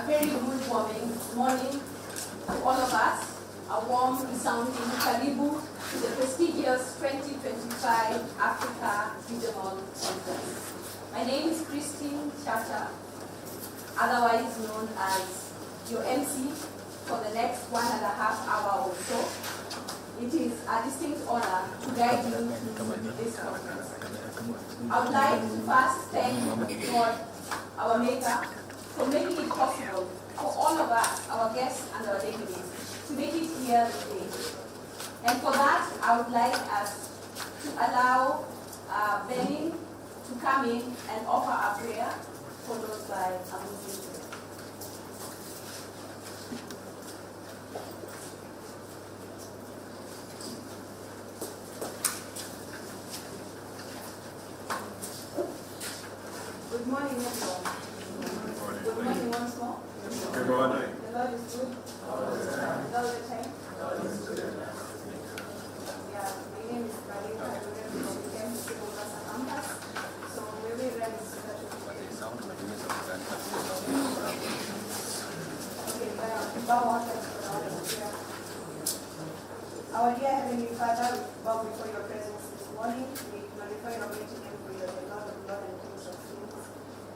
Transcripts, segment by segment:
very good morning to all of us. A warm resounding karibu to the prestigious 2025 Africa Regional Conference. My name is Christine Chata, otherwise known as your MC for the next 1.5 hours or so. It is a distinct honor to guide you through this conference. I would like to first thank God, our Maker, for making it possible for all of us, our guests and our delegates, to make it here today. And for that, I would like us to allow Benin to come in and offer a prayer, followed by a Muslim prayer. Good morning, everyone. Good morning once more. Good morning. The Lord is good. All the time. Yeah, my name is Marina. I work from the campus in Mombasa campus. So we will run this discussion. Okay, bow our heads for our prayer. Our dear Heavenly Father, we bow before your presence this morning. We glorify your mighty name for your Lord of Lords and Kings of Kings.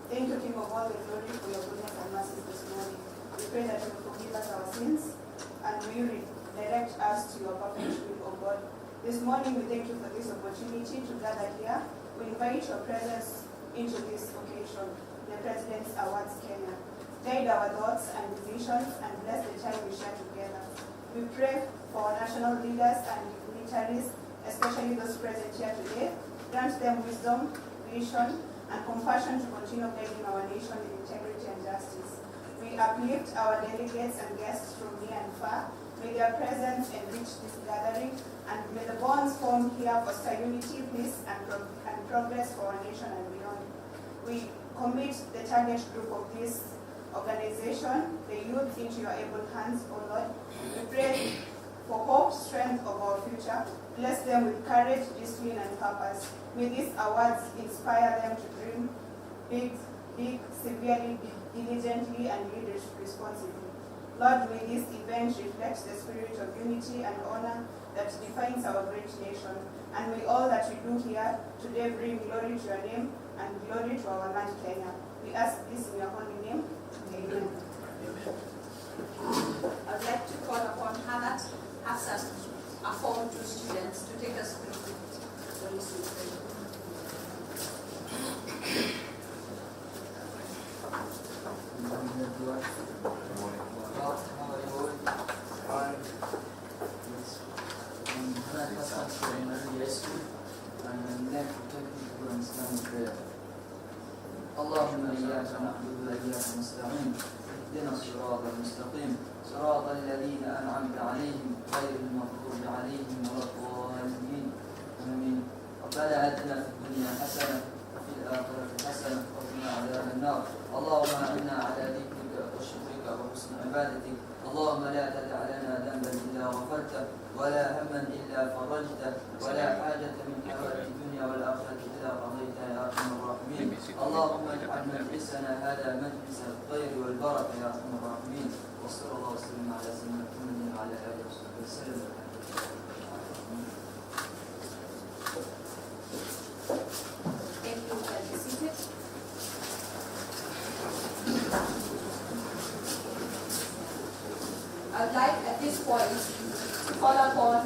Thank you, King of all the glory, for your goodness and mercy this morning. We pray that you will forgive us our sins and will redirect us to your perfect will, O God. This morning we thank you for this opportunity to gather here. We invite your presence into this occasion, the President's Awards Kenya. Guide our thoughts and decisions and bless the time we share together. We pray for our national leaders and dignitaries, especially those present here today. Grant them wisdom, vision, and compassion to continue guiding our nation in integrity and justice. We uplift our delegates and guests from near and far. May their presence enrich this gathering, and may the bonds formed here foster unity, peace, and progress for our nation and beyond. We commit the target group of this organization, the youth, into your able hands, O Lord. We pray for hope, strength of our future. Bless them with courage, discipline, and purpose. May these awards inspire them to dream big, severely, diligently, and lead responsibly. Lord, may this event reflect the spirit of unity and honor that defines our great nation. And may all that we do here today bring glory to your name and glory to our land, Kenya. We ask this in your holy name. Amen. I would like to call upon Hannah Hassan, a Form 2 student, to take us through the Muslim prayer. اللهم إياك نعبد وإياك نستعين اهدنا الصراط المستقيم صراط الذين أنعمت عليهم غير المغضوب عليهم ولا الضالين آمين. ربنا آتنا في الدنيا حسنة وفي الآخرة حسنة وقنا عذاب النار. اللهم أعنا على ذكرك وشكرك وحسن عبادتك. اللهم لا تدع لنا ذنبا إلا غفرته ولا هما إلا فرجته ولا حاجة من حوائج الدنيا والآخرة إلا قضيتها يا أرحم الراحمين. اللهم اجعل مجلسنا هذا مجلس الخير والبركة يا أرحم الراحمين. وصلى الله وسلم على سيدنا محمد وعلى آله وصحبه وسلم. Thank you, and be seated. I would like at this point to call upon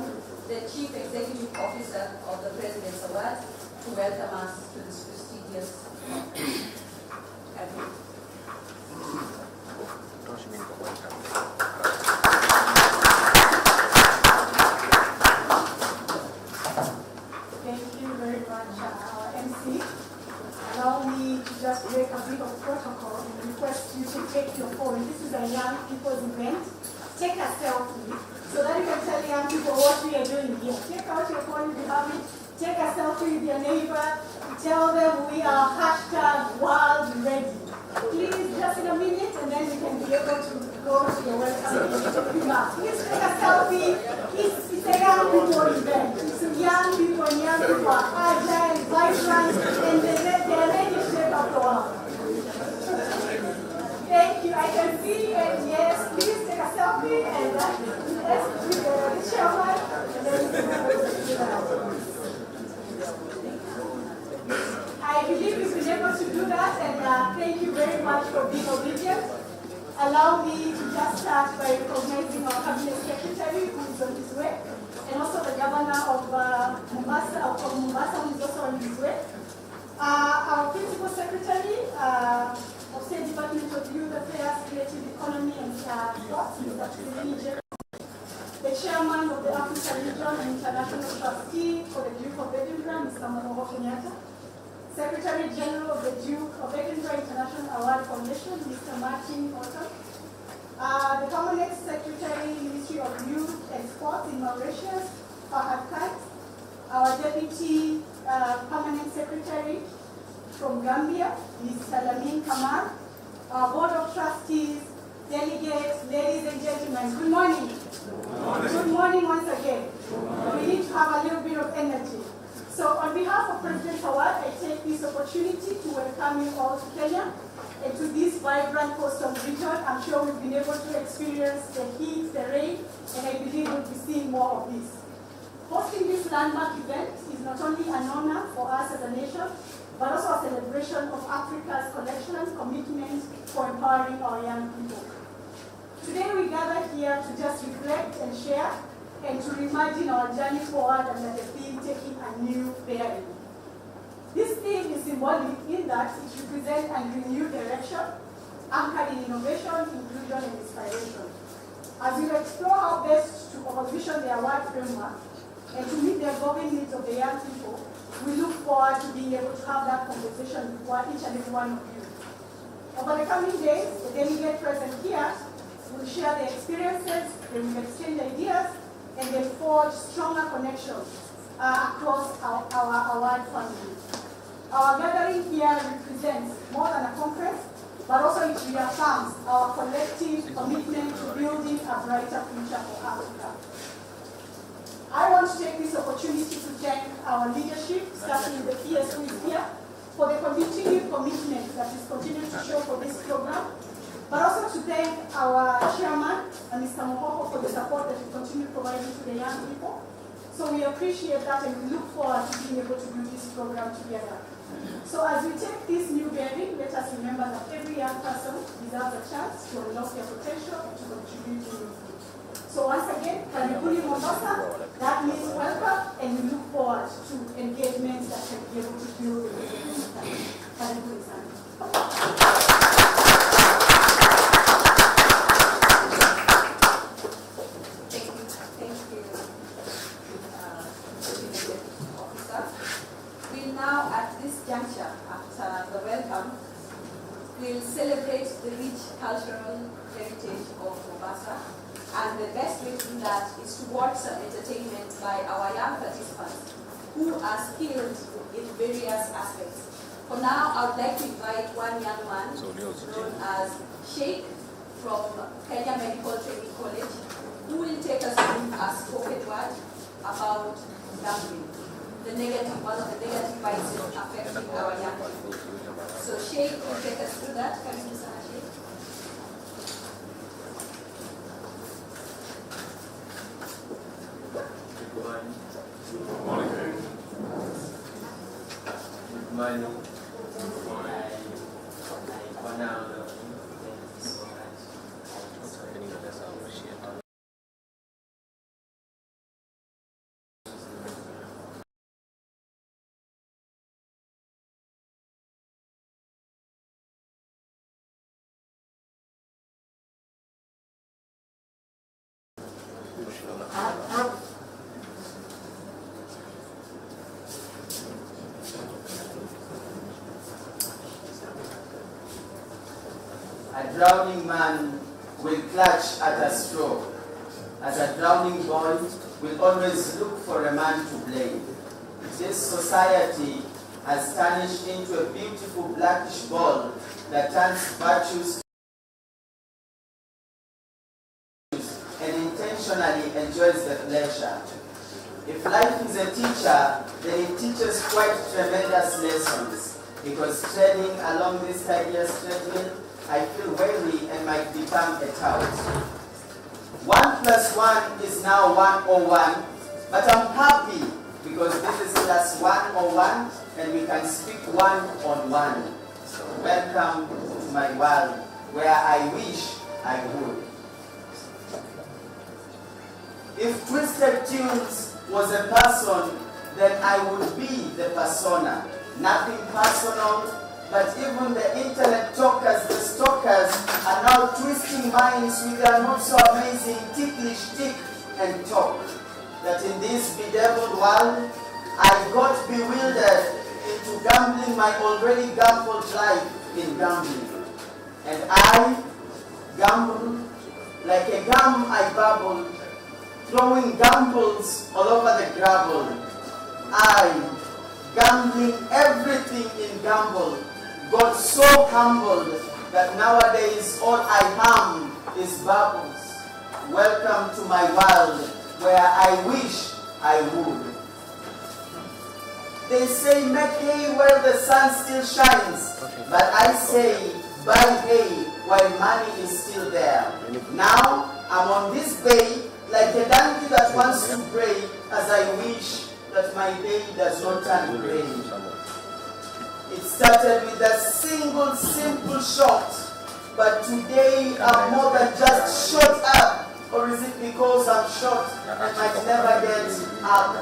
the Chief Executive Officer of the President's Award to welcome us to this prestigious conference. Thank you. Thank you very much, our MC. Allow me to just break a bit of protocol and request you to take your phone. This is a young people's event. Take a selfie so that you can tell young people what we are doing here. Take out your phone if you have it. Take a selfie with your neighbor. Tell them we are #WorldReady. Please, just in a minute, and then we can be able to go to the welcome remarks. Please take a selfie. It's a young people event. It's young people are agile, vibrant, and they're ready to take up the world. Thank you. I can see allow me to just start by recognizing our Cabinet Secretary, who is on his way, and also the Governor of Mombasa, who is also on his way. Our Principal Secretary of State Department of Youth Affairs, Creative Economy and Sports, Mr. Kizini, the Chairman of the African Region and International Trustee for the Duke of Edinburgh, Mr. Kenyatta, Secretary General of the Duke of Edinburgh International Award Foundation, Mr. Martin Otto, the Permanent Secretary, Ministry of Youth and Sports in Mauritius, Fahad Khan, our Deputy Permanent Secretary from Gambia, Mr. Lamin Kamal, our Board of Trustees, delegates, ladies and gentlemen, good morning. Good morning once again. We need to have a little bit of energy. So on behalf of President Awad, I take this opportunity to welcome you all to Kenya and to this vibrant coastal region. I'm sure we've been able to experience the heat, the rain, and I believe we'll be seeing more of this. Hosting this landmark event is not only an honor for us as a nation, but also a celebration of Africa's collection commitment for empowering our young people. Today we gather here to just reflect and share and to reimagine our journey forward under the theme taking a new bearing. This theme is symbolic in that it represents a renewed direction anchored in innovation, inclusion, and inspiration. As we explore how best to position the award framework and to meet the evolving needs of the young people, we look forward to being able to have that conversation with each and every one of you. Over the coming days, the delegate present here will share their experiences, they will exchange ideas, and they forge stronger connections across our award family. Our gathering here represents more than a conference, but also it reaffirms our collective commitment to building a brighter future for Africa. I want to take this opportunity to thank our leadership, starting with the PS who is here, for the continued commitment that is continuing to show for this program, but also to thank our chairman, Mr. Mohoho, for the support that he continues providing to the young people. So we appreciate that and we look forward to being able to do this program together. So as we take this new bearing, let us remember that every young person deserves a chance to unlock their potential and to contribute meaningfully. So once again, Karibuni Mombasa, that means welcome, and we look forward to engagements that can be able to build the Karibuni Sana. Now, at this juncture, after the welcome, we'll celebrate the rich cultural heritage of Mombasa, and the best way to do that is to watch some entertainment by our young participants who are skilled in various aspects. For now, I would like to invite one young man known as Sheikh from Kenya Medical Training College, who will take us through a spoken word about gambling. One of the negative vices affecting our young people. So Sheikh will take us through that. Karibu sana Sheikh. Good morning. Good morning. Good morning. A drowning man will clutch at a straw, as a drowning boy will always look for a man to blame. This society has tarnished into a beautiful blackish ball that turns virtues and intentionally enjoys the pleasure. If life is a teacher, then it teaches quite tremendous lessons, because treading along this tedious treadmill, I feel weary and might become a tout. 1 + 1 is now 101, but I'm happy because this is class 101 and we can speak one-on-one. So welcome to my world, where I wish I would. If Twisted Tunes was a person, then I would be the persona. Nothing personal, but even the internet talkers, the stalkers, are now twisting minds with their not so amazing ticklish tick and talk. That in this bedeviled world, I got bewildered into gambling my already gambled life in gambling. And I gamble like a gum I bubble, throwing gambles all over the gravel. I, gambling everything in gamble, got so humbled that nowadays all I am is bubbles. Welcome to my world where I wish I would. They say make hay while the sun still shines, but I say buy hay while money is still there. Now I'm on this bay like a donkey that wants to pray, as I wish that my day does not turn gray. It started with a single simple shot, but today I'm more than just shot up. Or is it because I'm short and might never get up?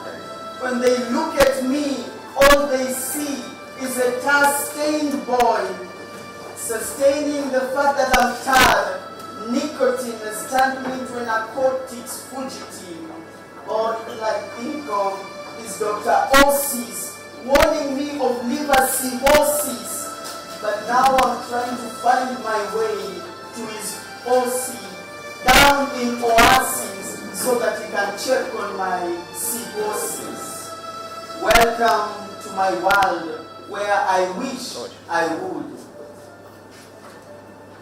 When they look at me, all they see is a tar-stained boy, sustaining the fact that I'm tired. Nicotine has turned me into a narcotics fugitive. All I think of is Dr. Osis warning me of liver cirrhosis. But now I'm trying to find my way to his OC down in Oasis so that he can check on my cirrhosis. Welcome to my world where I wish I would.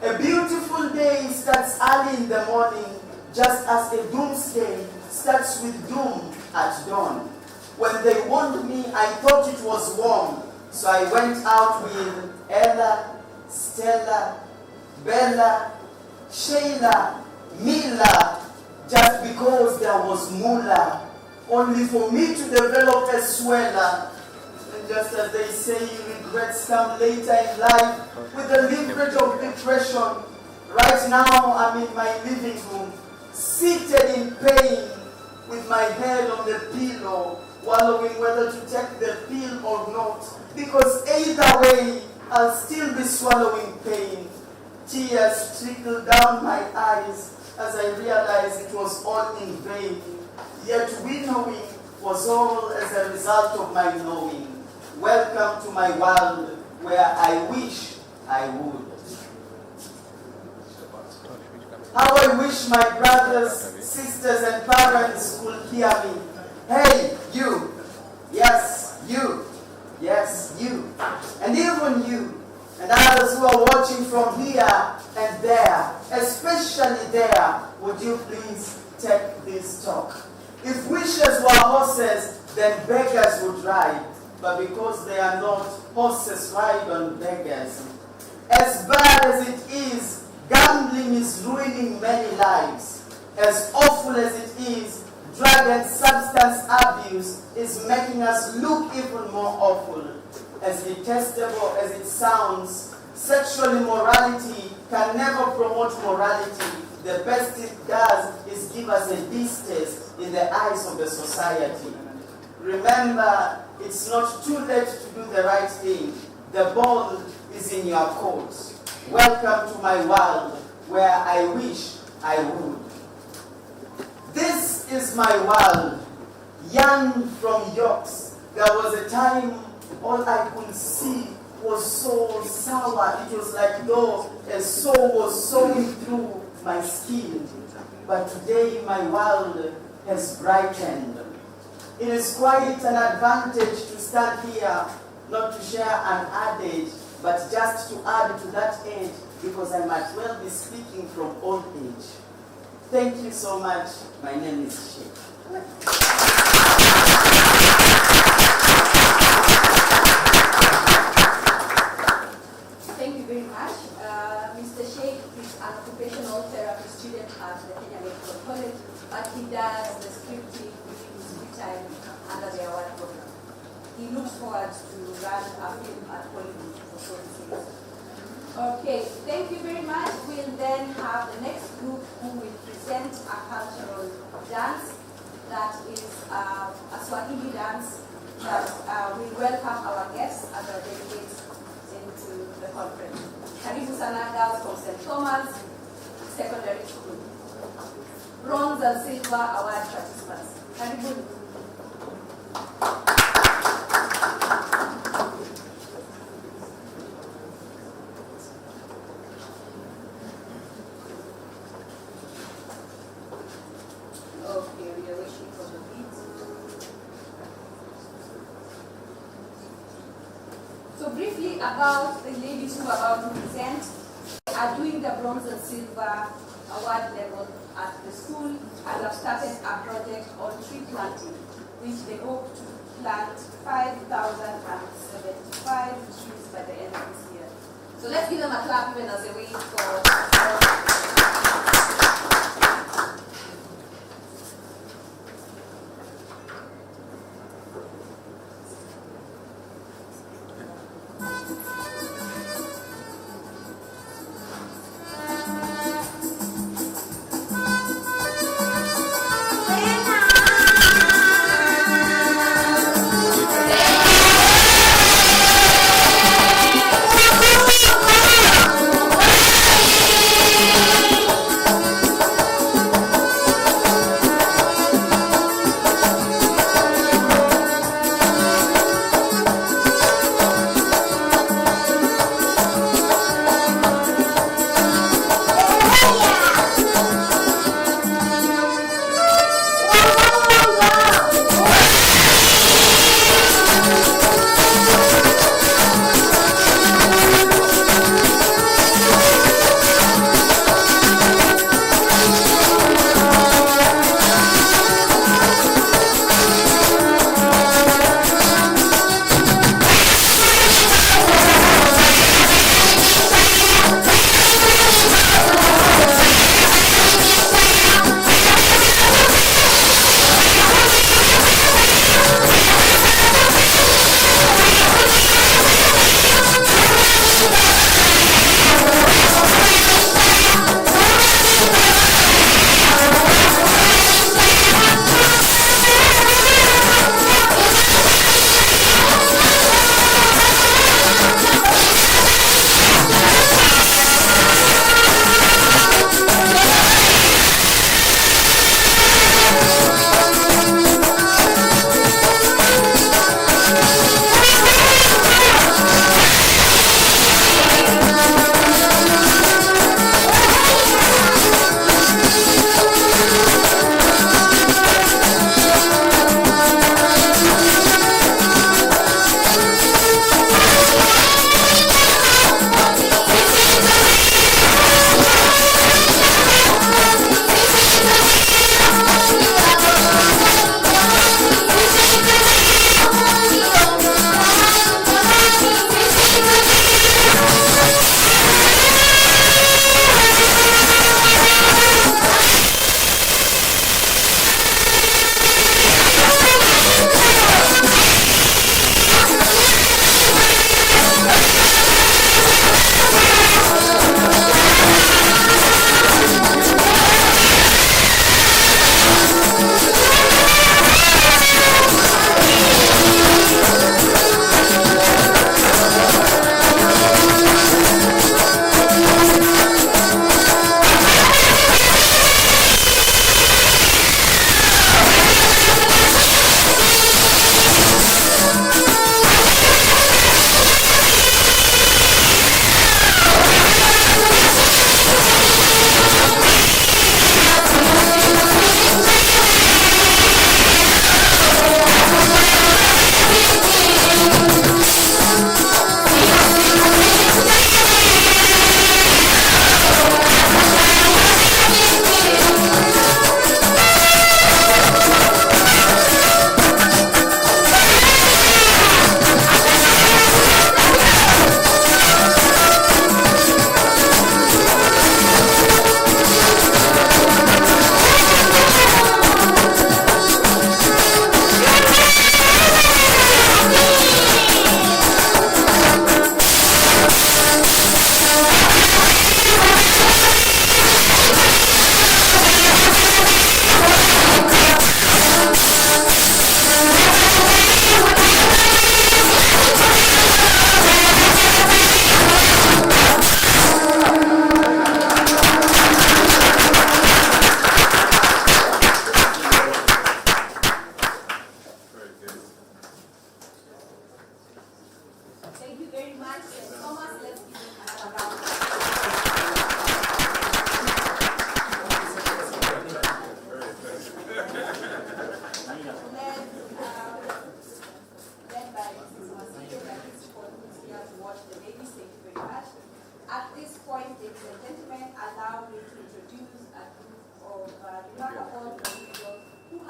A beautiful day starts early in the morning, just as a doomsday starts with doom at dawn. When they warned me, I thought it was warm, so I went out with Ella, Stella, Bella, Shayla, Mila, just because there was moolah, only for me to develop a sweller. And just as they say, regrets come later in life with the leverage of depression. Right now, I'm in my living room, seated in pain, with my head on the pillow, wallowing whether to take the pill or not, because either way, I'll still be swallowing pain. Tears trickle down my eyes as I realize it was all in vain. Yet winnowing was all as a result of my knowing. Welcome to my world where I wish I would. How I wish my brothers, sisters, and parents could hear me. Hey, you. Yes, you. Yes, you. And even you. And others who are watching from here and there, especially there, would you please take this talk? If wishes were horses, then beggars would ride. But because they are not, horses ride on beggars. As bad as it is, gambling is ruining many lives. As awful as it is, drug and substance abuse is making us look even more awful. As detestable as it sounds, sexual immorality can never promote morality. The best it does is give us a distaste in the eyes of the society. Remember, it's not too late to do the right thing. The ball is in your court. Welcome to my world where I wish I would. This is my world, young from Yorks. There was a time all I could see was so sour. It was like though a soul was sewing through my skin. But today my world has brightened. It is quite an advantage to stand here, not to share an adage, but just to add to that age, because I might well be speaking from old age. Thank you so much. My name is Sheikh. Thank you very much. Mr. Sheikh is an occupational therapy student at the Kenya Medical College, but he does the scripting during his free time under the award program. He looks forward to run a film at Hollywood for short series. Okay. Okay, thank you very much. We'll then have the next group who will present a cultural dance that is a Swahili dance that will welcome our guests and our delegates into the conference. Karibu sana girls from St. Thomas Secondary School. Bronze and silver award participants. Karibuni. Okay, we are waiting for the beat. So briefly about the ladies who are about to present, they are doing the bronze and silver award level at the school and have started a project on tree planting, which they hope to plant 5,075 trees by the end of this year. So let's give them a clap even as they wait for.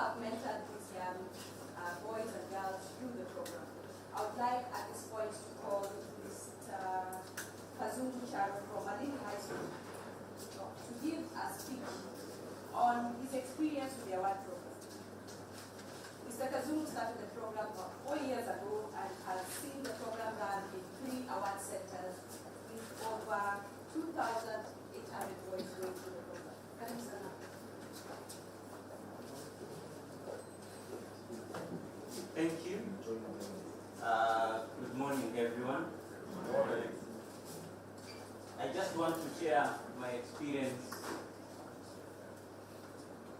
have mentored these young boys and girls through the program. I would like at this point to call Mr. Kazungu Charo from Malindi High School to give a speech on his experience with the award program. Mr. Kazungu started the program about 4 years ago and has seen the program run in 3 award centers with over 2,800 boys going through the program. Can you stand up? Thank you. Good morning, everyone. Good morning. I just want to share my experience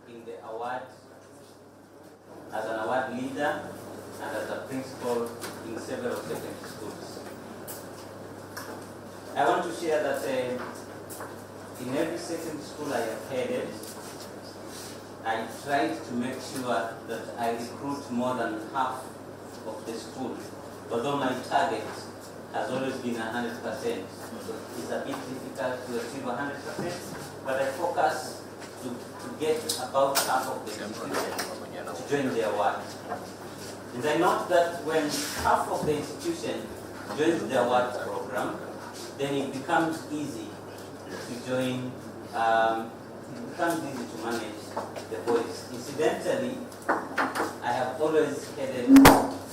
in the award as an award leader and as a principal in several secondary schools. I want to share that in every secondary school I have headed, I tried to make sure that I recruit more than half of the school, although my target has always been 100%. It's a bit difficult to achieve 100%, but I focus to get about half of the institution to join the award. And I note that when half of the institution joins the award program, then it becomes easy to join, it becomes easy to manage the boys. Incidentally, I have always headed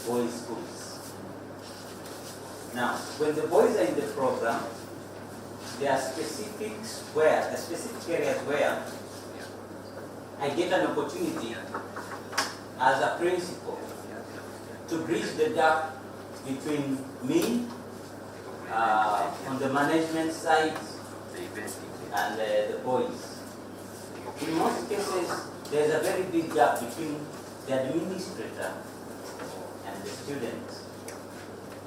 boys' schools. Now, when the boys are in the program, there are specific areas where I get an opportunity as a principal to bridge the gap between me on the management side and the boys. In most cases, there's a very big gap between the administrator and the students.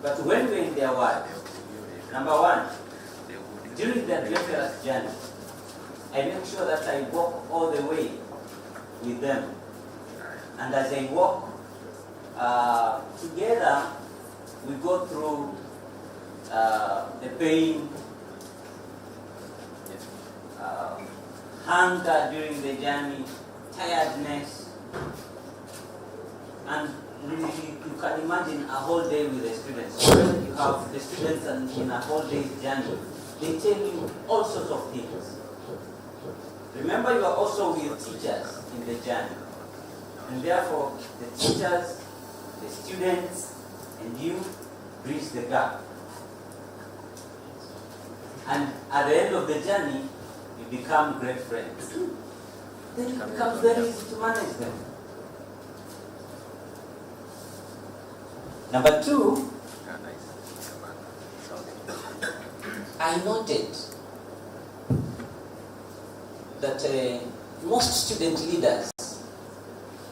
But when we're in the award, number one, during the adventurous journey, I make sure that I walk all the way with them. And as I walk together, we go through the pain, hunger during the journey, tiredness, and you can imagine a whole day with the students. When you have the students in a whole day's journey, they tell you all sorts of things. Remember, you are also with teachers in the journey. And therefore, the teachers, the students, and you bridge the gap. And at the end of the journey, you become great friends. Then it becomes very easy to manage them. Number two, I noted that most student leaders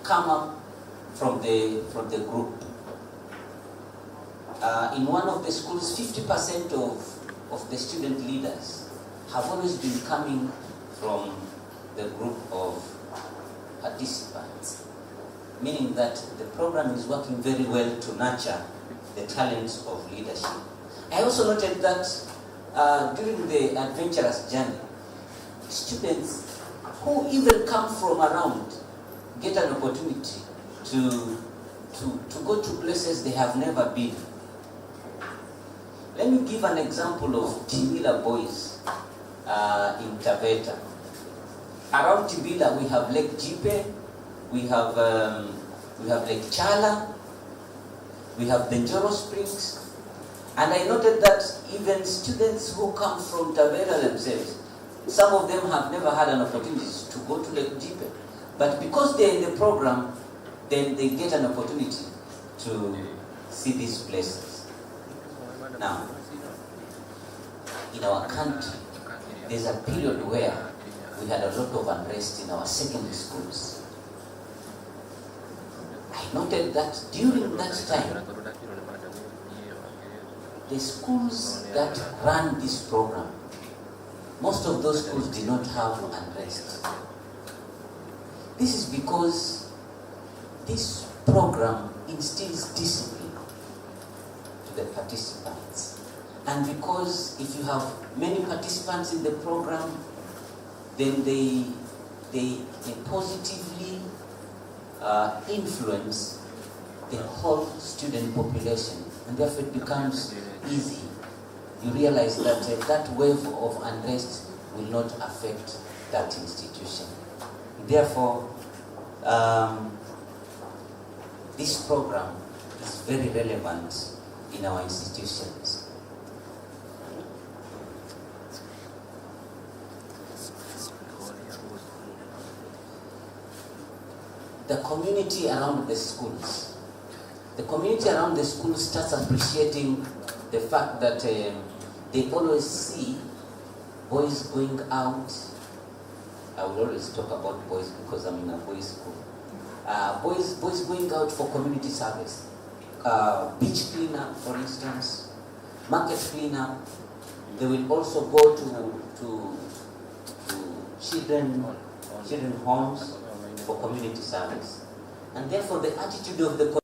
come up from the group. In one of the schools, 50% of the student leaders have always been coming from the group of participants, meaning that the program is working very well to nurture the talents of leadership. I also noted that during the adventurous journey, students who even come from around get an opportunity to go to places they have never been. Let me give an example of Tibila boys in Taveta. Around Tibila we have Lake Jipe, we have Lake Chala, we have the Njoro Springs, and I noted that even students who come from Taveta themselves, some of them have never had an opportunity to go to Lake Jipe. But because they're in the program, then they get an opportunity to see these places. Now, in our country, there's a period where we had a lot of unrest in our secondary schools. I noted that during that time, the schools that ran this program, most of those schools did not have unrest. This is because this program instills discipline to the participants. And because if you have many participants in the program, then they positively influence the whole student population, and therefore it becomes easy. You realize that that wave of unrest will not affect that institution. Therefore, this program is very relevant in our institutions. The community around the schools. The community around the schools starts appreciating the fact that they always see boys going out. I will always talk about boys because I'm in a boys' school. Boys going out for community service. Beach cleanup, for instance, market cleanup. They will also go to children homes for community service. And therefore the attitude of the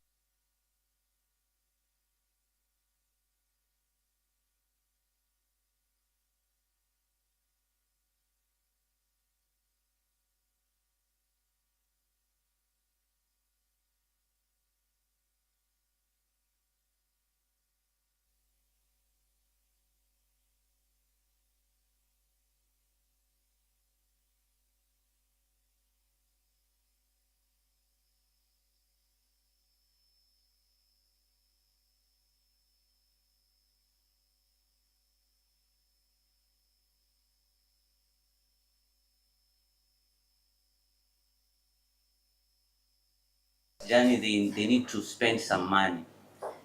journey, they need to spend some money.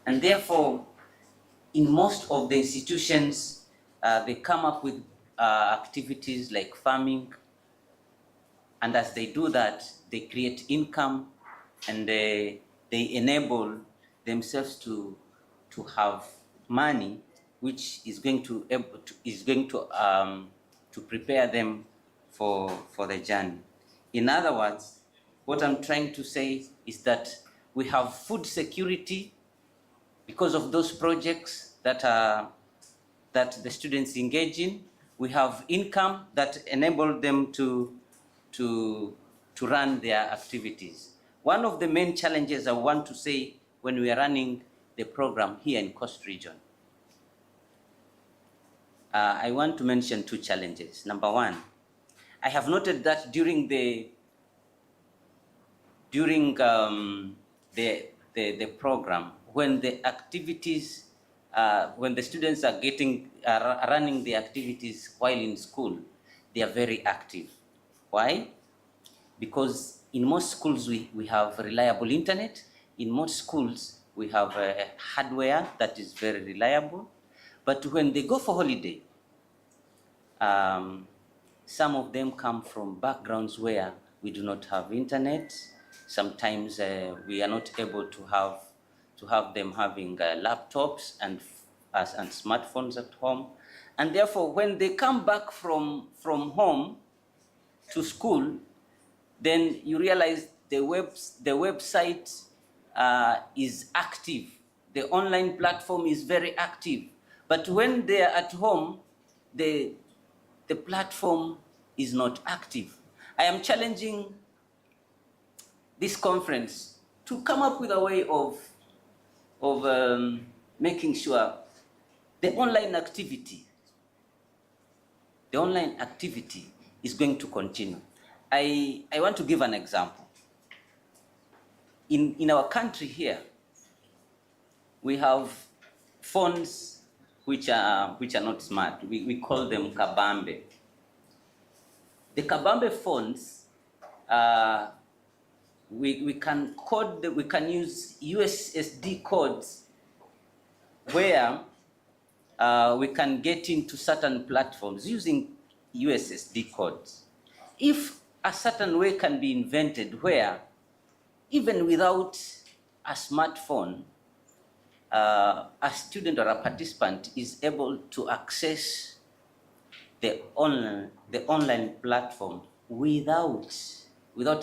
And therefore, in most of the institutions, they come up with activities like farming. And as they do that, they create income and they enable themselves to have money, which is going to prepare them for the journey. In other words, what I'm trying to say is that we have food security because of those projects that the students engage in. We have income that enable them to run their activities. One of the main challenges I want to say when we are running the program here in Coast Region, I want to mention two challenges. Number one, I have noted that during the program, when the activities, when the students are running the activities while in school, they are very active. Why? Because in most schools we have reliable internet. In most schools we have hardware that is very reliable. But when they go for holiday, some of them come from backgrounds where we do not have internet. Sometimes we are not able to have them having laptops and smartphones at home. And therefore, when they come back from home to school, then you realize the website is active. The online platform is very active. But when they are at home, the platform is not active. I am challenging this conference to come up with a way of making sure the online activity is going to continue. I want to give an example. In our country here, we have phones which are not smart. We call them kabambe. The kabambe phones, we can use USSD codes where we can get into certain platforms using USSD codes. If a certain way can be invented where even without a smartphone, a student or a participant is able to access the online platform without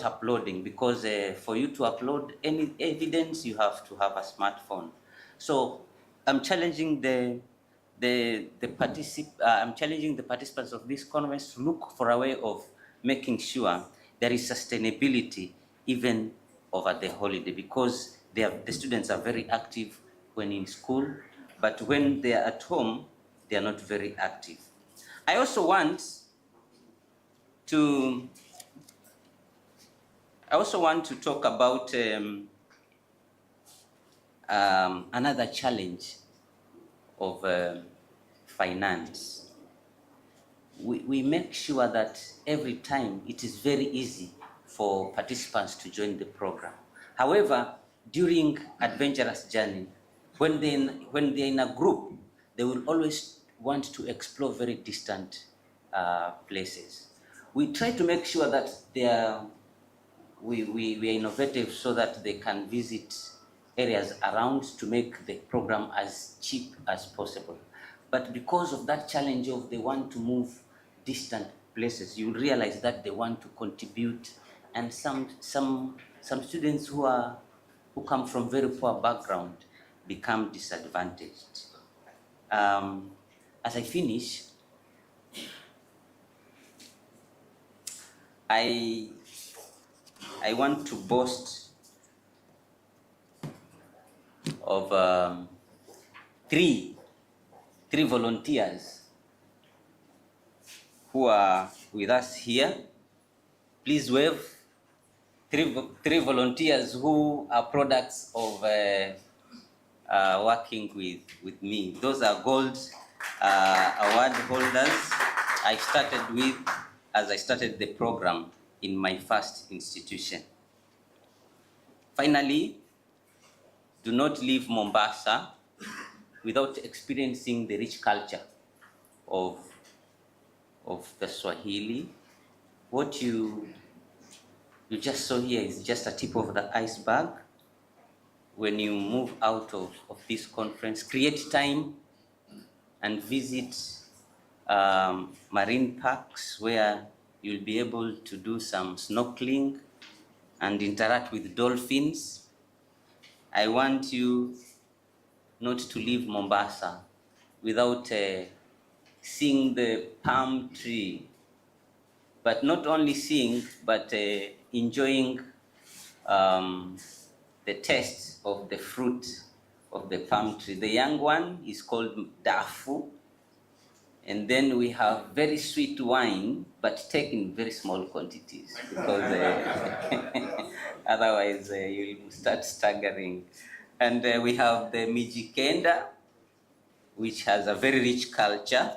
uploading, because for you to upload any evidence, you have to have a smartphone. So I'm challenging I'm challenging the participants of this conference to look for a way of making sure there is sustainability even over the holiday, because the students are very active when in school, but when they are at home, they are not very active. I also want to talk about another challenge of finance. We make sure that every time it is very easy for participants to join the program. However, during adventurous journey, when they're in a group, they will always want to explore very distant places. We try to make sure that we are innovative so that they can visit areas around to make the program as cheap as possible. But because of that challenge of they want to move distant places, you realize that they want to contribute, and some students who come from very poor background become disadvantaged. As I finish, I want to boast of three volunteers who are with us here. Please wave. Three volunteers who are products of working with me. Those are gold award holders I started with as I started the program in my first institution. Finally, do not leave Mombasa without experiencing the rich culture of the Swahili. What you just saw here is just a tip of the iceberg. When you move out of this conference, create time and visit marine parks where you'll be able to do some snorkeling and interact with dolphins. I want you not to leave Mombasa without seeing the palm tree, but not only seeing, but enjoying the taste of the fruit of the palm tree. The young one is called dafu, and then we have very sweet wine, but take in very small quantities, because otherwise you'll start staggering. And we have the Mijikenda, which has a very rich culture.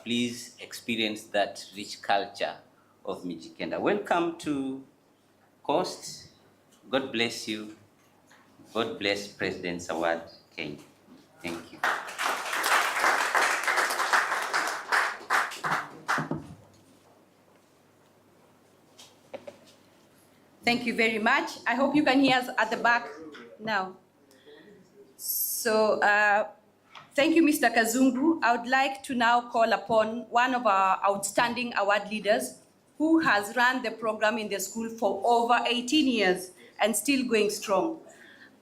Please experience that rich culture of Mijikenda. Welcome to Coast. God bless you. God bless President's Award, Kenya. Thank you. Thank you very much. I hope you can hear us at the back now. So, thank you, Mr. Kazungu. I would like to now call upon one of our outstanding award leaders who has run the program in the school for over 18 years and still going strong.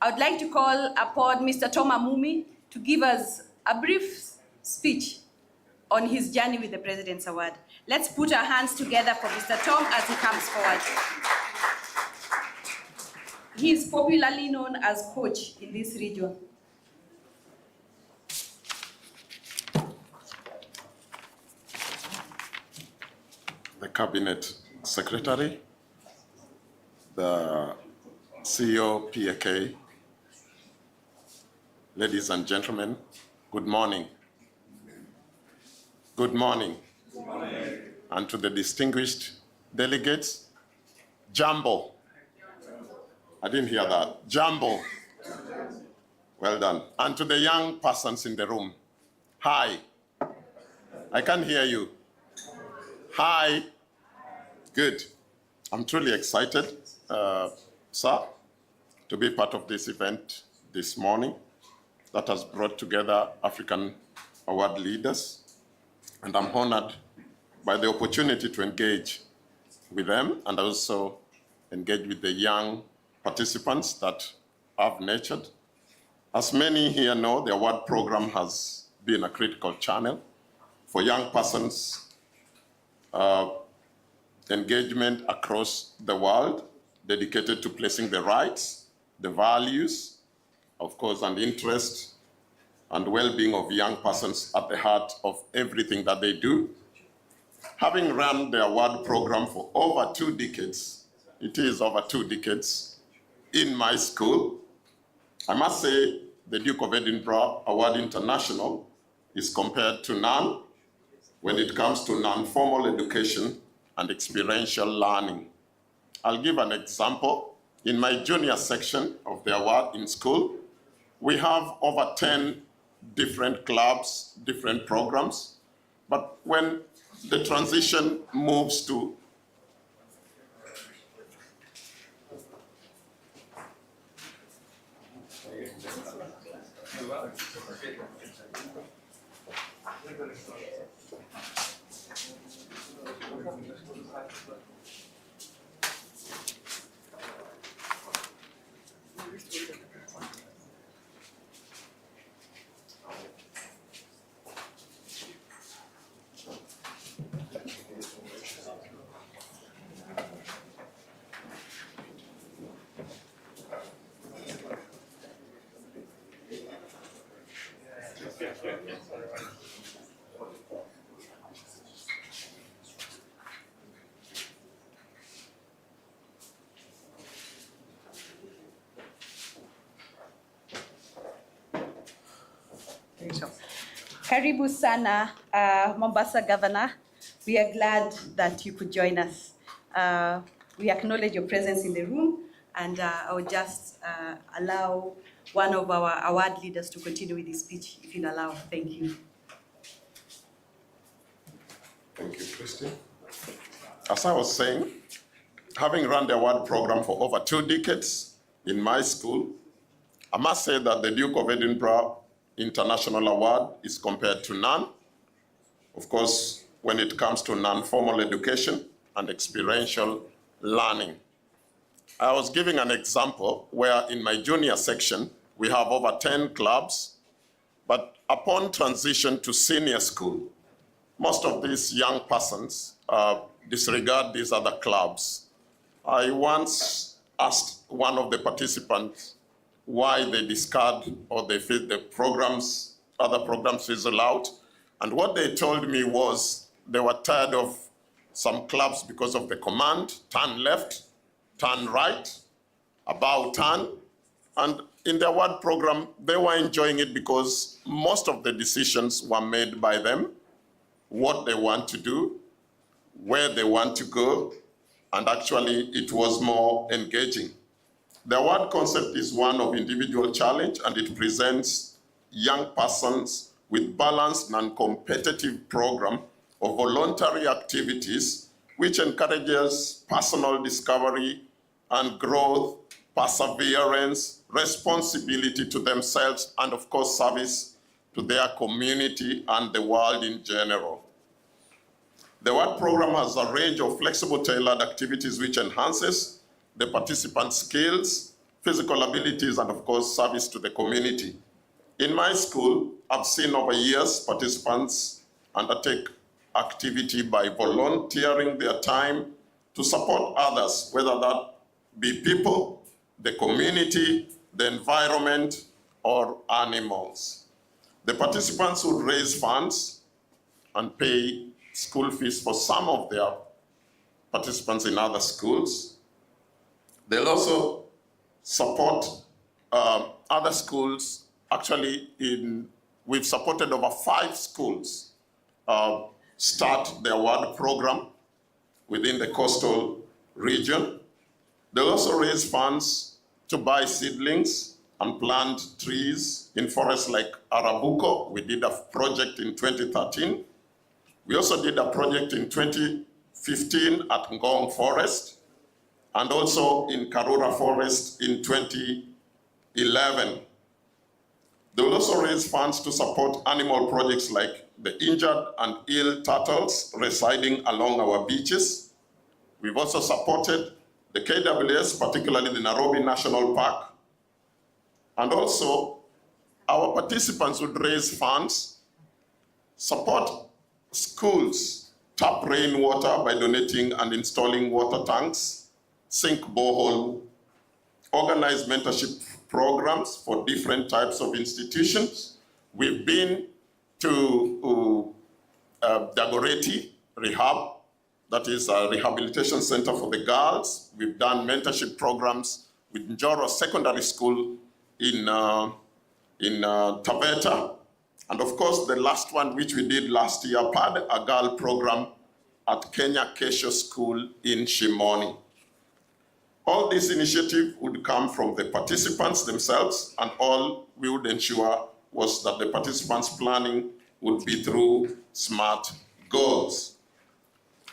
I would like to call upon Mr. Tom Amumi to give us a brief speech on his journey with the President's Award. Let's put our hands together for Mr. Tom as he comes forward. He is popularly known as Coach in this region. The Cabinet Secretary, the CEO PAK, ladies and gentlemen, good morning. Good morning. Good morning. And to the distinguished delegates, Jambo. I didn't hear that. Jambo. Well done. And to the young persons in the room, hi. I can't hear you. Hi. Good. I'm truly excited, sir, to be part of this event this morning that has brought together African award leaders. And I'm honored by the opportunity to engage with them and also engage with the young participants that I've nurtured. As many here know, the award program has been a critical channel for young persons' engagement across the world dedicated to placing the rights, the values, of course, and interest and well-being of young persons at the heart of everything that they do. Having run the award program for over 2 decades, it is over 2 decades, in my school, I must say the Duke of Edinburgh Award International is compared to none when it comes to non-formal education and experiential learning. I'll give an example. In my junior section of the award in school, we have over 10 different clubs, different programs, but when the transition moves to Karibu sana, Mombasa Governor. We are glad that you could join us. We acknowledge your presence in the room, and I will just allow one of our award leaders to continue with his speech, if you'll allow. Thank you. Thank you, Christy. As I was saying, having run the award program for over 2 decades in my school, I must say that the Duke of Edinburgh International Award is compared to none. Of course, when it comes to non-formal education and experiential learning. I was giving an example where in my junior section, we have over 10 clubs, but upon transition to senior school, most of these young persons disregard these other clubs. I once asked one of the participants why they discard or they feel the programs, other programs fizzle out. And what they told me was they were tired of some clubs because of the command, turn left, turn right, about turn. And in the award program, they were enjoying it because most of the decisions were made by them, what they want to do, where they want to go, and actually it was more engaging. The award concept is one of individual challenge, and it presents young persons with balanced and competitive program of voluntary activities which encourages personal discovery and growth, perseverance, responsibility to themselves, and of course service to their community and the world in general. The award program has a range of flexible tailored activities which enhances the participants' skills, physical abilities, and of course, service to the community. In my school, I've seen over years participants undertake activity by volunteering their time to support others, whether that be people, the community, the environment, or animals. The participants would raise funds and pay school fees for some of their participants in other schools. They'll also support other schools. Actually, we've supported over 5 schools start the award program within the coastal region. They'll also raise funds to buy seedlings and plant trees in forests like Arabuko. We did a project in 2013. We also did a project in 2015 at Ngong Forest, and also in Karura Forest in 2011. They will also raise funds to support animal projects like the injured and ill turtles residing along our beaches. We've also supported the KWS, particularly the Nairobi National Park. And also, our participants would raise funds, support schools, tap rainwater by donating and installing water tanks, sink borehole, organize mentorship programs for different types of institutions. We've been to Dagoretti Rehab, that is a rehabilitation center for the girls. We've done mentorship programs with Njoro Secondary School in Taveta. And of course, the last one, which we did last year, had a girl program at Kenya Kesho School in Shimoni. All this initiative would come from the participants themselves, and all we would ensure was that the participants' planning would be through SMART goals.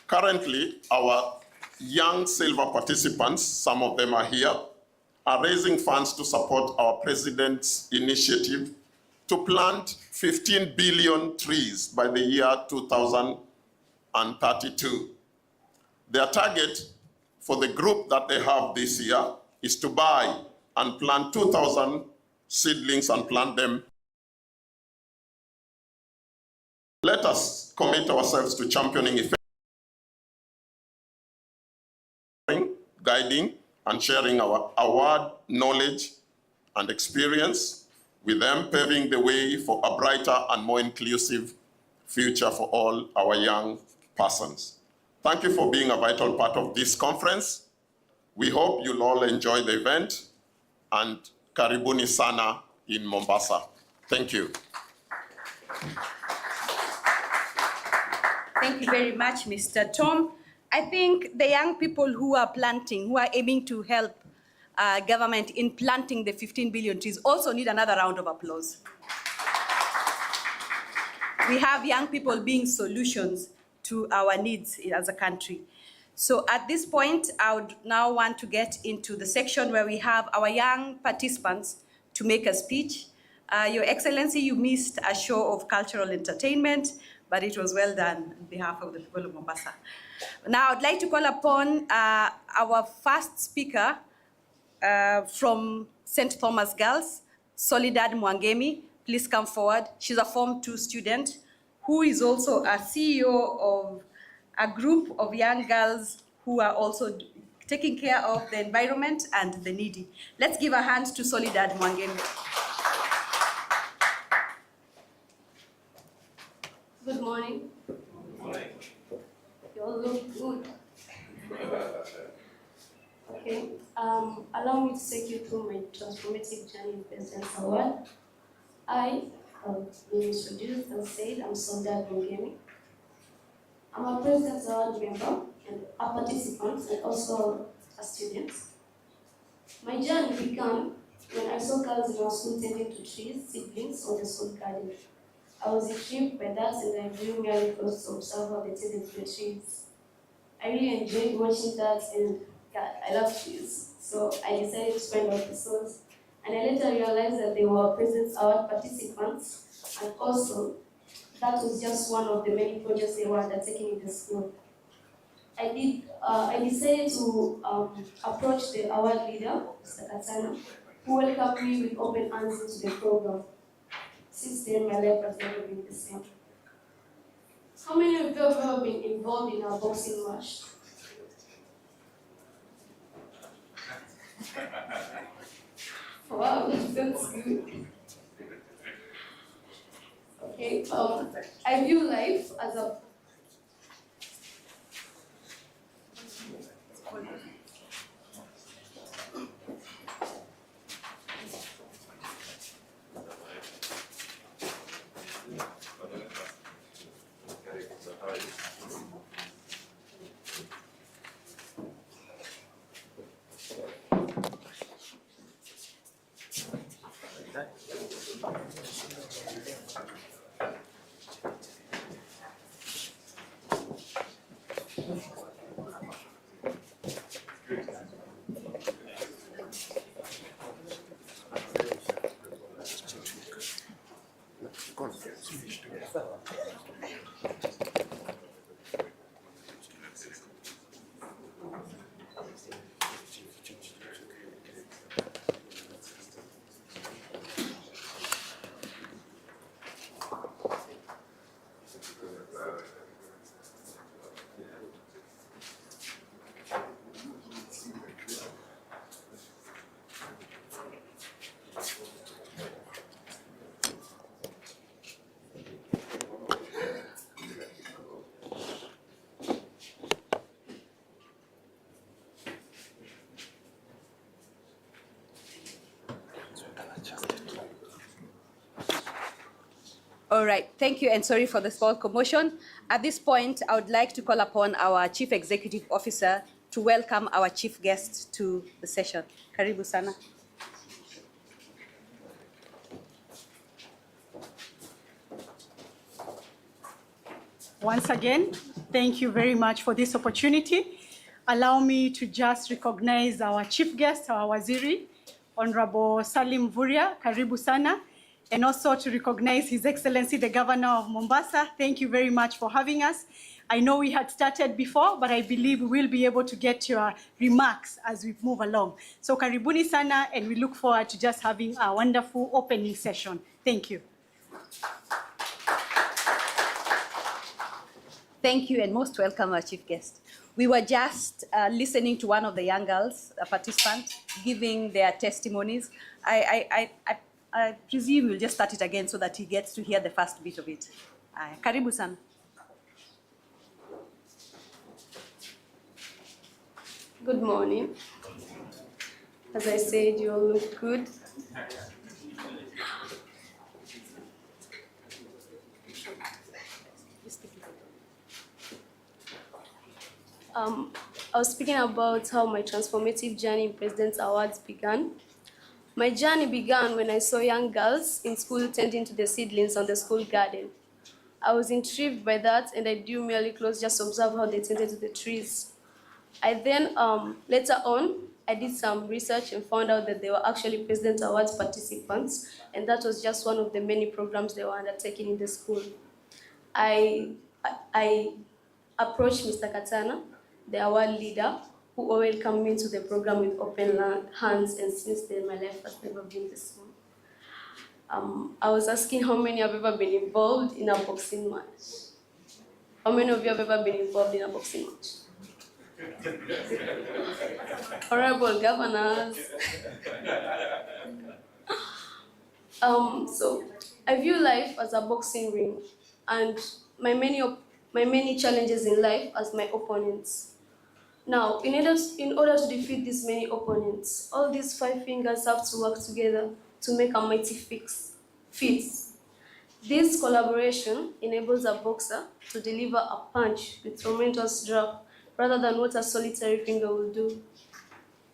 Currently, our young silver participants, some of them are here, are raising funds to support our president's initiative to plant 15 billion trees by the year 2032. Their target for the group that they have this year is to buy and plant 2,000 seedlings and plant them. Let us commit ourselves to championing, guiding, and sharing our award, knowledge, and experience with them, paving the way for a brighter and more inclusive future for all our young persons. Thank you for being a vital part of this conference. We hope you'll all enjoy the event, and karibuni sana in Mombasa. Thank you. Thank you very much, Mr. Tom. I think the young people who are planting, who are aiming to help government in planting the 15 billion trees also need another round of applause. We have young people being solutions to our needs as a country. So at this point, I would now want to get into the section where we have our young participants to make a speech. Your Excellency, you missed a show of cultural entertainment, but it was well done on behalf of the people of Mombasa. Now I'd like to call upon our first speaker from St. Thomas Girls, Soledad Mwangemi. Please come forward. She's a Form 2 student who is also a CEO of a group of young girls who are also taking care of the environment and the needy. Let's give a hand to Soledad Mwangemi. Good morning. Good morning. You all look good. Okay. Allow me to take you through my transformative journey in President's Award. I being introduced and said, I'm Soledad Mwangemi. I'm a President's Award member and a participant and also a student. My journey began when I saw girls in our school tending to trees, seedlings on the school garden. I was intrigued by that, and I drew nearly close to observe how they tended to the trees. I really enjoyed watching that, and God, I love trees. So I decided to find out the source. And I later realized that they were President's Award participants, and also that was just one of the many projects they were undertaking in the school. I decided to approach the award leader, Mr. Katana, who welcomed me with open arms into the program. Since then, my life has never been the same. How many of you have ever been involved in a boxing match? Wow, that's good. Okay, I view life as a right, thank you and sorry for the small commotion. At this point, I would like to call upon our Chief Executive Officer to welcome our chief guest to the session. Karibu sana. Once again, thank you very much for this opportunity. Allow me to just recognize our chief guest, our Waziri, Honorable Salim Vuria, Karibu sana, and also to recognize His Excellency, the Governor of Mombasa. Thank you very much for having us. I know we had started before, but I believe we will be able to get your remarks as we move along. So karibuni sana, and we look forward to just having a wonderful opening session. Thank you. Thank you and most welcome, our chief guest. We were just listening to one of the young girls, a participant, giving their testimonies. I presume we'll just start it again so that he gets to hear the first bit of it. Karibu sana. Good morning. As I said, you all look good. I was speaking about how my transformative journey in President's Awards began. My journey began when I saw young girls in school tending to the seedlings on the school garden. I was intrigued by that, and I drew merely close just to observe how they tended to the trees. I then, later on, I did some research and found out that they were actually President's Awards participants, and that was just one of the many programs they were undertaking in the school. I approached Mr. Katana, the award leader, who welcomed me to the program with open hands, and since then my life has never been the same. I was asking how many have ever been involved in a boxing match. How many of you have ever been involved in a boxing match? Honorable governors. So I view life as a boxing ring, and my many challenges in life as my opponents. Now, in order to defeat these many opponents, all these 5 fingers have to work together to make a mighty feat. This collaboration enables a boxer to deliver a punch with tremendous drop rather than what a solitary finger will do.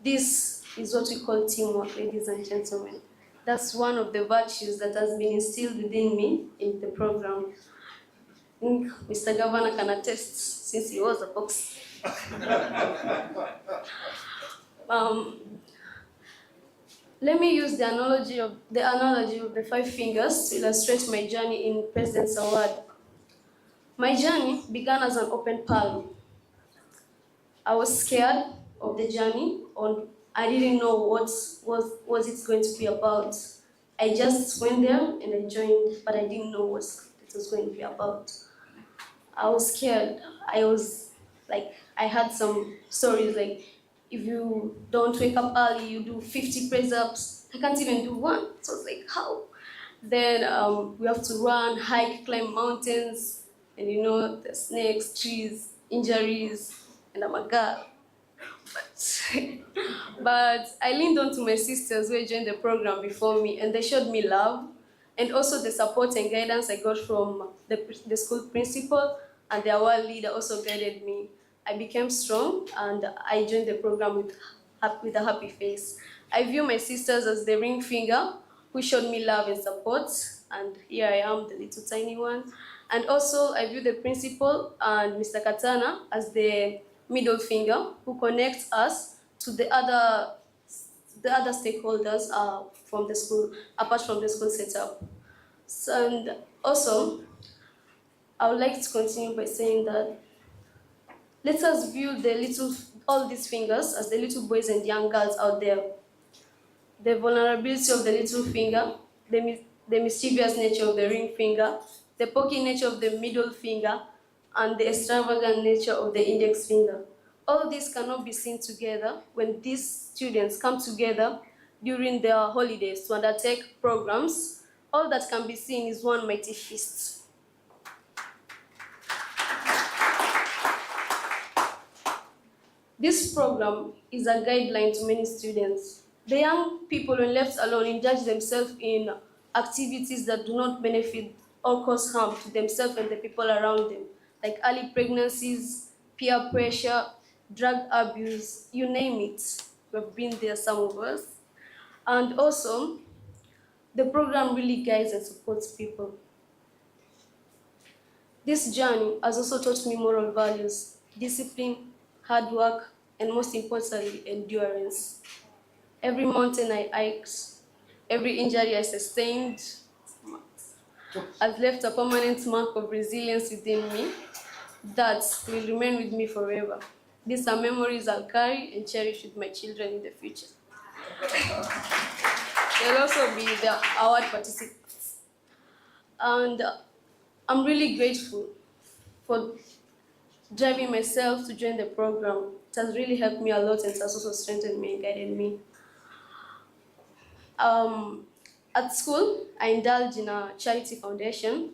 This is what we call teamwork, ladies and gentlemen. That's one of the virtues that has been instilled within me in the program. I think Mr. Governor can attest since he was a boxer. Let me use the analogy of the 5 fingers to illustrate my journey in President's Award. My journey began as an open palm. I was scared of the journey, I didn't know what was it going to be about. I just went there and I joined, but I didn't know what it was going to be about. I was scared. I had some stories like, if you don't wake up early, you do 50 press-ups. I can't even do 1. So I was like, how? Then we have to run, hike, climb mountains, and the snakes, trees, injuries, and I'm a girl. But I leaned on to my sisters who joined the program before me, and they showed me love, and also the support and guidance I got from the school principal, and the award leader also guided me. I became strong, and I joined the program with a happy face. I view my sisters as the ring finger who showed me love and support, and here I am, the little tiny one. And also, I view the principal and Mr. Katana as the middle finger who connects us to the other stakeholders from the school, apart from the school setup. So, and also, I would like to continue by saying that let us view all these fingers as the little boys and young girls out there. The vulnerability of the little finger, the mischievous nature of the ring finger, the pokey nature of the middle finger, and the extravagant nature of the index finger. All these cannot be seen together when these students come together during their holidays to undertake programs. All that can be seen is one mighty feast. This program is a guideline to many students. The young people, when left alone, indulge themselves in activities that do not benefit or cause harm to themselves and the people around them, like early pregnancies, peer pressure, drug abuse, you name it. We've been there, some of us. And also, the program really guides and supports people. This journey has also taught me moral values, discipline, hard work, and most importantly, endurance. Every mountain I hiked, every injury I sustained has left a permanent mark of resilience within me that will remain with me forever. These are memories I'll carry and cherish with my children in the future. They'll also be the award participants. And I'm really grateful for driving myself to join the program. It has really helped me a lot and it has also strengthened me and guided me. At school, I indulge in a charity foundation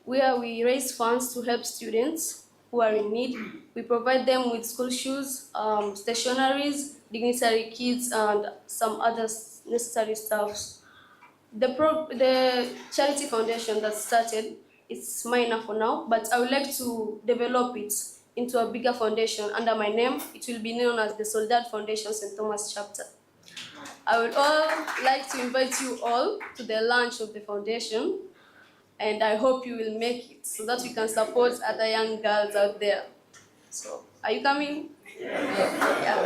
where we raise funds to help students who are in need. We provide them with school shoes, stationaries, dignitary kits, and some other necessary stuff. The charity foundation that started, it's minor for now, but I would like to develop it into a bigger foundation under my name. It will be known as the Soldad Foundation St. Thomas chapter. I would all like to invite you all to the launch of the foundation, and I hope you will make it so that we can support other young girls out there. So, are you coming? Yeah.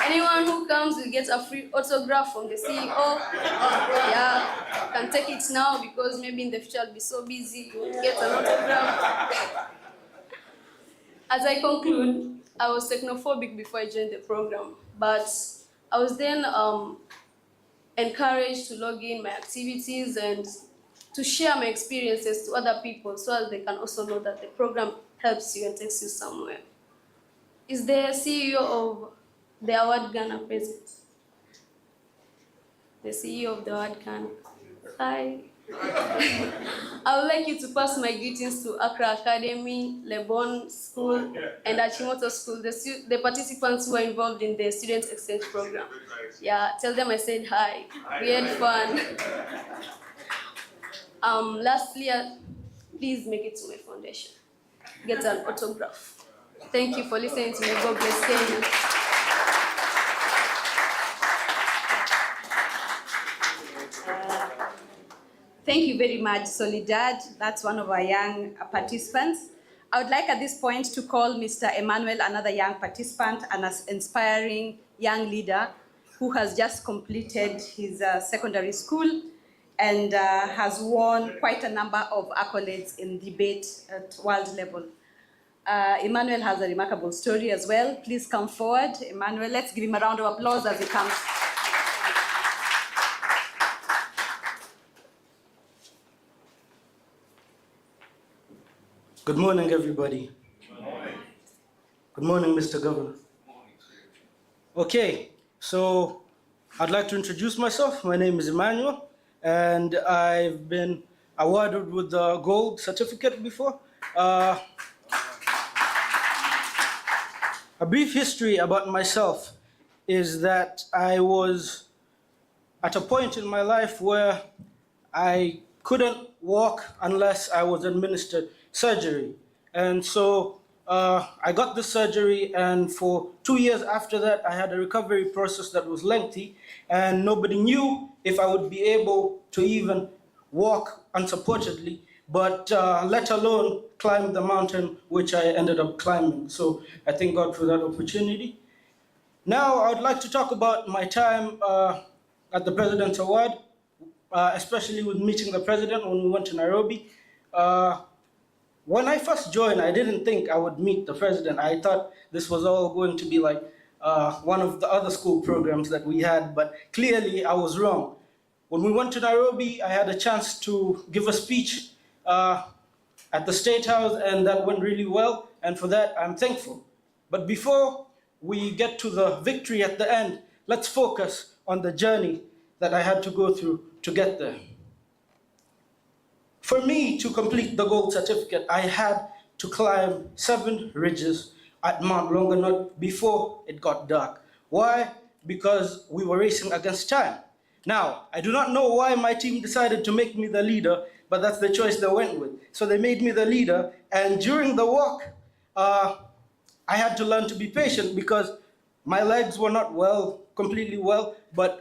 Anyone who comes will get a free autograph from the CEO. Yeah, can take it now because maybe in the future I'll be so busy, you won't get an autograph. As I conclude, I was technophobic before I joined the program, but I was then encouraged to log in my activities and to share my experiences to other people so that they can also know that the program helps you and takes you somewhere. Is the CEO of the award Ghana present? The CEO of the award Ghana. Hi. I would like you to pass my greetings to Accra Academy, Lebon School, and Achimoto School, the participants who are involved in the Student Exchange Program. Yeah, tell them I said hi. We had fun. Lastly, please make it to my foundation. Get an autograph. Thank you for listening to me. God bless Kenya. Thank you very much, Solidad. That's one of our young participants. I would like at this point to call Mr. Emmanuel, another young participant and an inspiring young leader who has just completed his secondary school and has won quite a number of accolades in debate at world level. Emmanuel has a remarkable story as well. Please come forward. Emmanuel, let's give him a round of applause as he comes. Good morning, everybody. Good morning. Good morning, Mr. Governor. Okay, so I'd like to introduce myself. My name is Emmanuel, and I've been awarded with the gold certificate before. A brief history about myself is that I was at a point in my life where I couldn't walk unless I was administered surgery. And so I got the surgery, and for 2 years after that, I had a recovery process that was lengthy, and nobody knew if I would be able to even walk unsupportedly, but let alone climb the mountain, which I ended up climbing. So I thank God for that opportunity. Now I would like to talk about my time at the President's Award, especially with meeting the President when we went to Nairobi. When I first joined, I didn't think I would meet the President. I thought this was all going to be like one of the other school programs that we had, but clearly I was wrong. When we went to Nairobi, I had a chance to give a speech at the State House, and that went really well, and for that I'm thankful. But before we get to the victory at the end, let's focus on the journey that I had to go through to get there. For me to complete the gold certificate, I had to climb 7 ridges at Mount Longonot before it got dark. Why? Because we were racing against time. Now, I do not know why my team decided to make me the leader, but that's the choice they went with. So they made me the leader, and during the walk, I had to learn to be patient because my legs were not completely well, but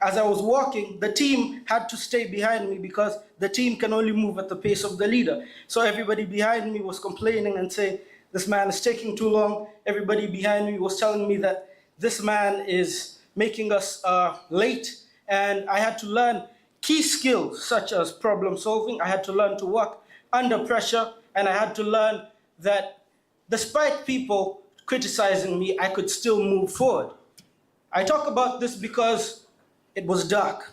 as I was walking, the team had to stay behind me because the team can only move at the pace of the leader. So everybody behind me was complaining and saying, this man is taking too long. Everybody behind me was telling me that this man is making us late, and I had to learn key skills such as problem solving. I had to learn to work under pressure, and I had to learn that despite people criticizing me, I could still move forward. I talk about this because it was dark,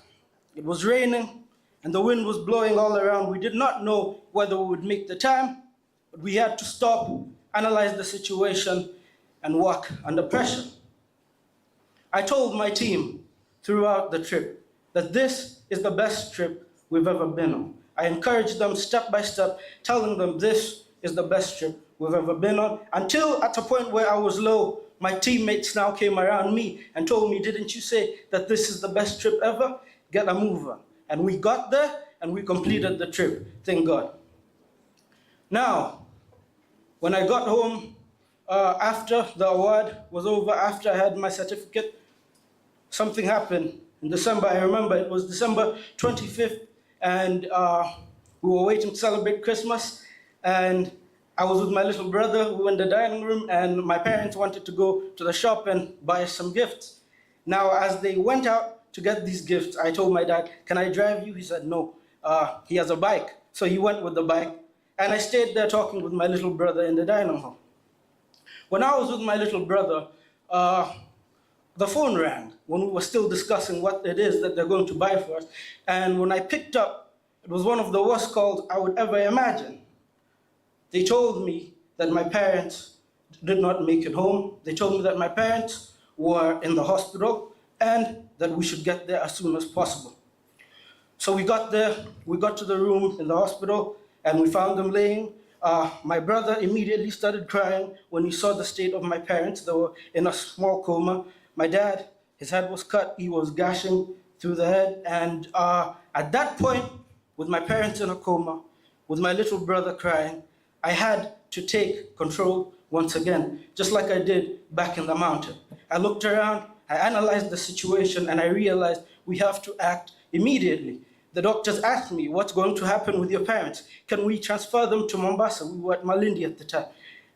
it was raining, and the wind was blowing all around. We did not know whether we would make the time, but we had to stop, analyze the situation, and work under pressure. I told my team throughout the trip that this is the best trip we've ever been on. I encouraged them step by step, telling them this is the best trip we've ever been on, until at a point where I was low, my teammates now came around me and told me, didn't you say that this is the best trip ever? Get a move on. And we got there and we completed the trip, thank God. Now, when I got home, after the award was over, after I had my certificate, something happened in December. I remember it was December 25th, and we were waiting to celebrate Christmas, and I was with my little brother. We were in the dining room, and my parents wanted to go to the shop and buy some gifts. Now, as they went out to get these gifts, I told my dad, can I drive you? He said, no, he has a bike. So he went with the bike, and I stayed there talking with my little brother in the dining hall. When I was with my little brother, the phone rang when we were still discussing what it is that they're going to buy for us. And when I picked up, it was one of the worst calls I would ever imagine. They told me that my parents did not make it home. They told me that my parents were in the hospital and that we should get there as soon as possible. So we got there, we got to the room in the hospital, and we found them laying. My brother immediately started crying when he saw the state of my parents. They were in a small coma. My dad, his head was cut, he was gashing through the head. And at that point, with my parents in a coma, with my little brother crying, I had to take control once again, just like I did back in the mountain. I looked around, I analyzed the situation, and I realized we have to act immediately. The doctors asked me, what's going to happen with your parents? Can we transfer them to Mombasa? We were at Malindi at the time.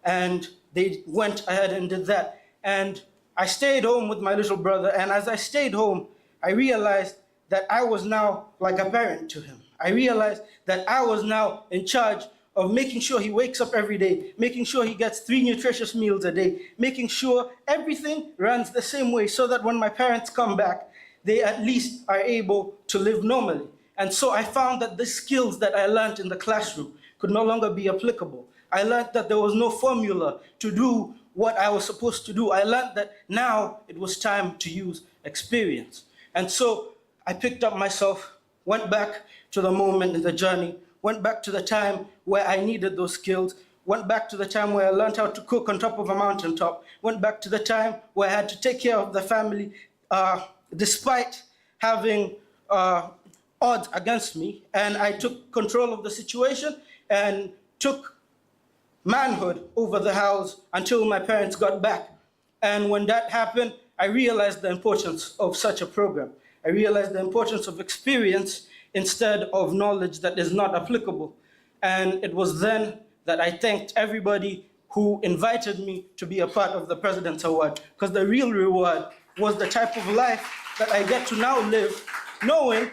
And they went ahead and did that. And I stayed home with my little brother, and as I stayed home, I realized that I was now like a parent to him. I realized that I was now in charge of making sure he wakes up every day, making sure he gets 3 nutritious meals a day, making sure everything runs the same way so that when my parents come back, they at least are able to live normally. And so I found that the skills that I learned in the classroom could no longer be applicable. I learned that there was no formula to do what I was supposed to do. I learned that now it was time to use experience. And so I picked up myself, went back to the moment in the journey, went back to the time where I needed those skills, went back to the time where I learned how to cook on top of a mountaintop, went back to the time where I had to take care of the family despite having odds against me. And I took control of the situation and took manhood over the house until my parents got back. And when that happened, I realized the importance of such a program. I realized the importance of experience instead of knowledge that is not applicable. And it was then that I thanked everybody who invited me to be a part of the President's Award, because the real reward was the type of life that I get to now live, knowing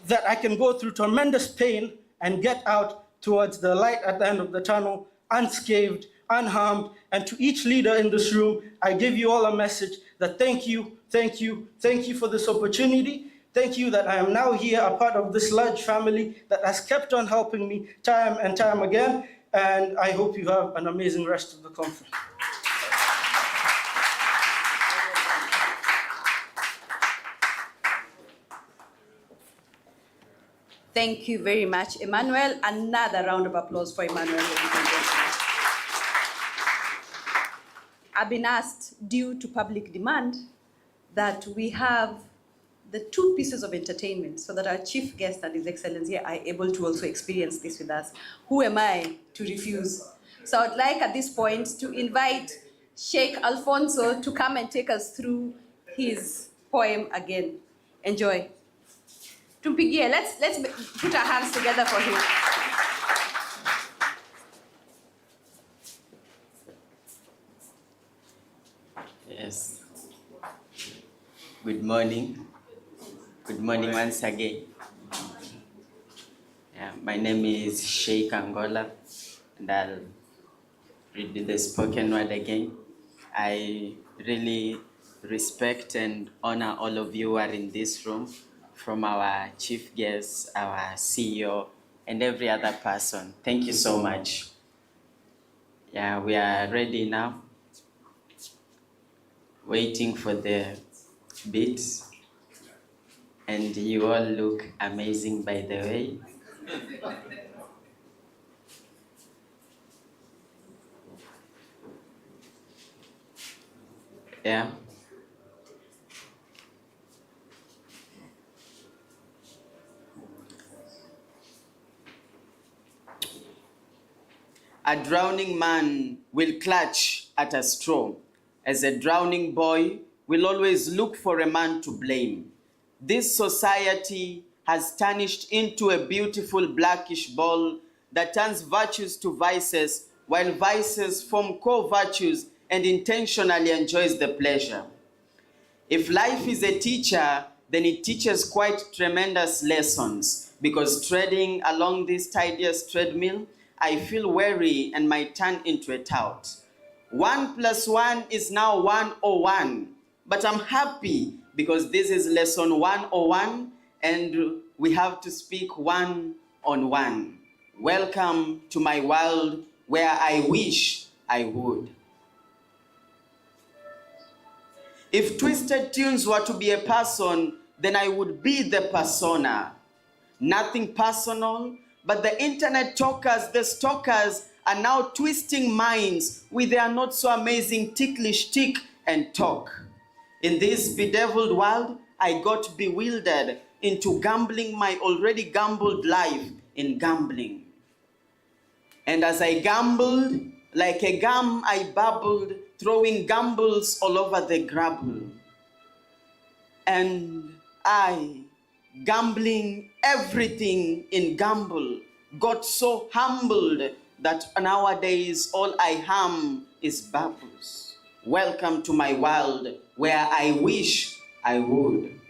that I can go through tremendous pain and get out towards the light at the end of the tunnel, unscathed, unharmed. And to each leader in this room, I give you all a message that thank you, thank you, thank you for this opportunity. Thank you that I am now here, a part of this large family that has kept on helping me time and time again. And I hope you have an amazing rest of the conference. Thank you very much, Emmanuel. Another round of applause for Emmanuel. I've been asked, due to public demand, that we have the two pieces of entertainment so that our chief guest and His Excellency are able to also experience this with us. Who am I to refuse? So I'd like at this point to invite Sheikh Alfonso to come and take us through his poem again. Enjoy. Tumpigie, let's put our hands together for him. Yes. Good morning. Good morning once again. Yeah, my name is Sheikh Angola, and I'll read the spoken word again. I really respect and honor all of you who are in this room, from our chief guest, our CEO, and every other person. Thank you so much. Yeah, we are ready now, waiting for the beats. And you all look amazing, by the way. Yeah. A drowning man will clutch at a straw, as a drowning boy will always look for a man to blame. This society has tarnished into a beautiful blackish ball that turns virtues to vices, while vices form core virtues and intentionally enjoys the pleasure. If life is a teacher, then it teaches quite tremendous lessons, because treading along this tedious treadmill, I feel weary and might turn into a tout. 1 + 1 is now 101, but I'm happy because this is lesson 101 and we have to speak one-on-one. Welcome to my world where I wish I would. If Twisted Tunes were to be a person, then I would be the persona. Nothing personal, but the internet talkers, the stalkers, are now twisting minds with their not so amazing ticklish tick and talk. In this bedeviled world, I got bewildered into gambling my already gambled life in gambling. And as I gambled, like a gum I babbled, throwing gambles all over the grabble. And I, gambling everything in gamble, got so humbled that nowadays all I ham is bubbles. Welcome to my world where I wish I would.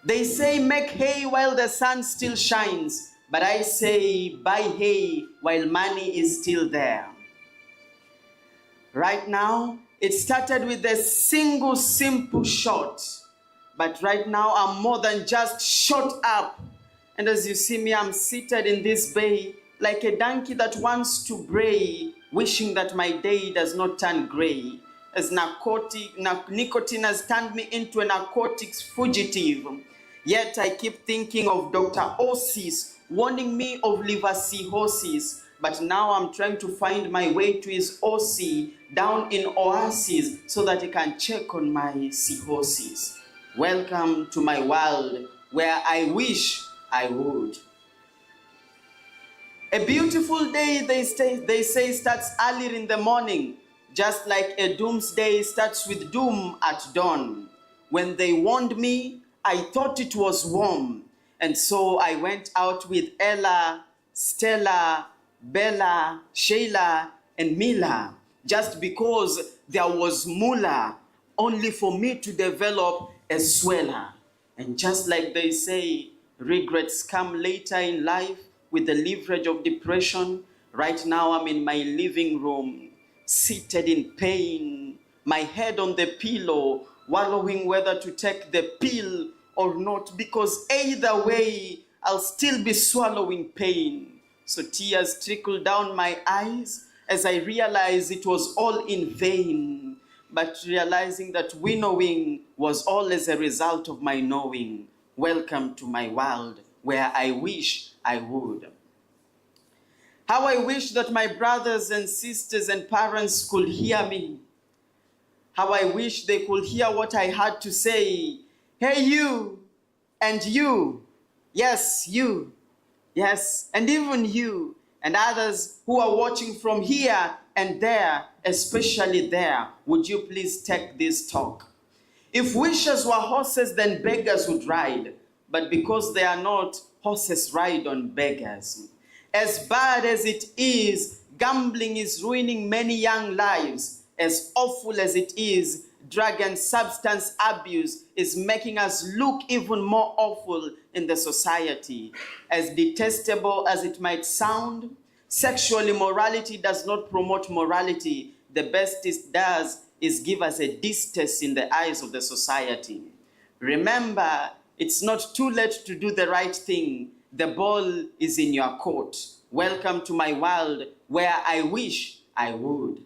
They say make hay while the sun still shines, but I say buy hay while money is still there. Right now, it started with a single simple shot, but right now I'm more than just shot up. And as you see me, I'm seated in this bay like a donkey that wants to bray, wishing that my day does not turn gray, as nicotine has turned me into a narcotics fugitive. Yet I keep thinking of Dr. Osis warning me of liver cirrhosis, but now I'm trying to find my way to his OC down in Oasis so that he can check on my cirrhosis. Welcome to my world where I wish I would. A beautiful day, they say, starts early in the morning, just like a doomsday starts with doom at dawn. When they warned me, I thought it was warm, and so I went out with Ella, Stella, Bella, Sheila, and Mila, just because there was moolah, only for me to develop a sweller. And just like they say, regrets come later in life with the leverage of depression. Right now I'm in my living room, seated in pain, my head on the pillow, wallowing whether to take the pill or not, because either way, I'll still be swallowing pain. So tears trickle down my eyes as I realize it was all in vain, but realizing that winnowing was all as a result of my knowing. Welcome to my world where I wish I would. How I wish that my brothers and sisters and parents could hear me. How I wish they could hear what I had to say, Hey, you, and you, yes, you, yes, and even you, and others who are watching from here and there, especially there, would you please take this talk? If wishes were horses, then beggars would ride, but because they are not, horses ride on beggars. As bad as it is, gambling is ruining many young lives. As awful as it is, drug and substance abuse is making us look even more awful in the society. As detestable as it might sound, sexual immorality does not promote morality. The best it does is give us a distaste in the eyes of the society. Remember, it's not too late to do the right thing. The ball is in your court. Welcome to my world where I wish I would.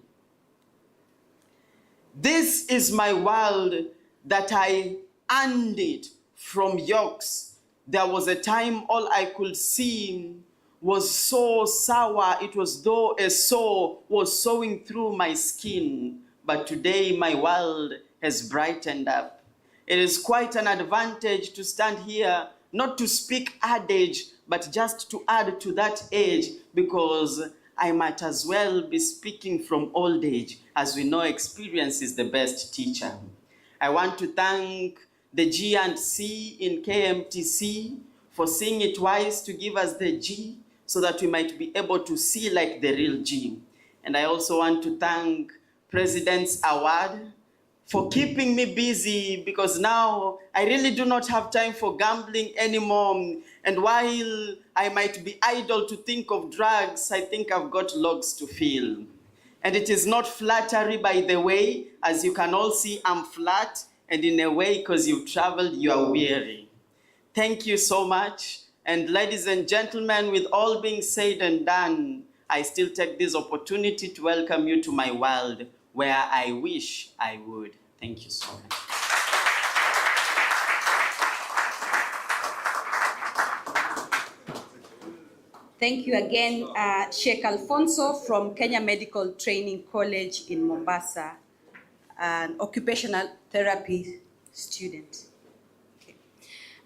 This is my world that I earned it from yokes. There was a time all I could see was so sour, it was though a saw was sewing through my skin. But today my world has brightened up. It is quite an advantage to stand here, not to speak adage, but just to add to that age, because I might as well be speaking from old age, as we know experience is the best teacher. I want to thank the G and C in KMTC for seeing it wise to give us the G so that we might be able to see like the real G. And I also want to thank President's Award for keeping me busy, because now I really do not have time for gambling anymore. And while I might be idle to think of drugs, I think I've got logs to fill. And it is not flattery, by the way. As you can all see, I'm flat, and in a way, because you've traveled, you are weary. Thank you so much. And ladies and gentlemen, with all being said and done, I still take this opportunity to welcome you to my world where I wish I would. Thank you so much. Thank you again, Sheikh Alfonso from Kenya Medical Training College in Mombasa, an occupational therapy student.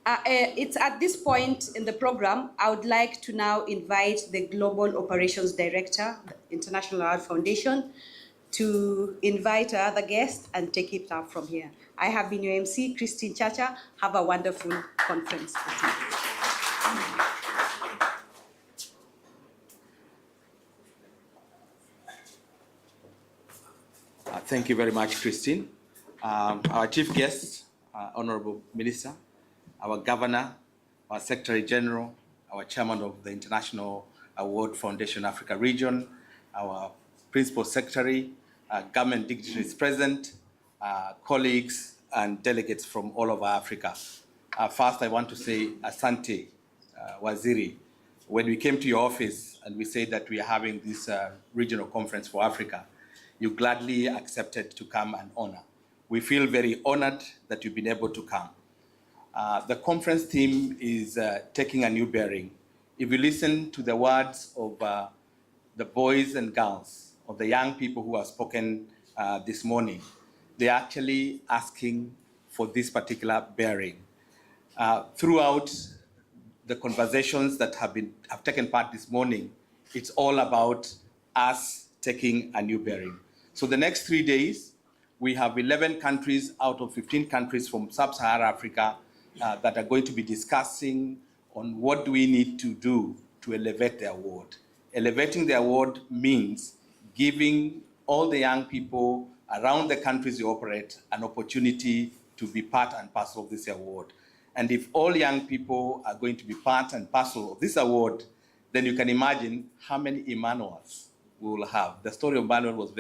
It's at this point in the program, I would like to now invite the Global Operations Director, International Art Foundation, to invite our other guest and take it up from here. I have been your MC, Christine Chacha. Have a wonderful conference. Thank you very much, Christine. Our chief guest, Honorable Minister, our Governor, our Secretary General, our Chairman of the International Award Foundation Africa Region, our Principal Secretary, government dignitaries present, colleagues and delegates from all over Africa. First, I want to say Asante, Waziri. When we came to your office and we said that we are having this regional conference for Africa, you gladly accepted to come and honor. We feel very honored that you've been able to come. The conference theme is taking a new bearing. If you listen to the words of the boys and girls, of the young people who have spoken this morning, they're actually asking for this particular bearing. Throughout the conversations that have taken part this morning, it's all about us taking a new bearing. So the next 3 days, we have 11 countries out of 15 countries from sub-Saharan Africa that are going to be discussing on what do we need to do to elevate the award. Elevating the award means giving all the young people around the countries you operate an opportunity to be part and parcel of this award. And if all young people are going to be part and parcel of this award, then you can imagine how many Emmanuels we will have. The story of Emmanuel was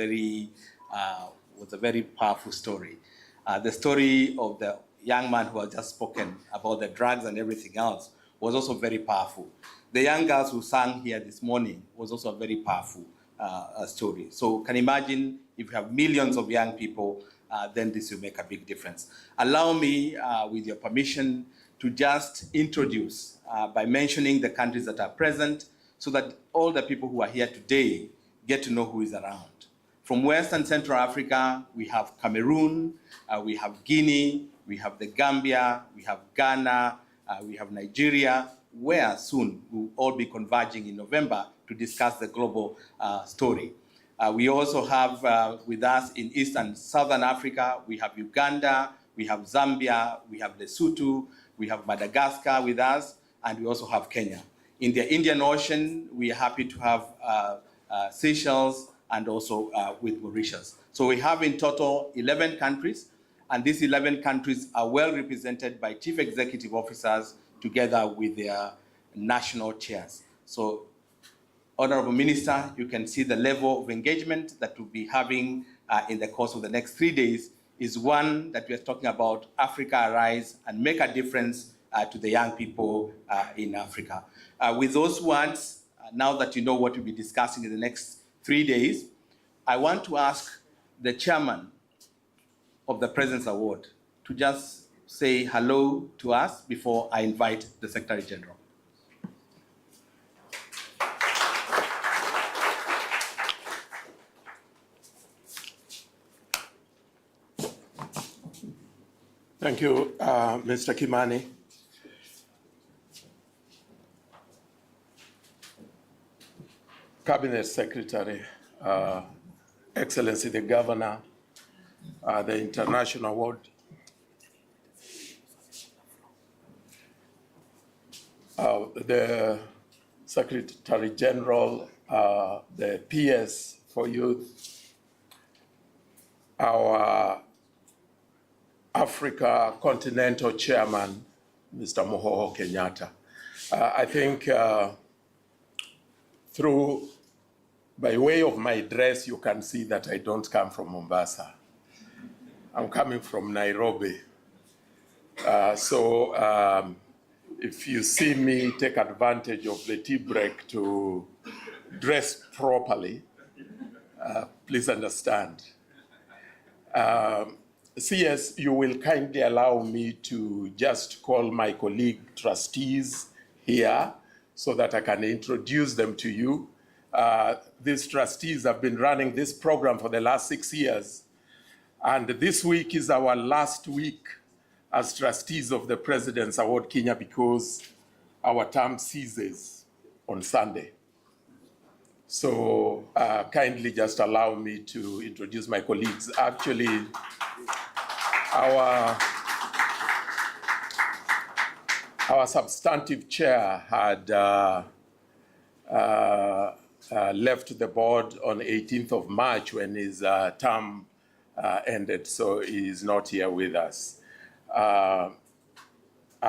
a very powerful story. The story of the young man who had just spoken about the drugs and everything else was also very powerful. The young girls who sang here this morning was also a very powerful story. So can imagine if you have millions of young people, then this will make a big difference. Allow me, with your permission, to just introduce by mentioning the countries that are present so that all the people who are here today get to know who is around. From West and Central Africa, we have Cameroon, we have Guinea, we we have the Gambia, we have Ghana, we have Nigeria, where soon we'll all be converging in November to discuss the global story. We also have with us in East and Southern Africa, we have Uganda, we have Zambia, we have Lesotho, we have Madagascar with us, and we also have Kenya. In the Indian Ocean, we are happy to have Seychelles and also with Mauritius. So we have in total 11 countries, and these 11 countries are well represented by chief executive officers together with their national chairs. So, Honorable Minister, you can see the level of engagement that we'll be having in the course of the next 3 days is one that we are talking about Africa Arise and make a difference to the young people in Africa. With those words, now that you know what we'll be discussing in the next 3 days, I want to ask the chairman of the President's Award to just say hello to us before I invite the Secretary General. Thank you, Mr. Kimani. Cabinet Secretary, Excellency the Governor, the International Award, the Secretary General, the PS for Youth, our Africa Continental Chairman, Mr. Mohoho Kenyatta. I think by way of my dress, you can see that I don't come from Mombasa. I'm coming from Nairobi. So if you see me take advantage of the tea break to dress properly, please understand. CS, you will kindly allow me to just call my colleague trustees here so that I can introduce them to you. These trustees have been running this program for the last 6 years. And this week is our last week as trustees of the President's Award Kenya because our term ceases on Sunday. So kindly just allow me to introduce my colleagues. Actually, our substantive chair had left the board on 18th of March when his term ended, so he is not here with us. I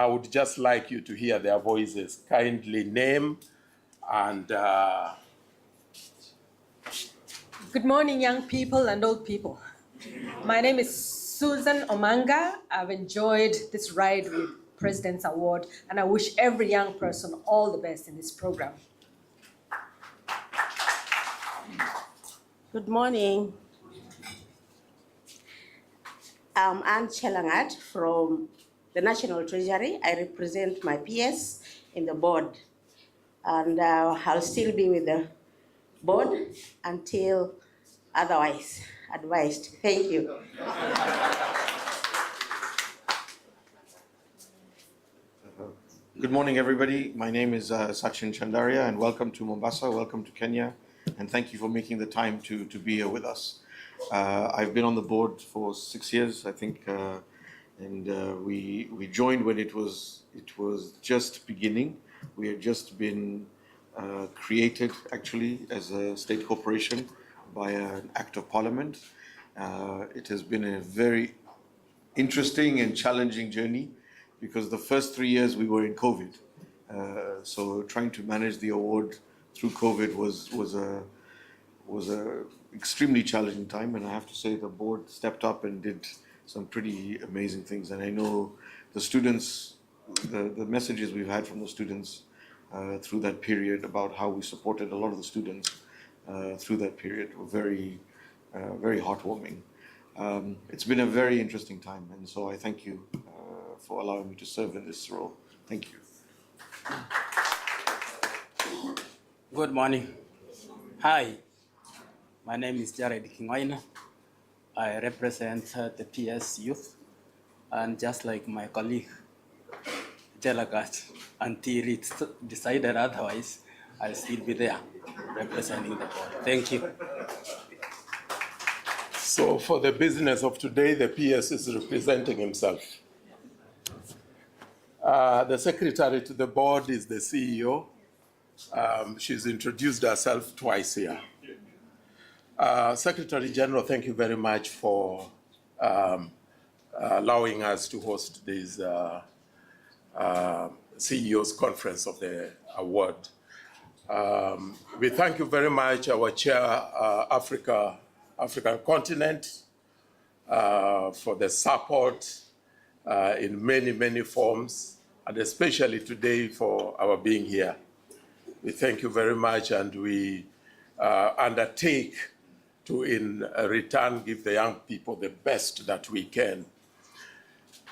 would just like you to hear their voices. Kindly name and... Good morning, young people and old people. My name is Susan Omanga. I've enjoyed this ride with President's Award, and I wish every young person all the best in this program. Good morning. I'm Anne Chelangat from the National Treasury. I represent my PS in the board, and I'll still be with the board until otherwise advised. Thank you. Good morning, everybody. My name is Sachin Chandaria, and welcome to Mombasa, welcome to Kenya, and thank you for making the time to be here with us. I've been on the board for 6 years, I think, and we joined when it was just beginning. We had just been created, actually, as a state corporation by an act of parliament. It has been a very interesting and challenging journey because the first 3 years we were in COVID. So trying to manage the award through COVID was a extremely challenging time, and I have to say the board stepped up and did some pretty amazing things. And I know the students, the messages we've had from the students through that period about how we supported a lot of the students through that period were very, very heartwarming. It's been a very interesting time, and so I thank you for allowing me to serve in this role. Thank you. Good morning. Hi, my name is Jared Kingwaina. I represent the PS Youth. And just like my colleague, delegate, until it's decided otherwise, I'll still be there representing the board. Thank you. So for the business of today, the PS is representing himself. The secretary to the board is the CEO. She's introduced herself twice here. Secretary General, thank you very much for allowing us to host this CEO's conference of the award. We thank you very much, our chair, African continent, for the support in many, many forms, and especially today for our being here. We thank you very much, and we undertake to, in return, give the young people the best that we can.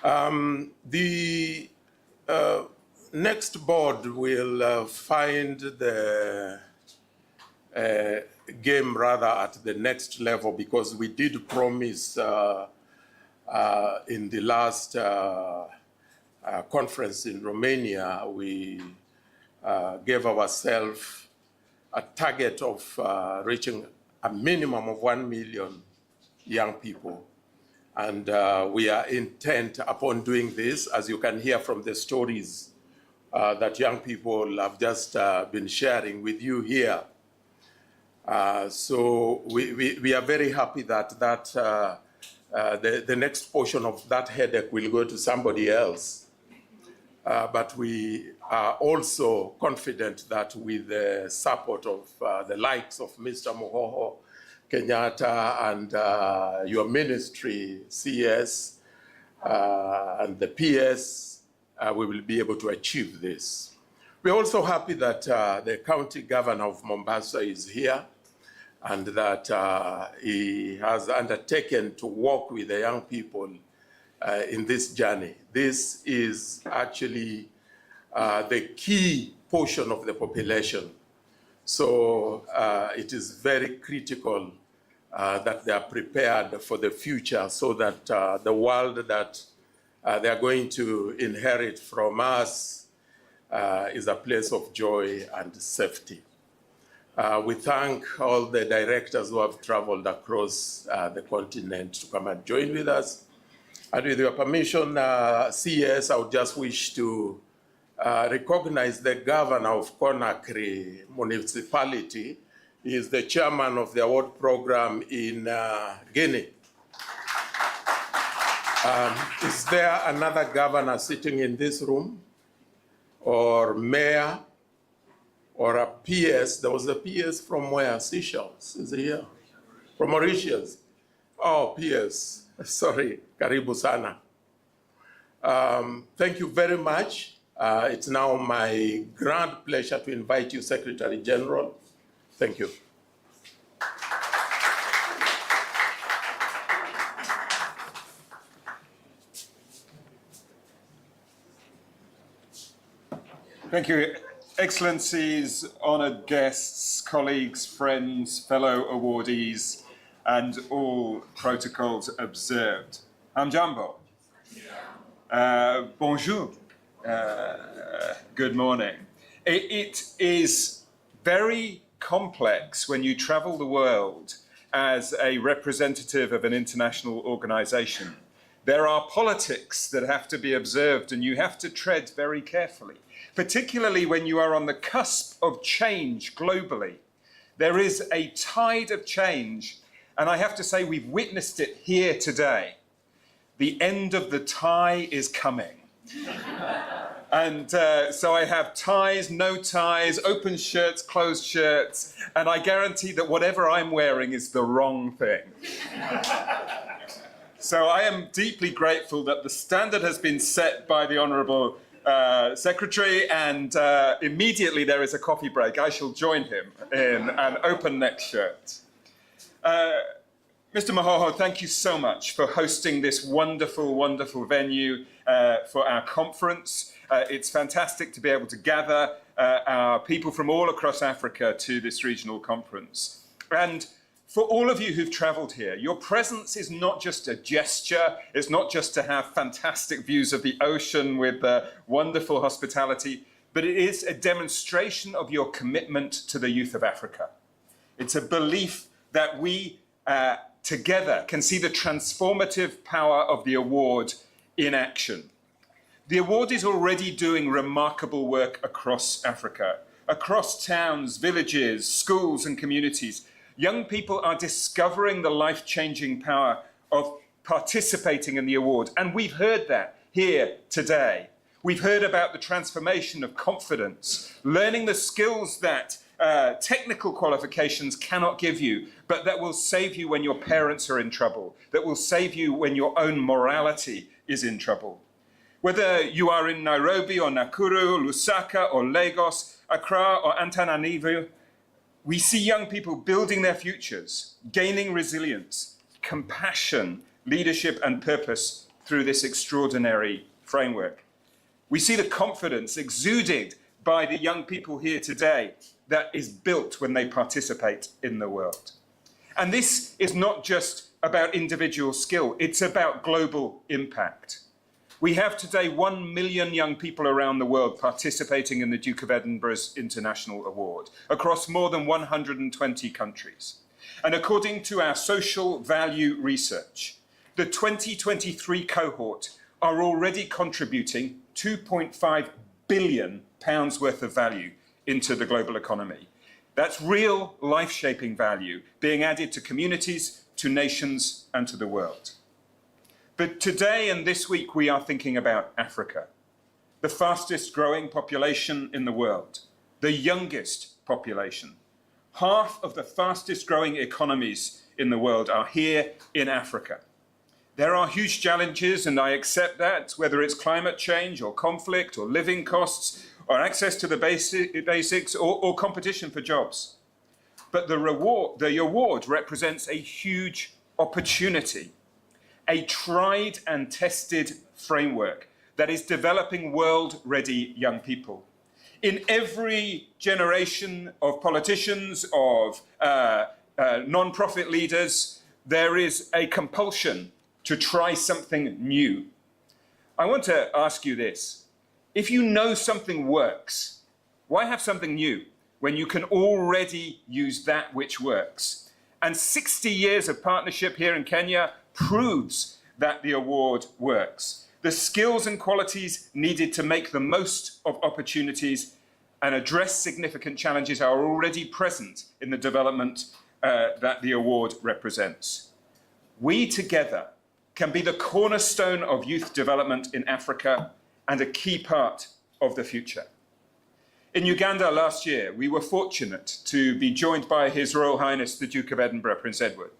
The next board will find the game rather at the next level, because we did promise in the last conference in Romania, we gave ourselves a target of reaching a minimum of 1 million young people. And we are intent upon doing this, as you can hear from the stories that young people have just been sharing with you here. So we are very happy that the next portion of that headache will go to somebody else. But we are also confident that with the support of the likes of Mr. Mohoho Kenyatta and your ministry, CS, and the PS, we will be able to achieve this. We're also happy that the county governor of Mombasa is here, and that he has undertaken to work with the young people in this journey. This is actually the key portion of the population. So it is very critical that they are prepared for the future, so that the world that they are going to inherit from us is a place of joy and safety. We thank all the directors who have traveled across the continent to come and join with us. And with your permission, CS, I would just wish to recognize the governor of Conakry municipality. He is the chairman of the award program in Guinea. Is there another governor sitting in this room, or mayor, or a PS? There was a PS from where? Seychelles, is he here? From Mauritius. Oh, PS, sorry, karibu sana. Thank you very much. It's now my grand pleasure to invite you, Secretary General. Thank you. Thank you, Excellencies, honoured guests, colleagues, friends, fellow awardees, and all protocols observed. Hamjambo. Bonjour. Good morning. It is very complex when you travel the world as a representative of an international organization. There are politics that have to be observed, and you have to tread very carefully, particularly when you are on the cusp of change globally. There is a tide of change, and I have to say we've witnessed it here today. The end of the tie is coming. And so I have ties, no ties, open shirts, closed shirts, and I guarantee that whatever I'm wearing is the wrong thing. So I am deeply grateful that the standard has been set by the Honourable Secretary, and immediately there is a coffee break. I shall join him in an open neck shirt. Mr. Mohoho, thank you so much for hosting this wonderful, wonderful venue for our conference. It's fantastic to be able to gather our people from all across Africa to this regional conference. And for all of you who've traveled here, your presence is not just a gesture, it's not just to have fantastic views of the ocean with wonderful hospitality, but it is a demonstration of your commitment to the youth of Africa. It's a belief that we together can see the transformative power of the award in action. The award is already doing remarkable work across Africa, across towns, villages, schools, and communities. Young people are discovering the life-changing power of participating in the award, and we've heard that here today. We've heard about the transformation of confidence, learning the skills that technical qualifications cannot give you, but that will save you when your parents are in trouble, that will save you when your own morality is in trouble. Whether you are in Nairobi or Nakuru, Lusaka or Lagos, Accra or Antananarivo, we see young people building their futures, gaining resilience, compassion, leadership and purpose through this extraordinary framework. We see the confidence exuded by the young people here today that is built when they participate in the world. And this is not just about individual skill, it's about global impact. We have today 1 million young people around the world participating in the Duke of Edinburgh's International Award across more than 120 countries. And according to our social value research, the 2023 cohort are already contributing £2.5 billion worth of value into the global economy. That's real life-shaping value being added to communities, to nations, and to the world. But today and this week, we are thinking about Africa, the fastest growing population in the world, the youngest population. Half of the fastest growing economies in the world are here in Africa. There are huge challenges, and I accept that, whether it's climate change or conflict or living costs or access to the basics or competition for jobs. But the award represents a huge opportunity, a tried and tested framework that is developing world-ready young people. In every generation of politicians, of non-profit leaders, there is a compulsion to try something new. I want to ask you this. If you know something works, why have something new when you can already use that which works? And 60 years of partnership here in Kenya proves that the award works. The skills and qualities needed to make the most of opportunities and address significant challenges are already present in the development that the award represents. We together can be the cornerstone of youth development in Africa and a key part of the future. In Uganda last year, we were fortunate to be joined by His Royal Highness the Duke of Edinburgh, Prince Edward,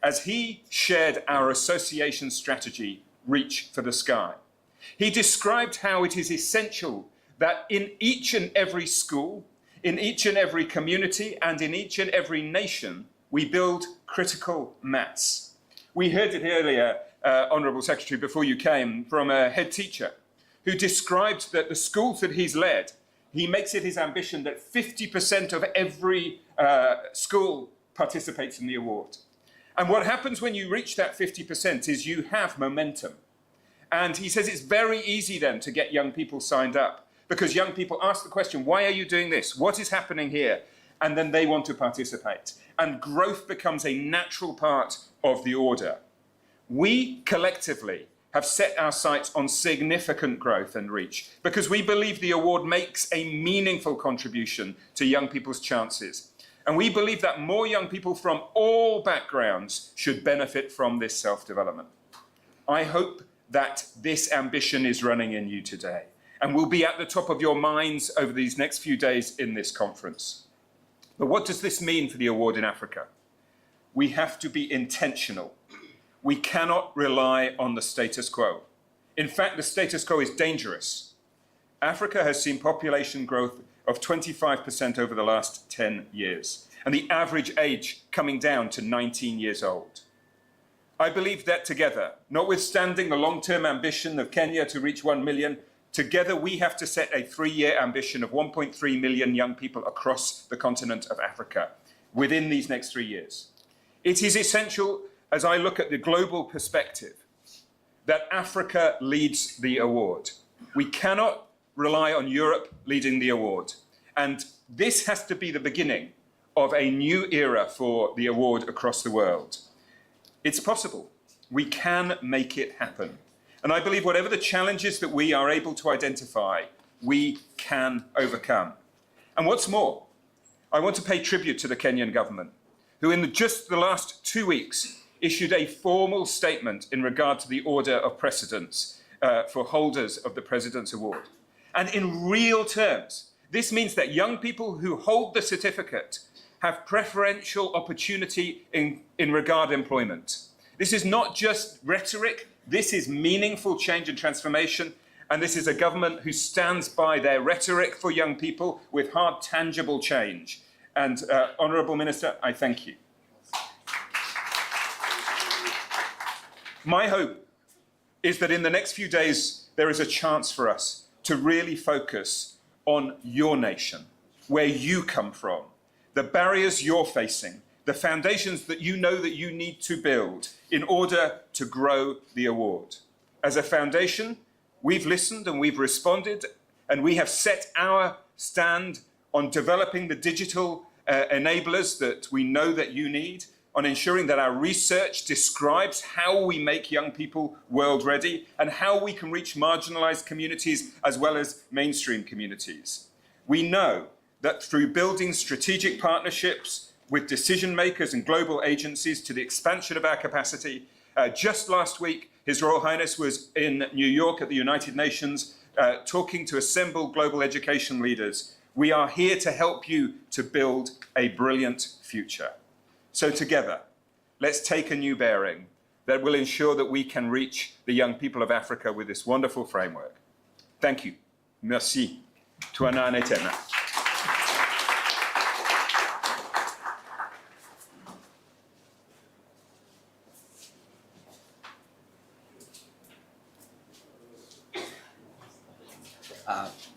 as he shared our association strategy, Reach for the Sky. He described how it is essential that in each and every school, in each and every community, and in each and every nation, we build critical mass. We heard it earlier, Honourable Secretary, before you came, from a head teacher who described that the schools that he's led, he makes it his ambition that 50% of every school participates in the award. And what happens when you reach that 50% is you have momentum. And he says it's very easy then to get young people signed up because young people ask the question, why are you doing this? What is happening here? And then they want to participate. And growth becomes a natural part of the order. We collectively have set our sights on significant growth and reach because we believe the award makes a meaningful contribution to young people's chances. And we believe that more young people from all backgrounds should benefit from this self-development. I hope that this ambition is running in you today and will be at the top of your minds over these next few days in this conference. But what does this mean for the award in Africa? We have to be intentional. We cannot rely on the status quo. In fact, the status quo is dangerous. Africa has seen population growth of 25% over the last 10 years, and the average age coming down to 19 years old. I believe that together, notwithstanding the long-term ambition of Kenya to reach 1 million, together we have to set a 3-year ambition of 1.3 million young people across the continent of Africa within these next 3 years. It is essential, as I look at the global perspective, that Africa leads the award. We cannot rely on Europe leading the award. And this has to be the beginning of a new era for the award across the world. It's possible. We can make it happen. And I believe whatever the challenges that we are able to identify, we can overcome. And what's more, I want to pay tribute to the Kenyan government, who in just the last 2 weeks issued a formal statement in regard to the order of precedence for holders of the President's Award. And in real terms, this means that young people who hold the certificate have preferential opportunity in regard to employment. This is not just rhetoric, this is meaningful change and transformation, and this is a government who stands by their rhetoric for young people with hard, tangible change. And Honourable Minister, I thank you. My hope is that in the next few days, there is a chance for us to really focus on your nation, where you come from, the barriers you're facing, the foundations that you know that you need to build in order to grow the award. As a foundation, we've listened and we've responded, and we have set our stand on developing the digital enablers that we know that you need, on ensuring that our research describes how we make young people world ready and how we can reach marginalized communities as well as mainstream communities. We know that through building strategic partnerships with decision makers and global agencies to the expansion of our capacity, just last week, His Royal Highness was in New York at the United Nations talking to assembled global education leaders. We are here to help you to build a brilliant future. So together, let's take a new bearing that will ensure that we can reach the young people of Africa with this wonderful framework. Thank you. Merci. Tuana Netena.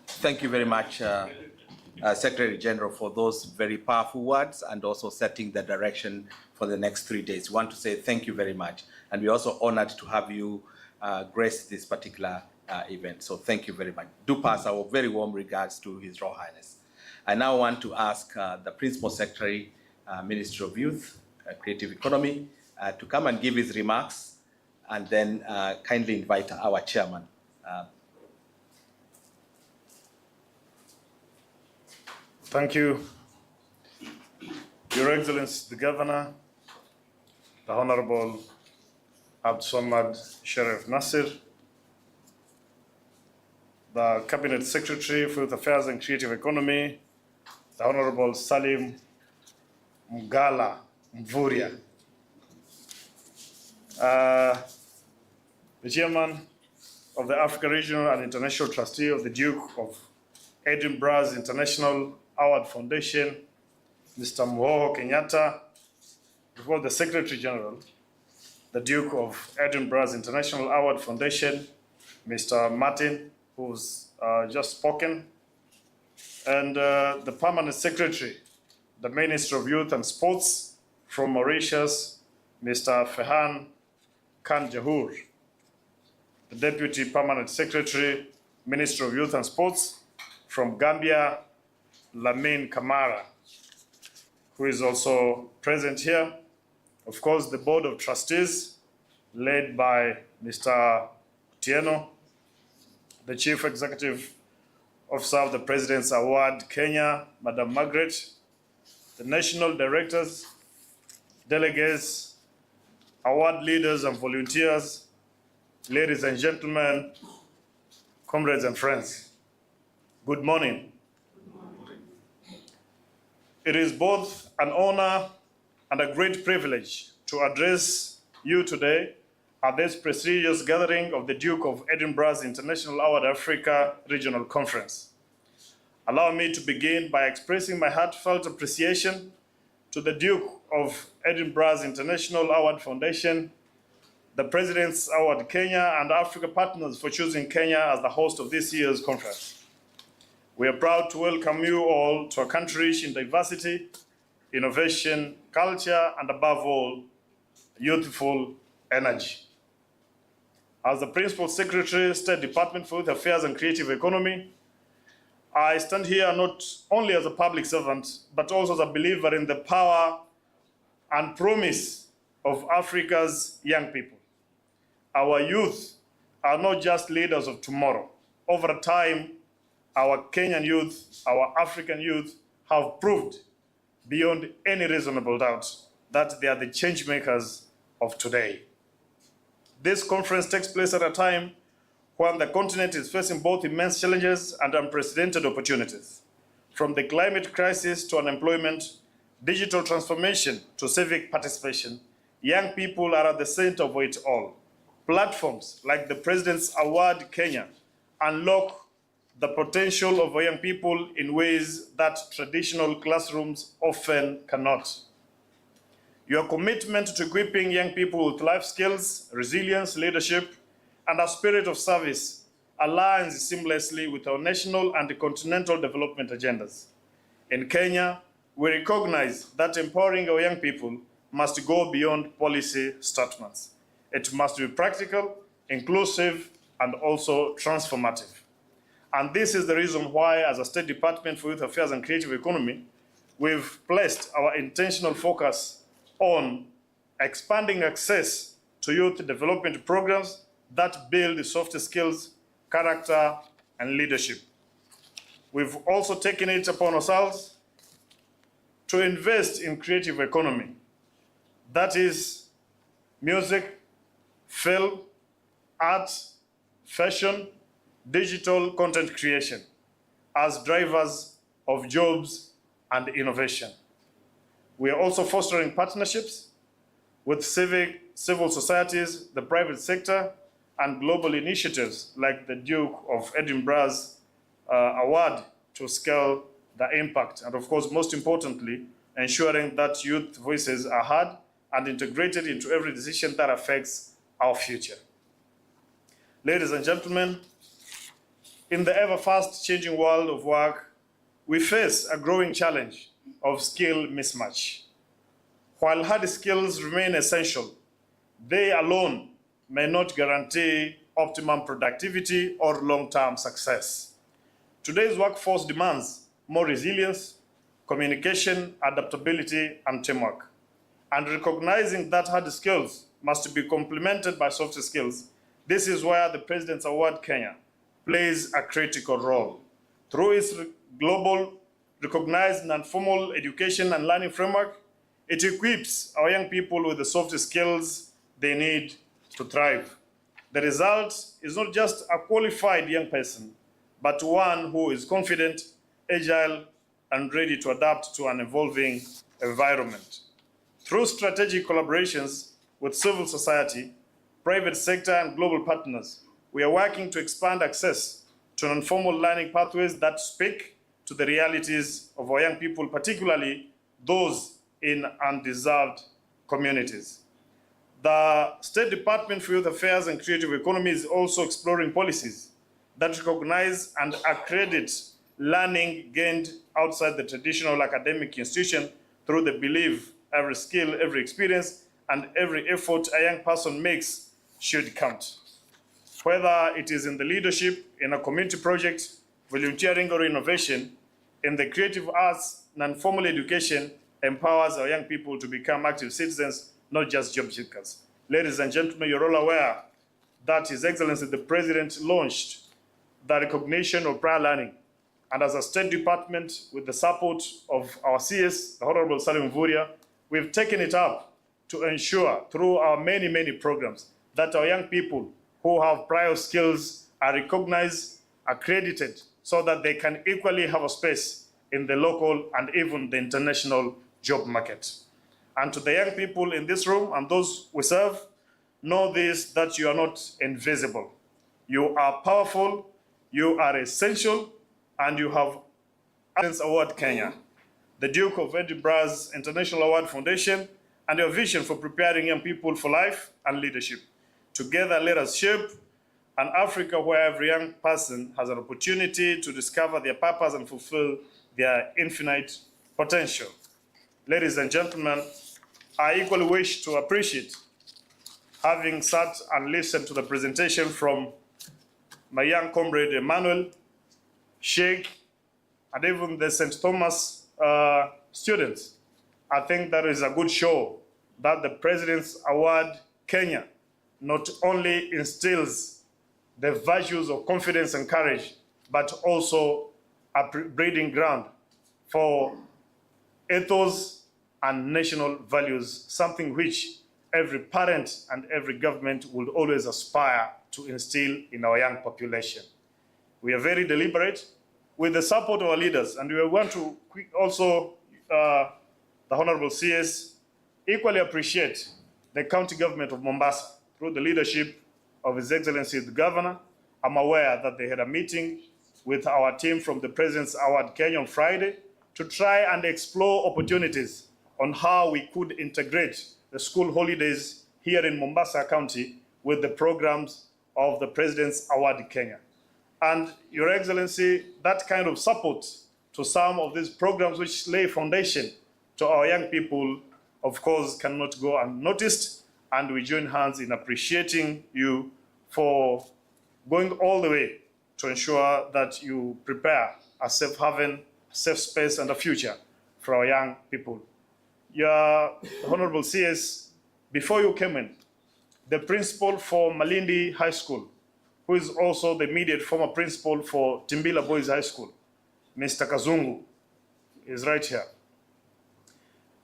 Thank you very much, Secretary General, for those very powerful words and also setting the direction for the next 3 days. We want to say thank you very much. And we're also honored to have you grace this particular event. So thank you very much. Do pass our very warm regards to His Royal Highness. I now want to ask the Principal Secretary, Ministry of Youth, Creative Economy, to come and give his remarks, and then kindly invite our chairman. Thank you, Your Excellency, the Governor, the Honorable Abdulsamad Sharif Nasir, the Cabinet Secretary for Youth Affairs and Creative Economy, the Honorable Salim Mgala Mvuria, the Chairman of the Africa Regional and International Trustee of the Duke of Edinburgh's International Award Foundation, Mr. Muhoho Kenyatta, before the Secretary General, the Duke of Edinburgh's International Award Foundation, Mr. Martin, who's just spoken, and the Permanent Secretary, the Minister of Youth and Sports from Mauritius, Mr. Fehan Khan Jahur, the Deputy Permanent Secretary, Minister of Youth and Sports from Gambia, Lamin Kamara, who is also present here. Of course, the Board of Trustees, led by Mr. Tieno, the Chief Executive Officer of the President's Award, Kenya, Madam Margaret, the National Directors, delegates, award leaders and volunteers, ladies and gentlemen, comrades and friends, good morning. It is both an honor and a great privilege to address you today at this prestigious gathering of the Duke of Edinburgh's International Award Africa Regional Conference. Allow me to begin by expressing my heartfelt appreciation to the Duke of Edinburgh's International Award Foundation, the President's Award Kenya, and Africa partners for choosing Kenya as the host of this year's conference. We are proud to welcome you all to a country rich in diversity innovation, culture, and above all, youthful energy. As the Principal Secretary, State Department for Youth Affairs and Creative Economy, I stand here not only as a public servant, but also as a believer in the power and promise of Africa's young people. Our youth are not just leaders of tomorrow. Over time, our Kenyan youth, our African youth have proved beyond any reasonable doubt that they are the change makers of today. This conference takes place at a time when the continent is facing both immense challenges and unprecedented opportunities. From the climate crisis to unemployment, digital transformation to civic participation, young people are at the center of it all. Platforms like the President's Award Kenya unlock the potential of our young people in ways that traditional classrooms often cannot. Your commitment to equipping young people with life skills, resilience, leadership, and a spirit of service aligns seamlessly with our national and continental development agendas. In Kenya, we recognize that empowering our young people must go beyond policy statements. It must be practical, inclusive, and also transformative. And this is the reason why, as a State Department for Youth Affairs and Creative Economy, we've placed our intentional focus on expanding access to youth development programs that build soft skills, character, and leadership. We've also taken it upon ourselves to invest in creative economy. That is music, film, art, fashion, digital content creation as drivers of jobs and innovation. We are also fostering partnerships with civil societies, the private sector, and global initiatives like the Duke of Edinburgh's award to scale the impact. And of course, most importantly, ensuring that youth voices are heard and integrated into every decision that affects our future. Ladies and gentlemen, in the ever-fast changing world of work, we face a growing challenge of skill mismatch. While hard skills remain essential, they alone may not guarantee optimum productivity or long-term success. Today's workforce demands more resilience, communication, adaptability, and teamwork. And recognizing that hard skills must be complemented by soft skills, this is where the President's Award Kenya plays a critical role. Through its global, recognized non-formal education and learning framework, it equips our young people with the soft skills they need to thrive. The result is not just a qualified young person, but one who is confident, agile, and ready to adapt to an evolving environment. Through strategic collaborations with civil society, private sector, and global partners, we are working to expand access to non-formal learning pathways that speak to the realities of our young people, particularly those in undeserved communities. The State Department for Youth Affairs and Creative Economy is also exploring policies that recognize and accredit learning gained outside the traditional academic institution through the belief every skill, every experience, and every effort a young person makes should count. Whether it is in the leadership, in a community project, volunteering, or innovation, in the creative arts, non-formal education empowers our young people to become active citizens, not just job seekers. Ladies and gentlemen, you're all aware that His Excellency the President launched the recognition of prior learning. And as a State Department, with the support of our CS, the Honorable Salim Mvurya, we've taken it up to ensure through our many, many programs that our young people who have prior skills are recognized, accredited, so that they can equally have a space in the local and even the international job market. And to the young people in this room and those we serve, know this, that you are not invisible. You are powerful, you are essential, and you have President's Award Kenya, the Duke of Edinburgh's International Award Foundation, and your vision for preparing young people for life and leadership. Together, let us shape an Africa where every young person has an opportunity to discover their purpose and fulfill their infinite potential. ladies and gentlemen, I equally wish to appreciate having sat and listened to the presentation from my young comrade Emmanuel, Sheikh, and even the St. Thomas students. I think that is a good show that the President's Award Kenya not only instills the virtues of confidence and courage, but also a breeding ground for ethos and national values, something which every parent and every government would always aspire to instill in our young population. We are very deliberate with the support of our leaders, and we want to also, the Honorable CS, equally appreciate the county government of Mombasa through the leadership of His Excellency the Governor. I'm aware that they had a meeting with our team from the President's Award Kenya on Friday to try and explore opportunities on how we could integrate the school holidays here in Mombasa County with the programs of the President's Award Kenya. And Your Excellency, that kind of support to some of these programs which lay foundation to our young people, of course, cannot go unnoticed, and we join hands in appreciating you for going all the way to ensure that you prepare a safe haven, safe space, and a future for our young people. Your Honorable CS, before you came in, the principal for Malindi High School, who is also the immediate former principal for Timbila Boys High School, Mr. Kazungu, is right here,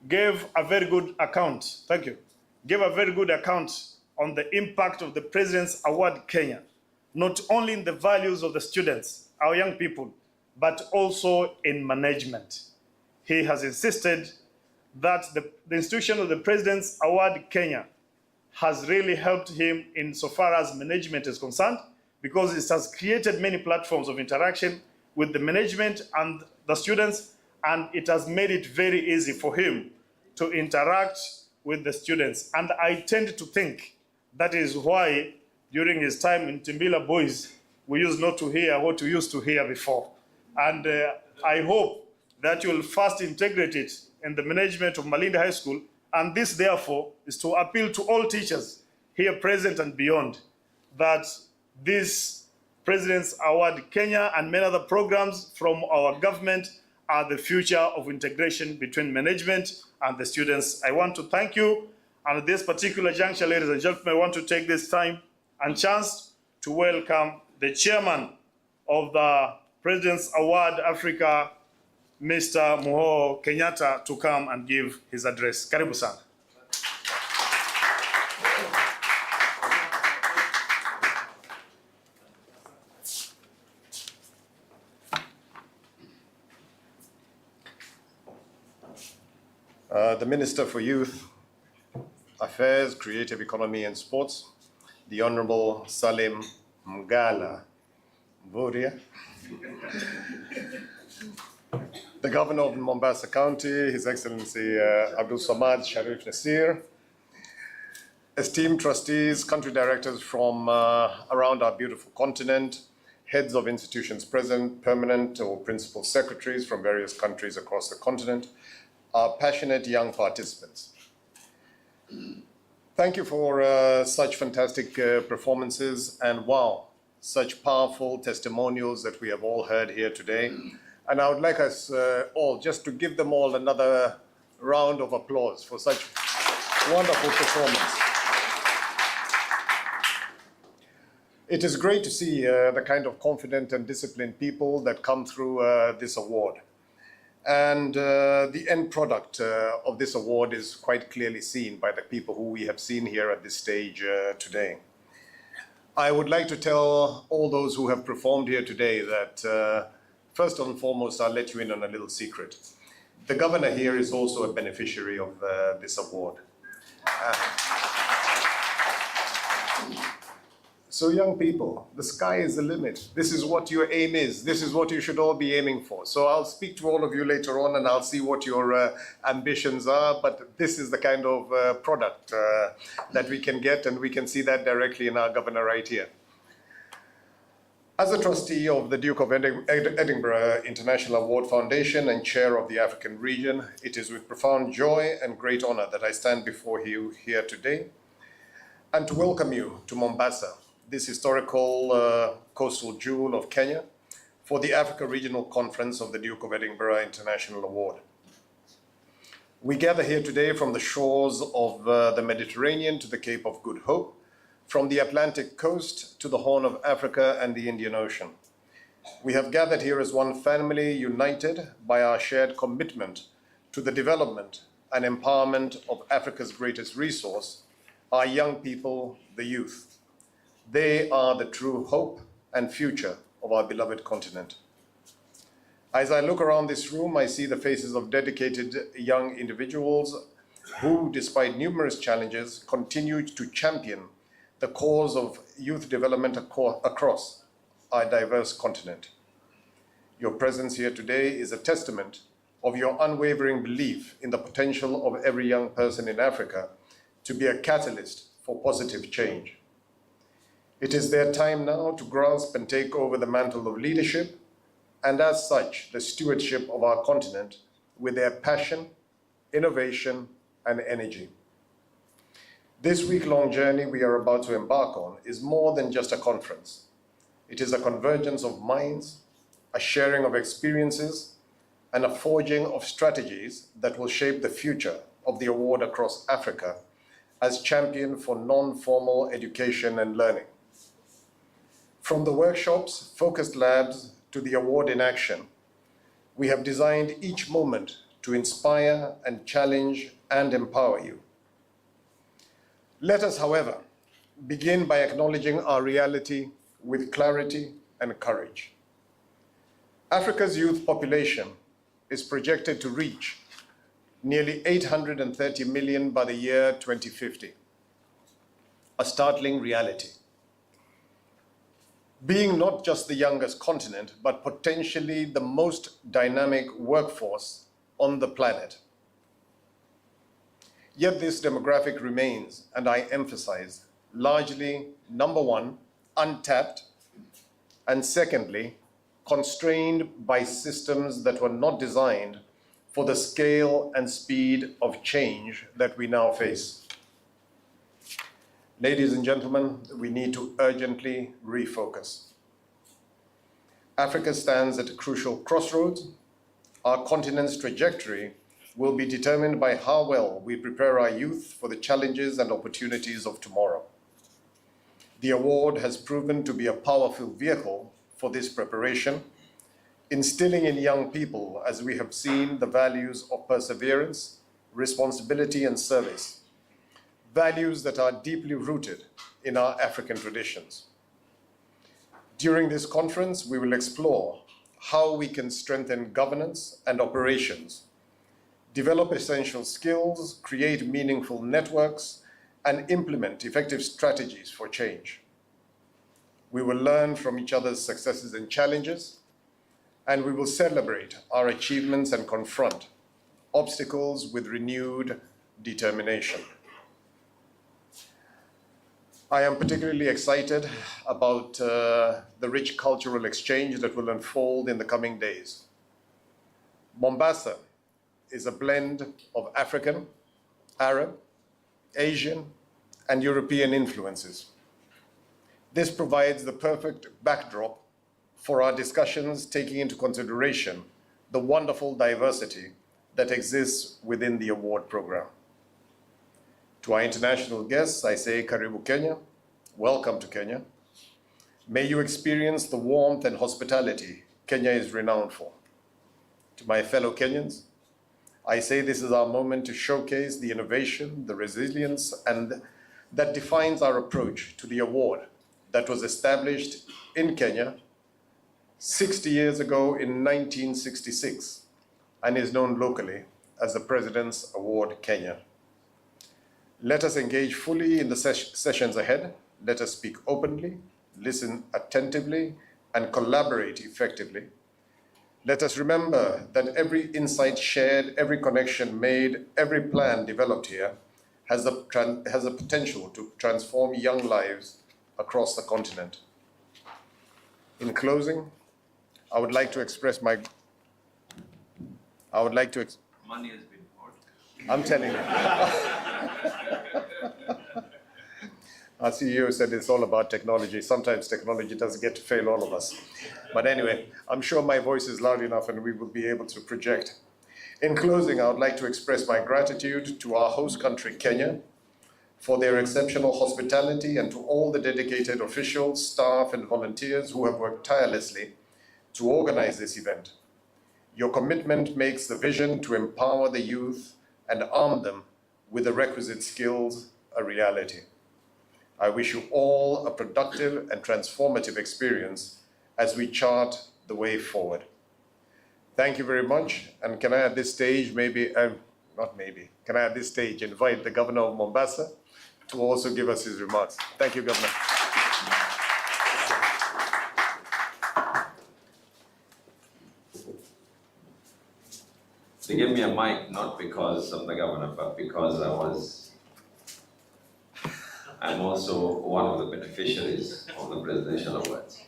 gave a very good account, thank you, gave a very good account on the impact of the President's Award Kenya, not only in the values of the students, our young people, but also in management. He has insisted that the institution of the President's Award Kenya has really helped him insofar as management is concerned, because it has created many platforms of interaction with the management and the students, and it has made it very easy for him to interact with the students. And I tend to think that is why during his time in Timbila Boys, we used not to hear what we used to hear before. And I hope that you will first integrate it in the management of Malindi High School. And this, therefore, is to appeal to all teachers here present and beyond that this President's Award Kenya and many other programs from our government are the future of integration between management and the students. I want to thank you. And at this particular juncture, ladies and gentlemen, I want to take this time and chance to welcome the chairman of the President's Award Africa, Mr. Muho Kenyatta, to come and give his address. Karibu sana. The Minister for Youth Affairs, Creative Economy and Sports, the Honorable Salim Mgala Mvurya, the Governor of Mombasa County, His Excellency Abdul Samad Sharif Nasir, esteemed trustees, country directors from around our beautiful continent, heads of institutions present, permanent or principal secretaries from various countries across the continent, our passionate young participants. Thank you for such fantastic performances, and wow, such powerful testimonials that we have all heard here today. And I would like us all just to give them all another round of applause for such wonderful performance. It is great to see the kind of confident and disciplined people that come through this award. And the end product of this award is quite clearly seen by the people who we have seen here at this stage today. I would like to tell all those who have performed here today that first and foremost, I'll let you in on a little secret. The governor here is also a beneficiary of this award. So young people, the sky is the limit. This is what your aim is. This is what you should all be aiming for. So I'll speak to all of you later on and I'll see what your ambitions are, but this is the kind of product that we can get, and we can see that directly in our governor right here. As a trustee of the Duke of Edinburgh International Award Foundation and chair of the African region, it is with profound joy and great honor that I stand before you here today and to welcome you to Mombasa, this historical coastal jewel of Kenya, for the Africa Regional Conference of the Duke of Edinburgh International Award. We gather here today from the shores of the Mediterranean to the Cape of Good Hope, from the Atlantic coast to the Horn of Africa and the Indian Ocean. We have gathered here as one family, united by our shared commitment to the development and empowerment of Africa's greatest resource, our young people, the youth. They are the true hope and future of our beloved continent. As I look around this room, I see the faces of dedicated young individuals who, despite numerous challenges, continue to champion the cause of youth development across our diverse continent. Your presence here today is a testament of your unwavering belief in the potential of every young person in Africa to be a catalyst for positive change. It is their time now to grasp and take over the mantle of leadership, and as such, the stewardship of our continent with their passion, innovation, and energy. This week-long journey we are about to embark on is more than just a conference. It is a convergence of minds, a sharing of experiences, and a forging of strategies that will shape the future of the award across Africa as champion for non-formal education and learning. From the workshops, focused labs, to the award in action, we have designed each moment to inspire and challenge and empower you. Let us, however, begin by acknowledging our reality with clarity and courage. Africa's youth population is projected to reach nearly 830 million by the year 2050, a startling reality. Being not just the youngest continent, but potentially the most dynamic workforce on the planet. Yet this demographic remains, and I emphasize, largely, number one, untapped, and secondly, constrained by systems that were not designed for the scale and speed of change that we now face. Ladies and gentlemen, we need to urgently refocus. Africa stands at a crucial crossroads. Our continent's trajectory will be determined by how well we prepare our youth for the challenges and opportunities of tomorrow. The award has proven to be a powerful vehicle for this preparation, instilling in young people, as we have seen, the values of perseverance, responsibility, and service, values that are deeply rooted in our African traditions. During this conference, we will explore how we can strengthen governance and operations, develop essential skills, create meaningful networks, and implement effective strategies for change. We will learn from each other's successes and challenges, and we will celebrate our achievements and confront obstacles with renewed determination. I am particularly excited about the rich cultural exchange that will unfold in the coming days. Mombasa is a blend of African, Arab, Asian, and European influences. This provides the perfect backdrop for our discussions, taking into consideration the wonderful diversity that exists within the award program. To our international guests, I say Karibu Kenya, welcome to Kenya. May you experience the warmth and hospitality Kenya is renowned for. To my fellow Kenyans, I say this is our moment to showcase the innovation, the resilience, and that defines our approach to the award that was established in Kenya 60 years ago in 1966 and is known locally as the President's Award Kenya. Let us engage fully in the sessions ahead. Let us speak openly, listen attentively, and collaborate effectively. Let us remember that every insight shared, every connection made, every plan developed here has a potential to transform young lives across the continent. In closing, I would like to express my, Money has been poured. I'm telling you. Our CEO said it's all about technology. Sometimes technology doesn't get to fail all of us. But anyway, I'm sure my voice is loud enough and we will be able to project. In closing, I would like to express my gratitude to our host country, Kenya, for their exceptional hospitality, and to all the dedicated officials, staff, and volunteers who have worked tirelessly to organize this event. Your commitment makes the vision to empower the youth and arm them with the requisite skills a reality. I wish you all a productive and transformative experience as we chart the way forward. Thank you very much. And can I at this stage can I at this stage invite the Governor of Mombasa to also give us his remarks. Thank you, Governor. They gave me a mic not because I'm the governor, but because I'm also one of the beneficiaries of the presidential awards.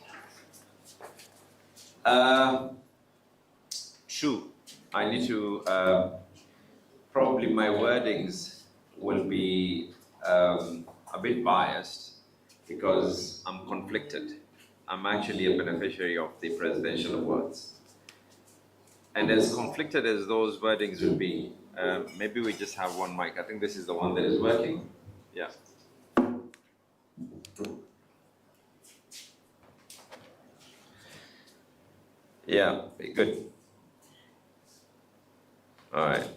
True, I need to, probably my wordings will be a bit biased because I'm conflicted. I'm actually a beneficiary of the presidential awards. And as conflicted as those wordings will be, maybe we just have one mic. I think this is the one that is working. Yeah. Yeah, good. All right.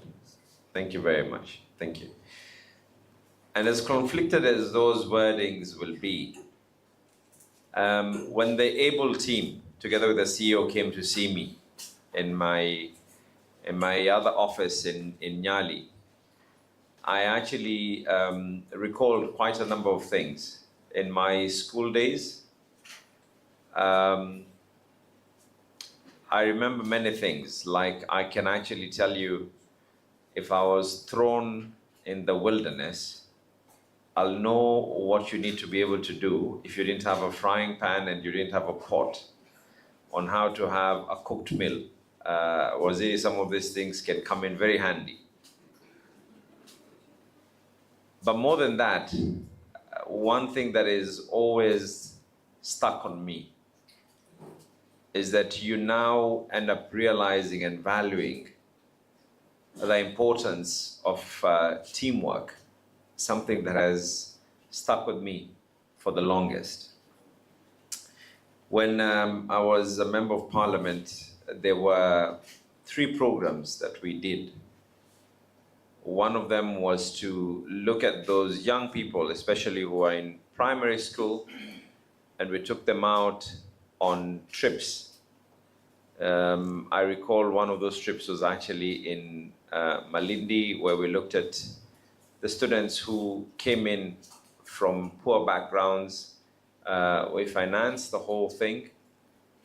Thank you very much. Thank you. And as conflicted as those wordings will be, when the ABLE team, together with the CEO, came to see me in my other office in Nyali, I actually recalled quite a number of things. In my school days, I remember many things, like I can actually tell you, if I was thrown in the wilderness, I'll know what you need to be able to do if you didn't have a frying pan and you didn't have a pot, on how to have a cooked meal. Some of these things can come in very handy. But more than that, one thing that is always stuck on me is that you now end up realizing and valuing the importance of teamwork, something that has stuck with me for the longest. When I was a member of parliament, there were 3 programs that we did. One of them was to look at those young people, especially who are in primary school, and we took them out on trips. I recall one of those trips was actually in Malindi, where we looked at the students who came in from poor backgrounds. We financed the whole thing,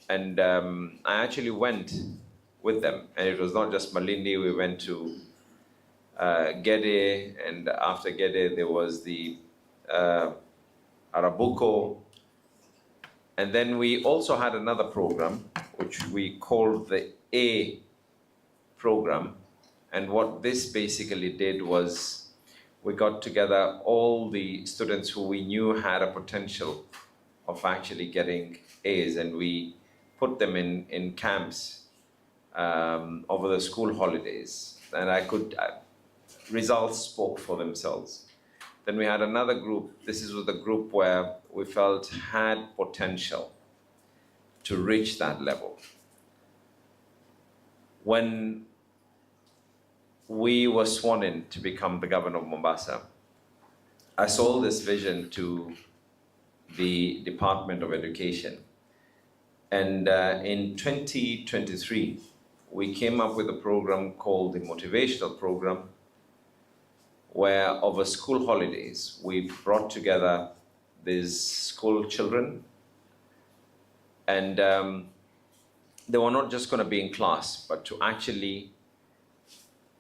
and I actually went with them. And it was not just Malindi, we went to Gede, and after Gede there was the Arabuko. And then we also had another program, which we called the A program. And what this basically did was we got together all the students who we knew had a potential of actually getting A's, and we put them in camps over the school holidays. And results spoke for themselves. Then we had another group. This was the group where we felt had potential to reach that level. When we were sworn in to become the governor of Mombasa, I sold this vision to the Department of Education. And in 2023, we came up with a program called the Motivational Program, where over school holidays, we brought together these school children, and they were not just going to be in class, but to actually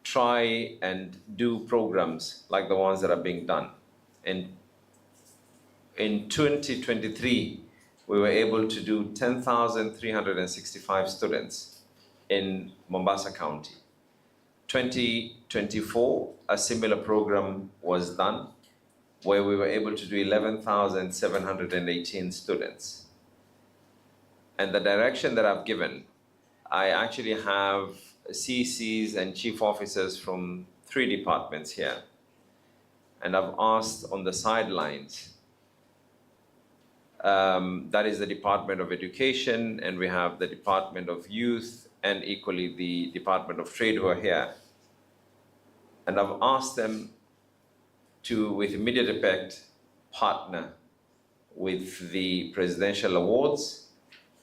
try and do programs like the ones that are being done. In 2023, we were able to do 10,365 students in Mombasa County. 2024, a similar program was done where we were able to do 11,718 students. And the direction that I've given, I actually have CCs and chief officers from 3 departments here. And I've asked on the sidelines, that is the Department of Education, and we have the Department of Youth, and equally the Department of Trade who are here. And I've asked them to, with immediate effect, partner with the presidential awards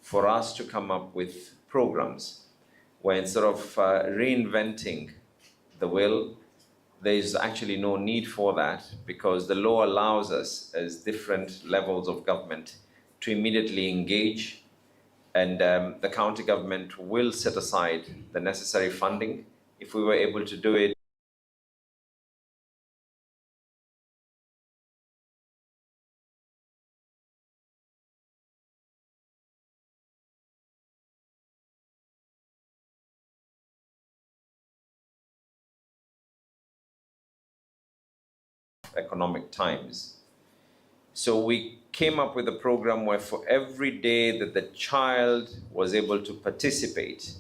for us to come up with programs where instead of reinventing the wheel, there is actually no need for that, because the law allows us as different levels of government to immediately engage, and the county government will set aside the necessary funding. If we were able to do it economic times. So we came up with a program where for every day that the child was able to participate,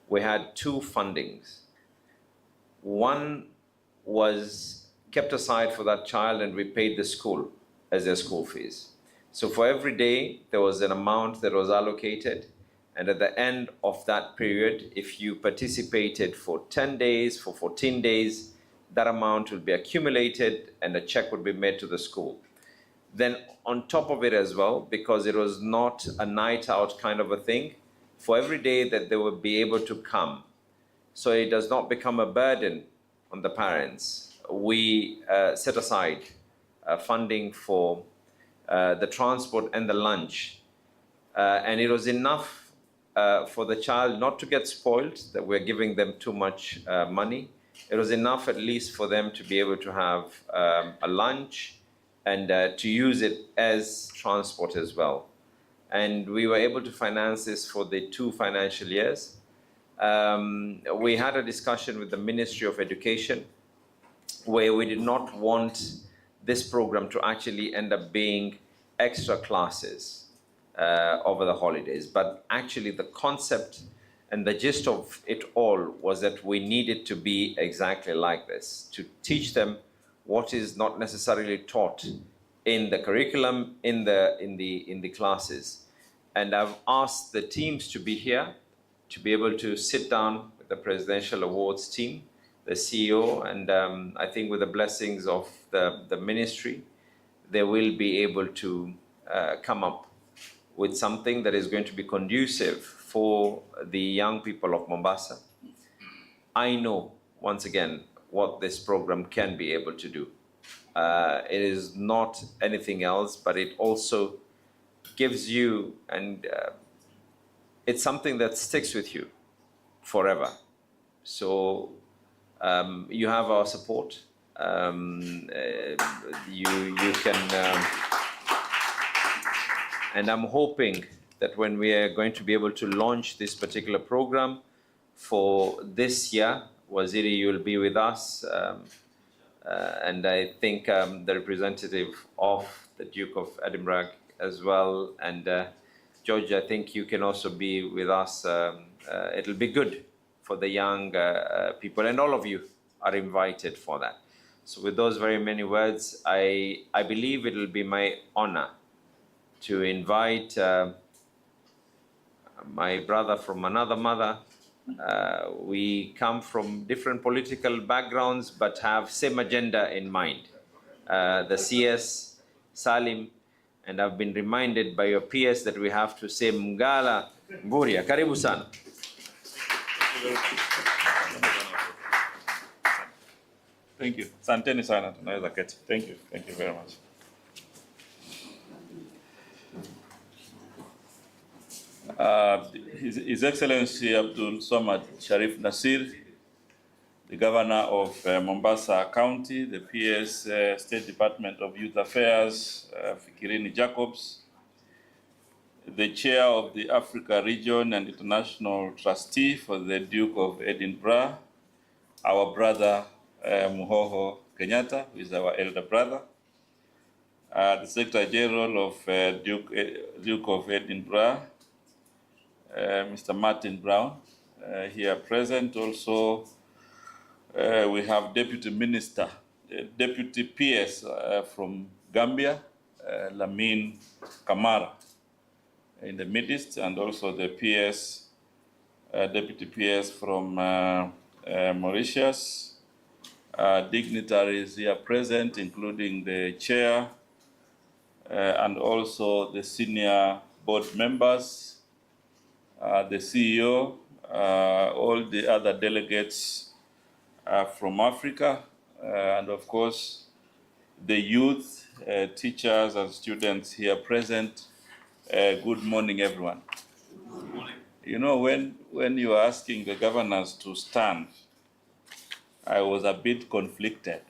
we had 2 fundings. One was kept aside for that child and we paid the school as their school fees. So for every day, there was an amount that was allocated, and at the end of that period, if you participated for 10 days, for 14 days, that amount will be accumulated and a check would be made to the school. Then on top of it as well, because it was not a night out kind of a thing, for every day that they would be able to come, so it does not become a burden on the parents, we set aside funding for the transport and the lunch. And it was enough for the child not to get spoiled, that we're giving them too much money. It was enough at least for them to be able to have a lunch and to use it as transport as well. And we were able to finance this for the 2 financial years. We had a discussion with the Ministry of Education where we did not want this program to actually end up being extra classes over the holidays, but actually the concept and the gist of it all was that we needed to be exactly like this, to teach them what is not necessarily taught in the curriculum, in the classes. And I've asked the teams to be here, to be able to sit down with the Presidential Awards team, the CEO, and I think with the blessings of the ministry, they will be able to come up with something that is going to be conducive for the young people of Mombasa. I know, once again, what this program can be able to do. It is not anything else, but it also gives you, and it's something that sticks with you forever. So you have our support. You can, and I'm hoping that when we are going to be able to launch this particular program for this year, Waziri, you'll be with us. And I think the representative of the Duke of Edinburgh as well. And George, I think you can also be with us. It'll be good for the young people, and all of you are invited for that. So with those very many words, I believe it will be my honor to invite my brother from another mother. We come from different political backgrounds, but have same agenda in mind. The CS, Salim, and I've been reminded by your PS that we have to say Mgala Mburia. Karibu sana. Thank you. Santeni sana, tunaweza keti. Thank you. Thank you very much. His Excellency Abdul Samad Sharif Nasir, the Governor of Mombasa County, the PS State Department of Youth Affairs, Fikirini Jacobs, the chair of the Africa Region and International Trustee for the Duke of Edinburgh, our brother Muhoho Kenyatta, who is our elder brother, the Secretary General of Duke of Edinburgh, Mr. Martin Brown, here present. Also, we have Deputy Minister, Deputy PS from Gambia, Lamin Kamara, in the Middle East, and also the PS, Deputy PS from Mauritius. Dignitaries here present, including the chair and also the senior board members, the CEO, all the other delegates from Africa, and of course, the youth, teachers and students here present. Good morning, everyone. Good morning. You know, when you are asking the governors to stand, I was a bit conflicted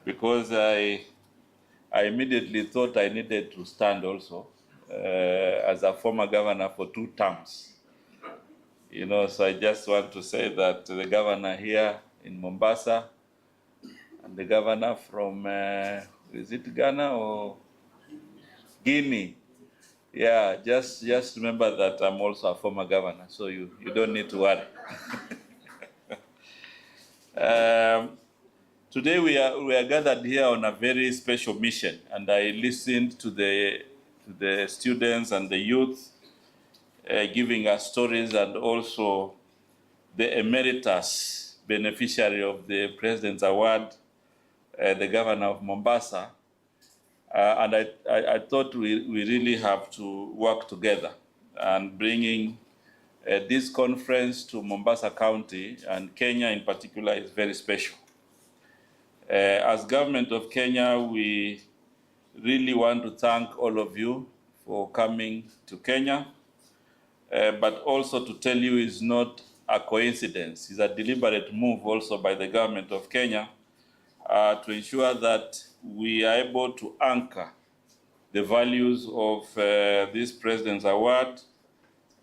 because I immediately thought I needed to stand also as a former governor for 2 terms. You know, so I just want to say that the governor here in Mombasa and the governor from, is it Ghana or Guinea? Yeah, just remember that I'm also a former governor, so you don't need to worry. Today we are gathered here on a very special mission, and I listened to the students and the youth giving us stories, and also the emeritus beneficiary of the President's Award, the governor of Mombasa. And I thought we really have to work together, and bringing this conference to Mombasa County and Kenya in particular is very special. As government of Kenya, we really want to thank all of you for coming to Kenya, but also to tell you it's not a coincidence. It's a deliberate move also by the government of Kenya to ensure that we are able to anchor the values of this President's Award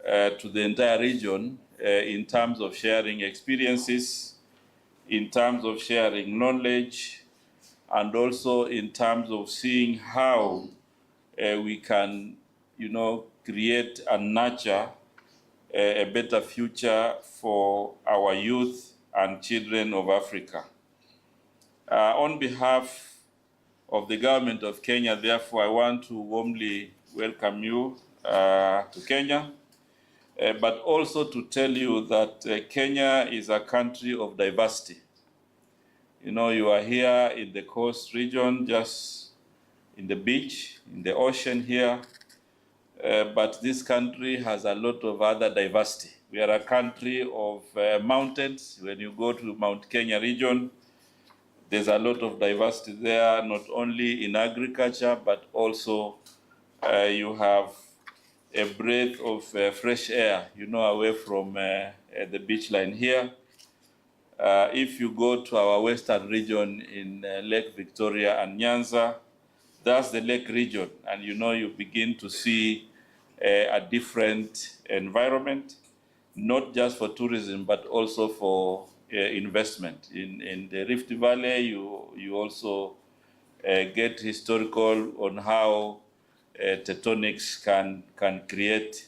to the entire region in terms of sharing experiences, in terms of sharing knowledge, and also in terms of seeing how we can, create and nurture a better future for our youth and children of Africa. On behalf of the government of Kenya, therefore, I want to warmly welcome you to Kenya, but also to tell you that Kenya is a country of diversity. You know, you are here in the coast region, just in the beach, in the ocean here, but this country has a lot of other diversity. We are a country of mountains. When you go to Mount Kenya region, there's a lot of diversity there, not only in agriculture, but also you have a breath of fresh air, away from the beach line here. If you go to our western region in Lake Victoria and Nyanza, that's the lake region, and you begin to see a different environment, not just for tourism, but also for investment. In the Rift Valley, you also get historical on how tectonics can create,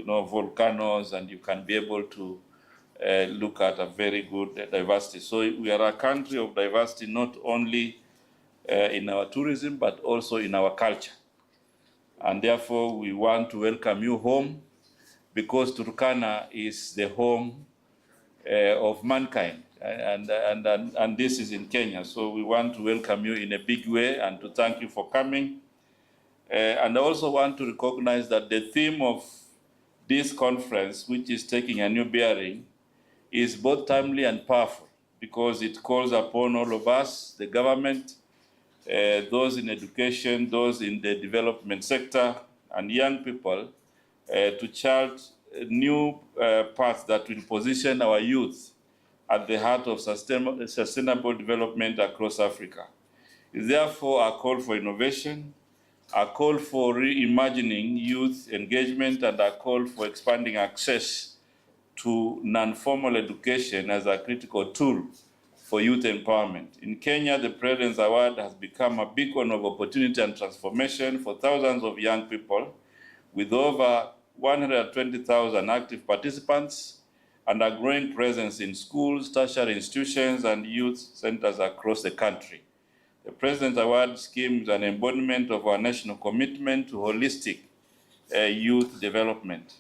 volcanoes, and you can be able to look at a very good diversity. So we are a country of diversity, not only in our tourism, but also in our culture. And therefore, we want to welcome you home, because Turkana is the home of mankind, and this is in Kenya. So we want to welcome you in a big way and to thank you for coming. And I also want to recognize that the theme of this conference, which is taking a new bearing, is both timely and powerful, because it calls upon all of us, the government, those in education, those in the development sector, and young people, to chart new paths that will position our youth at the heart of sustainable development across Africa. It's therefore a call for innovation, a call for reimagining youth engagement, and a call for expanding access to non-formal education as a critical tool for youth empowerment. In Kenya, the President's Award has become a beacon of opportunity and transformation for thousands of young people, with over 120,000 active participants and a growing presence in schools, tertiary institutions, and youth centers across the country. The President's Award scheme is an embodiment of our national commitment to holistic youth development.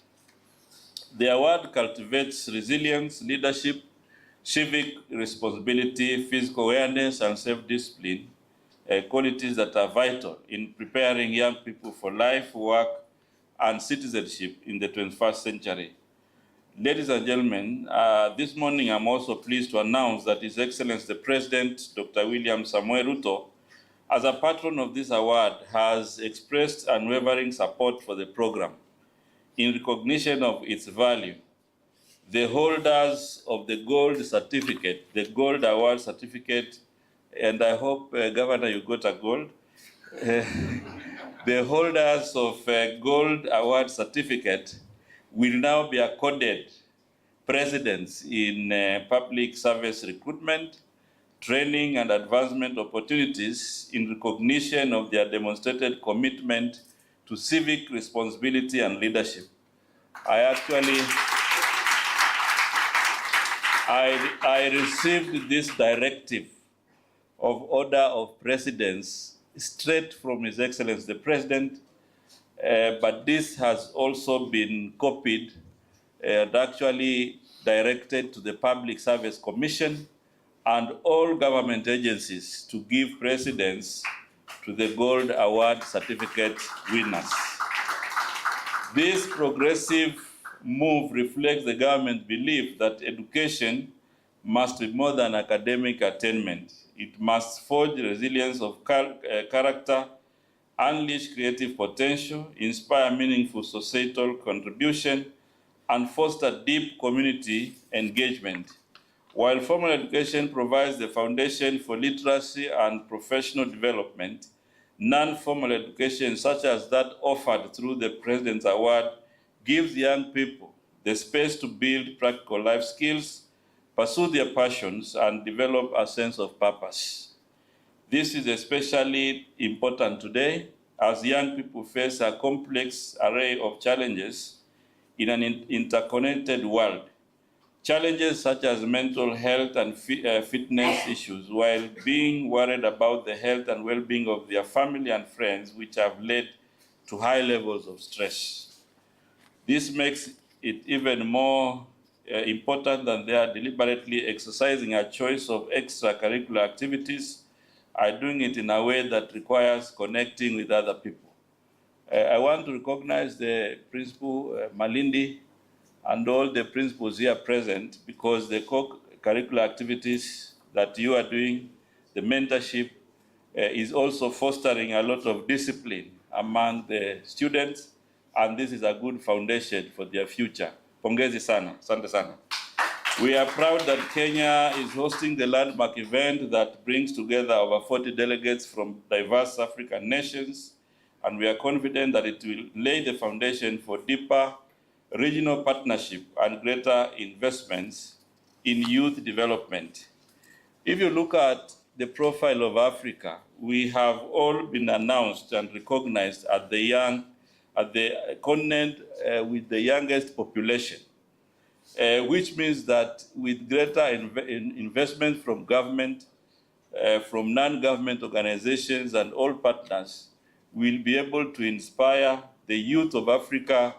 The award cultivates resilience, leadership, civic responsibility, physical awareness, and self-discipline, qualities that are vital in preparing young people for life, work, and citizenship in the 21st century. Ladies and gentlemen, this morning I'm also pleased to announce that His Excellency the President, Dr. William Samoei Ruto, as a patron of this award, has expressed unwavering support for the program. In recognition of its value, the holders of the gold certificate, the gold award certificate, and I hope, Governor, you got a gold. The holders of gold award certificate will now be accorded precedence in public service recruitment, training, and advancement opportunities in recognition of their demonstrated commitment to civic responsibility and leadership. I received this directive of order of precedence straight from His Excellency the President, but this has also been copied and actually directed to the Public Service Commission and all government agencies to give precedence to the Gold Award certificate winners. This progressive move reflects the government's belief that education must be more than academic attainment. It must forge resilience of character, unleash creative potential, inspire meaningful societal contribution, and foster deep community engagement. While formal education provides the foundation for literacy and professional development, non-formal education, such as that offered through the President's Award, gives young people the space to build practical life skills, pursue their passions, and develop a sense of purpose. This is especially important today as young people face a complex array of challenges in an interconnected world. Challenges such as mental health and fitness issues, while being worried about the health and well-being of their family and friends, which have led to high levels of stress. This makes it even more important that they are deliberately exercising a choice of extracurricular activities, are doing it in a way that requires connecting with other people. I want to recognize the Principal Malindi and all the principals here present, because the co-curricular activities that you are doing, the mentorship, is also fostering a lot of discipline among the students, and this is a good foundation for their future. Pongezi sana, asante sana. We are proud that Kenya is hosting the landmark event that brings together over 40 delegates from diverse African nations, and we are confident that it will lay the foundation for deeper regional partnership and greater investments in youth development. If you look at the profile of Africa, we have all been announced and recognized at the continent with the youngest population, which means that with greater investment from government, from non-government organizations and all partners, we'll be able to inspire the youth of Africa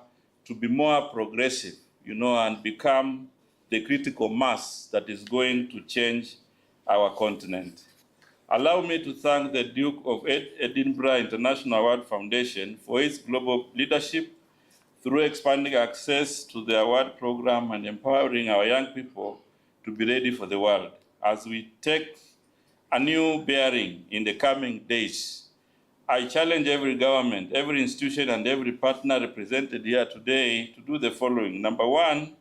to be more progressive, and become the critical mass that is going to change our continent. Allow me to thank the Duke of Edinburgh International Award Foundation for its global leadership through expanding access to the award program and empowering our young people to be ready for the world. As we take a new bearing in the coming days, I challenge every government, every institution, and every partner represented here today to do the following. Number one,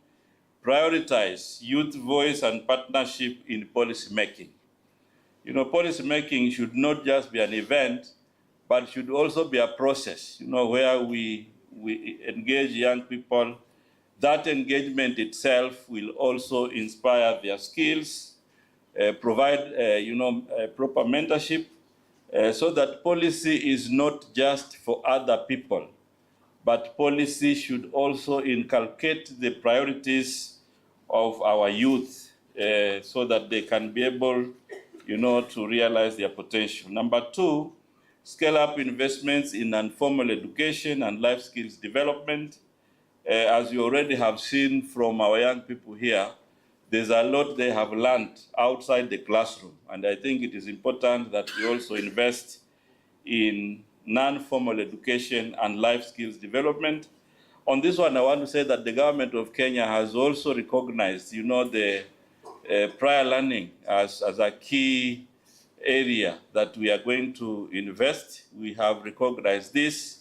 prioritize youth voice and partnership in policy making. Policy making should not just be an event, but should also be a process, where we engage young people. That engagement itself will also inspire their skills, provide, proper mentorship, so that policy is not just for other people, but policy should also inculcate the priorities of our youth, so that they can be able, to realize their potential. Number two, scale up investments in informal education and life skills development. As you already have seen from our young people here, there's a lot they have learned outside the classroom. And I think it is important that we also invest in non-formal education and life skills development. On this one, I want to say that the government of Kenya has also recognized, the prior learning as a key area that we are going to invest. We have recognized this,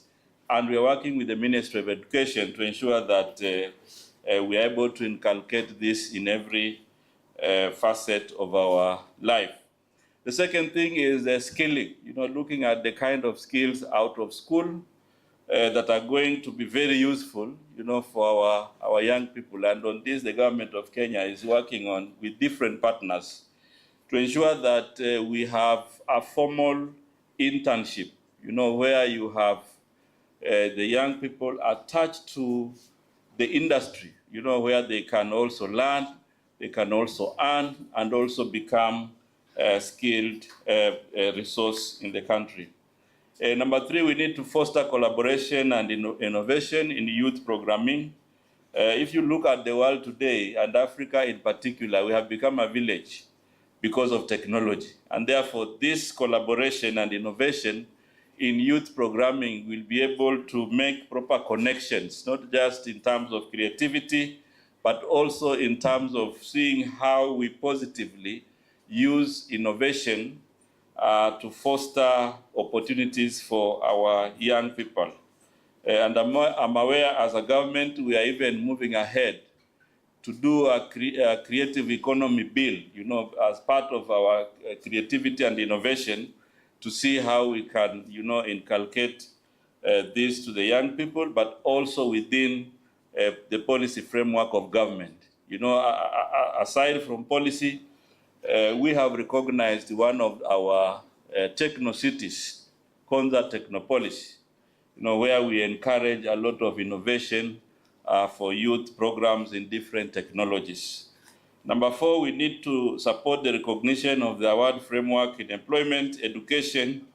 and we are working with the Ministry of Education to ensure that we are able to inculcate this in every facet of our life. The second thing is skilling, looking at the kind of skills out of school that are going to be very useful, for our young people. And on this, the government of Kenya is working on with different partners to ensure that we have a formal internship, where you have the young people attached to the industry, where they can also learn, they can also earn, and also become a skilled resource in the country. Number three, we need to foster collaboration and innovation in youth programming. If you look at the world today, and Africa in particular, we have become a village because of technology. And therefore, this collaboration and innovation in youth programming will be able to make proper connections, not just in terms of creativity, but also in terms of seeing how we positively use innovation to foster opportunities for our young people. And I'm aware as a government, we are even moving ahead to do a creative economy bill, as part of our creativity and innovation, to see how we can, inculcate this to the young people, but also within the policy framework of government. Aside from policy, we have recognized one of our techno cities, Konza Technopolis, where we encourage a lot of innovation for youth programs in different technologies. Number four, we need to support the recognition of the award framework in employment, education,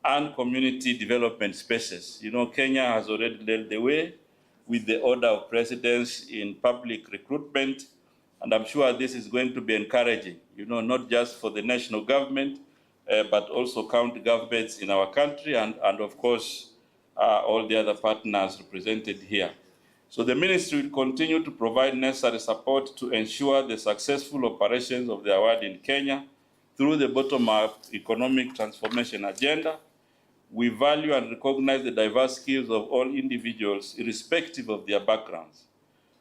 and community development spaces. Kenya has already led the way with the order of precedence in public recruitment, and I'm sure this is going to be encouraging, not just for the national government, but also county governments in our country, and of course, all the other partners represented here. So the ministry will continue to provide necessary support to ensure the successful operations of the award in Kenya through the bottom-up economic transformation agenda. We value and recognize the diverse skills of all individuals, irrespective of their backgrounds.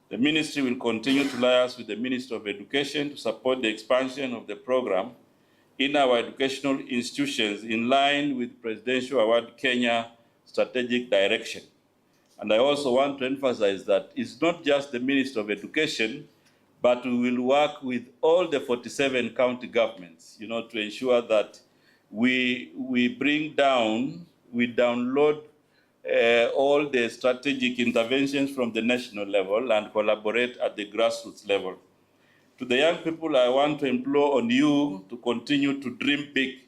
The ministry will continue to liaise with the Ministry of Education to support the expansion of the program in our educational institutions in line with Presidential Award Kenya strategic direction. And I also want to emphasize that it's not just the Ministry of Education, but we will work with all the 47 county governments, to ensure that we download all the strategic interventions from the national level and collaborate at the grassroots level. To the young people, I want to implore on you to continue to dream big,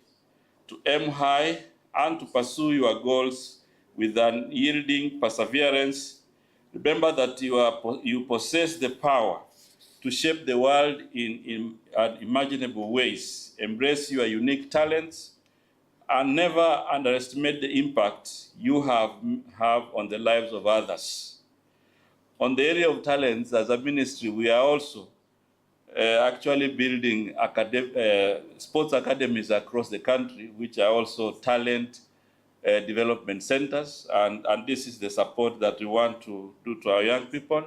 to aim high, and to pursue your goals with unyielding perseverance. Remember that you possess the power to shape the world in unimaginable ways. Embrace your unique talents and never underestimate the impact you have on the lives of others. On the area of talents, as a ministry, we are also actually building sports academies across the country, which are also talent development centers, and this is the support that we want to do to our young people.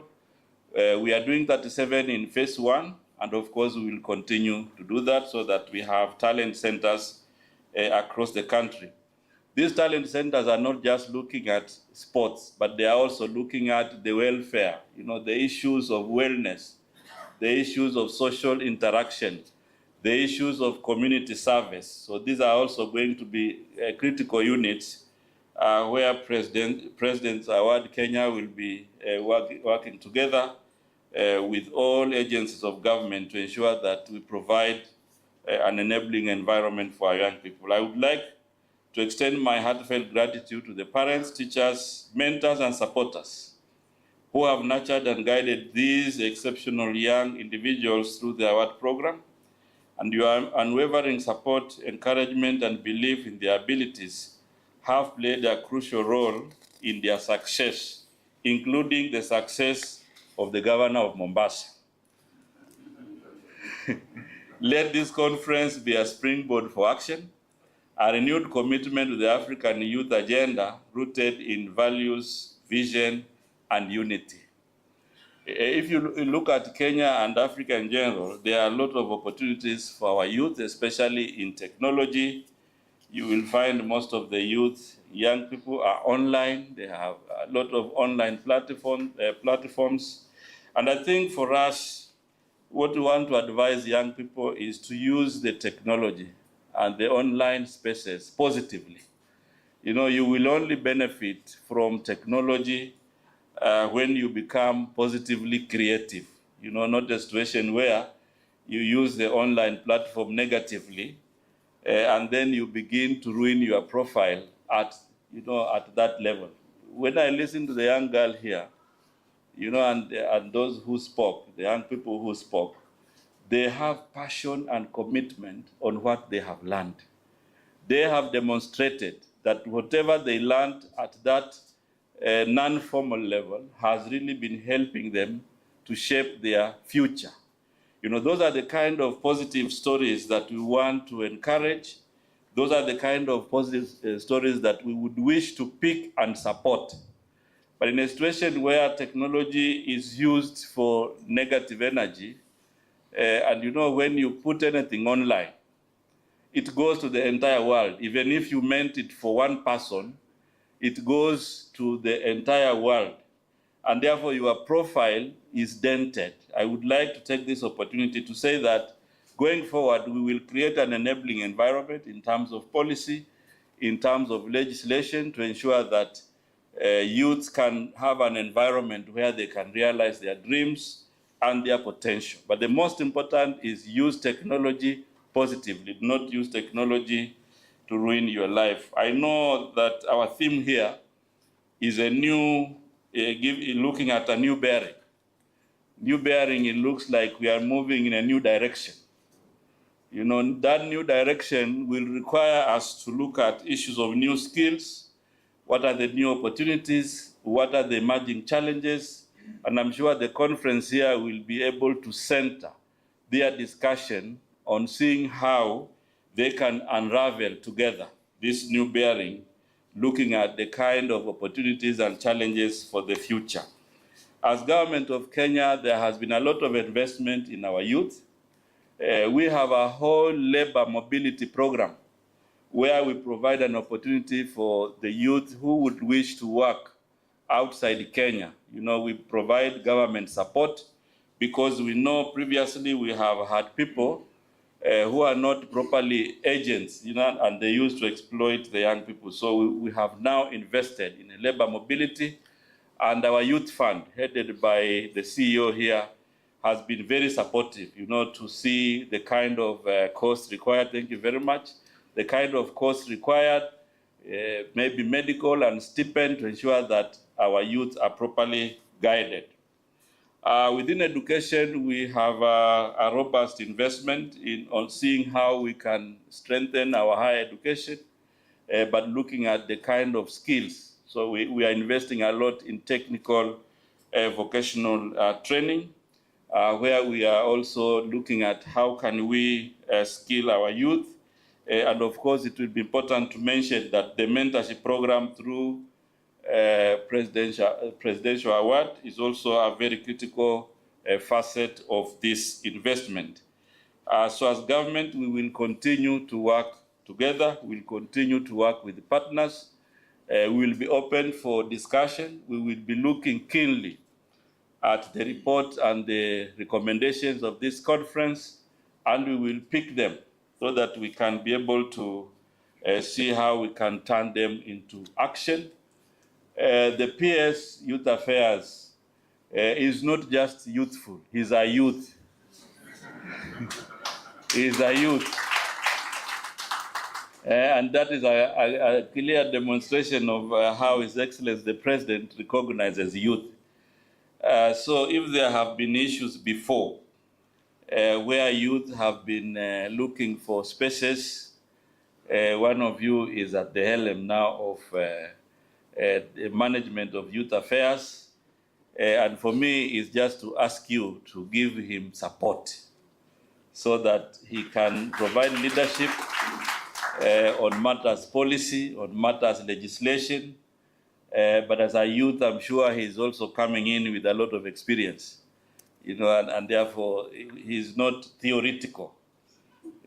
We are doing 37 in phase one, and of course we will continue to do that so that we have talent centers across the country. These talent centers are not just looking at sports, but they are also looking at the welfare, the issues of wellness, the issues of social interaction, the issues of community service. So these are also going to be critical units where President's Award Kenya will be working together with all agencies of government to ensure that we provide an enabling environment for our young people. I would like to extend my heartfelt gratitude to the parents, teachers, mentors, and supporters who have nurtured and guided these exceptional young individuals through the award program. And your unwavering support, encouragement, and belief in their abilities have played a crucial role in their success, including the success of the Governor of Mombasa. Let this conference be a springboard for action, a renewed commitment to the African youth agenda rooted in values, vision, and unity. If you look at Kenya and Africa in general, there are a lot of opportunities for our youth, especially in technology. You will find most of the youth, young people are online. They have a lot of online platforms. And I think for us, what we want to advise young people is to use the technology and the online spaces positively. You will only benefit from technology when you become positively creative. Not a situation where you use the online platform negatively and then you begin to ruin your profile at that level. When I listen to the young girl here, and those who spoke, the young people who spoke, they have passion and commitment on what they have learned. They have demonstrated that whatever they learned at that non-formal level has really been helping them to shape their future. Those are the kind of positive stories that we want to encourage. Those are the kind of positive stories that we would wish to pick and support. But in a situation where technology is used for negative energy, and when you put anything online, it goes to the entire world. Even if you meant it for one person, it goes to the entire world. And therefore, your profile is dented. I would like to take this opportunity to say that going forward, we will create an enabling environment in terms of policy, in terms of legislation, to ensure that youth can have an environment where they can realize their dreams and their potential. But the most important is use technology positively, not use technology to ruin your life. I know that our theme here is a new, looking at a new bearing. New bearing, it looks like we are moving in a new direction. That new direction will require us to look at issues of new skills. What are the new opportunities? What are the emerging challenges? And I'm sure the conference here will be able to center their discussion on seeing how they can unravel together this new bearing, looking at the kind of opportunities and challenges for the future. As government of Kenya, there has been a lot of investment in our youth. We have a whole labor mobility program where we provide an opportunity for the youth who would wish to work outside Kenya. We provide government support because we know previously we have had people who are not properly agents, and they used to exploit the young people. So we have now invested in a labor mobility, and our youth fund, headed by the CEO here, has been very supportive, to see the kind of cost required. Thank you very much. The kind of cost required, maybe medical and stipend, to ensure that our youth are properly guided. Within education, we have a robust investment on seeing how we can strengthen our higher education, but looking at the kind of skills. So we are investing a lot in technical vocational training, where we are also looking at how can we skill our youth. And of course, it will be important to mention that the mentorship program through presidential award is also a very critical facet of this investment. So as government, we will continue to work together. We'll continue to work with the partners. We will be open for discussion. We will be looking keenly at the report and the recommendations of this conference, and we will pick them so that we can be able to see how we can turn them into action. The PS Youth Affairs is not just youthful, he's a youth. He's a youth. And that is a clear demonstration of how His Excellency the President recognizes youth. So if there have been issues before where youth have been looking for spaces, one of you is at the helm now of the management of youth affairs. And for me, it's just to ask you to give him support so that he can provide leadership on matters policy, on matters legislation. But as a youth, I'm sure he's also coming in with a lot of experience, and therefore he's not theoretical.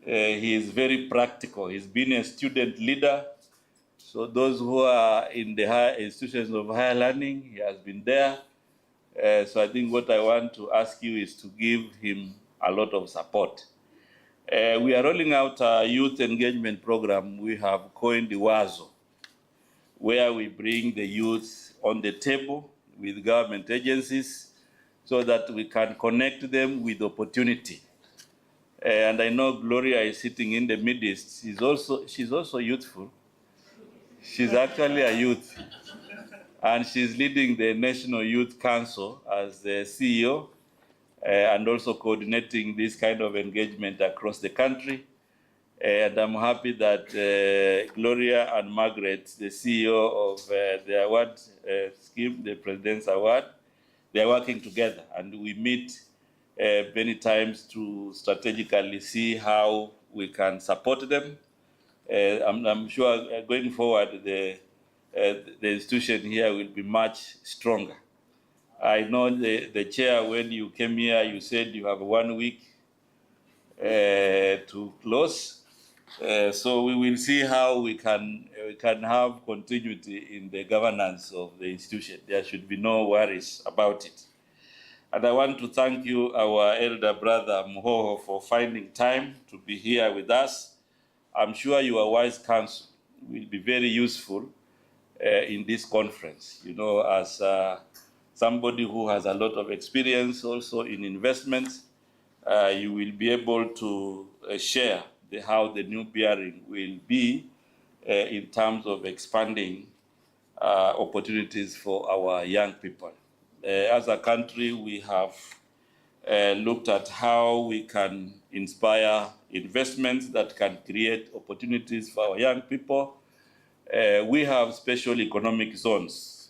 He is very practical. He's been a student leader. So those who are in the higher institutions of higher learning, he has been there. So I think what I want to ask you is to give him a lot of support. We are rolling out a youth engagement program we have coined the WAZO, where we bring the youth on the table with government agencies so that we can connect them with opportunity. And I know Gloria is sitting in the midst. She's also youthful. She's actually a youth. And she's leading the National Youth Council as the CEO and also coordinating this kind of engagement across the country. And I'm happy that Gloria and Margaret, the CEO of the award scheme, the President's Award, they're working together. And we meet many times to strategically see how we can support them. I'm sure going forward, the institution here will be much stronger. I know the chair, when you came here, you said you have 1 week to close. So we will see how we can have continuity in the governance of the institution. There should be no worries about it. And I want to thank you, our elder brother Muhoho, for finding time to be here with us. I'm sure your wise counsel will be very useful in this conference. As somebody who has a lot of experience also in investments, you will be able to share how the new bearing will be in terms of expanding opportunities for our young people. As a country, we have looked at how we can inspire investments that can create opportunities for our young people. We have special economic zones.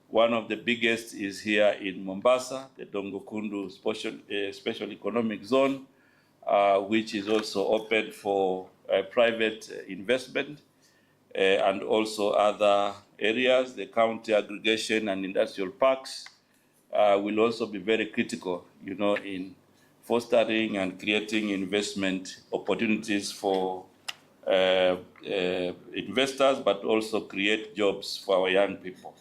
One of the biggest is here in Mombasa, the Dongokundu Special Economic Zone, which is also open for private investment and also other areas. The county aggregation and industrial parks will also be very critical, in fostering and creating investment opportunities for investors, but also create jobs for our young people.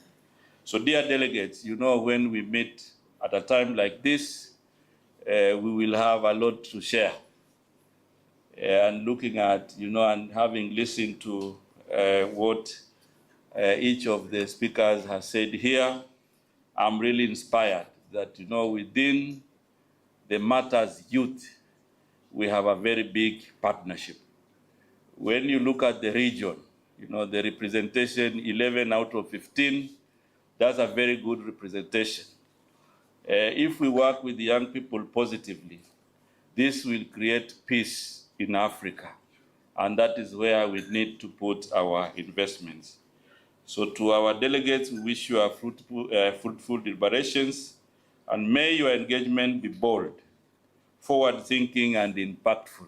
So dear delegates, when we meet at a time like this, we will have a lot to share. And looking at, and having listened to what each of the speakers has said here, I'm really inspired that, within the matters youth, we have a very big partnership. When you look at the region, the representation, 11 out of 15, that's a very good representation. If we work with the young people positively, this will create peace in Africa. And that is where we need to put our investments. So to our delegates, we wish you a fruitful deliberations, and may your engagement be bold, forward-thinking, and impactful.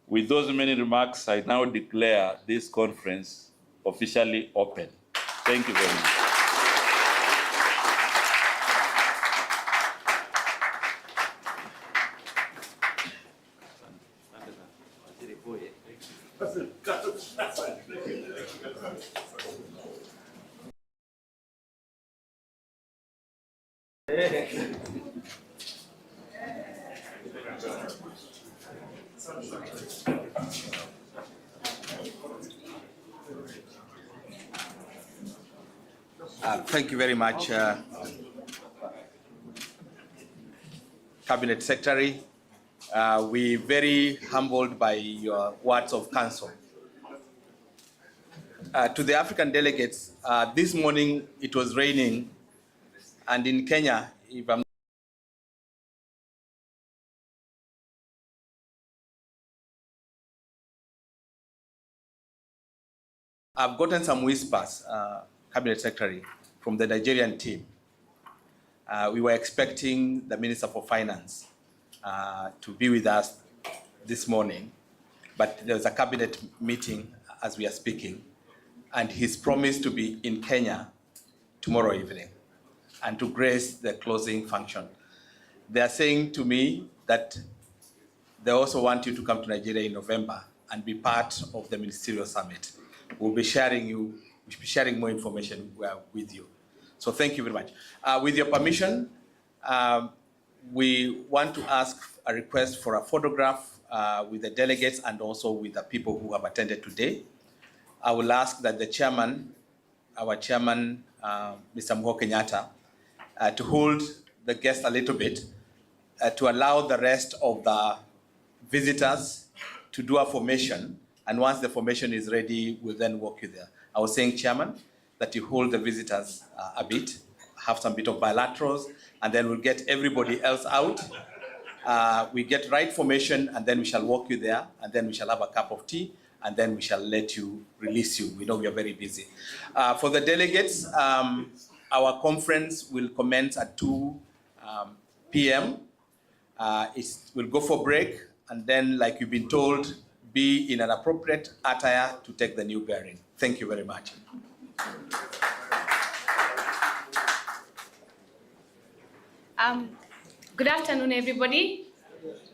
With those many remarks, I now declare this conference officially open. Thank you very much. Thank you very much, Cabinet Secretary. We're very humbled by your words of counsel. To the African delegates, this morning it was raining, and in Kenya, if I'm I've gotten some whispers, Cabinet Secretary, from the Nigerian team. We were expecting the Minister for Finance to be with us this morning, but there was a cabinet meeting as we are speaking, and he's promised to be in Kenya tomorrow evening and to grace the closing function. They are saying to me that they also want you to come to Nigeria in November and be part of the ministerial summit. We'll be sharing more information with you. So thank you very much. With your permission, we want to ask a request for a photograph with the delegates and also with the people who have attended today. I will ask that the chairman, our chairman, Mr. Mho Kenyatta, to hold the guests a little bit to allow the rest of the visitors to do a formation. And once the formation is ready, we'll then walk you there. I was saying, Chairman, that you hold the visitors a bit, have some bit of bilaterals, and then we'll get everybody else out. We get right formation, and then we shall walk you there, and then we shall have a cup of tea, and then we shall release you. We know we are very busy. For the delegates, our conference will commence at 2 p.m. We'll go for break, and then, like you've been told, be in an appropriate attire to take the new bearing. Thank you very much. Good afternoon, everybody.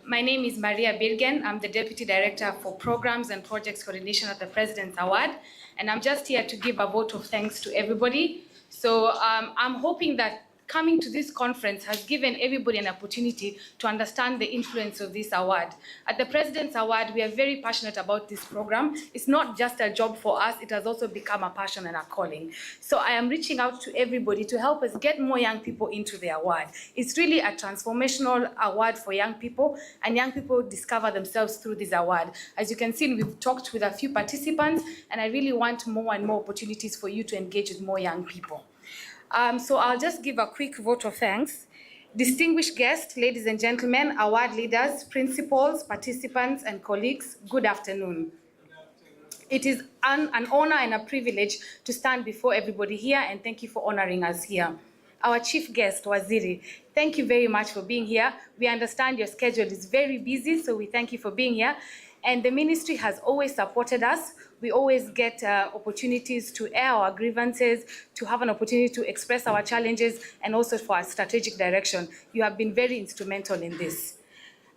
My name is Maria Birgen. I'm the Deputy Director for Programs and Projects Coordination at the President's Award, and I'm just here to give a vote of thanks to everybody. So I'm hoping that coming to this conference has given everybody an opportunity to understand the influence of this award. At the President's Award, we are very passionate about this program. It's not just a job for us, it has also become a passion and a calling. So I am reaching out to everybody to help us get more young people into the award. It's really a transformational award for young people, and young people discover themselves through this award. As you can see, we've talked with a few participants, and I really want more and more opportunities for you to engage with more young people. So I'll just give a quick vote of thanks. Distinguished guests, ladies and gentlemen, award leaders, principals, participants, and colleagues, good afternoon. It is an honor and a privilege to stand before everybody here, and thank you for honoring us here. Our chief guest, Waziri, thank you very much for being here. We understand your schedule is very busy, so we thank you for being here. And the ministry has always supported us. We always get opportunities to air our grievances, to have an opportunity to express our challenges, and also for our strategic direction. You have been very instrumental in this.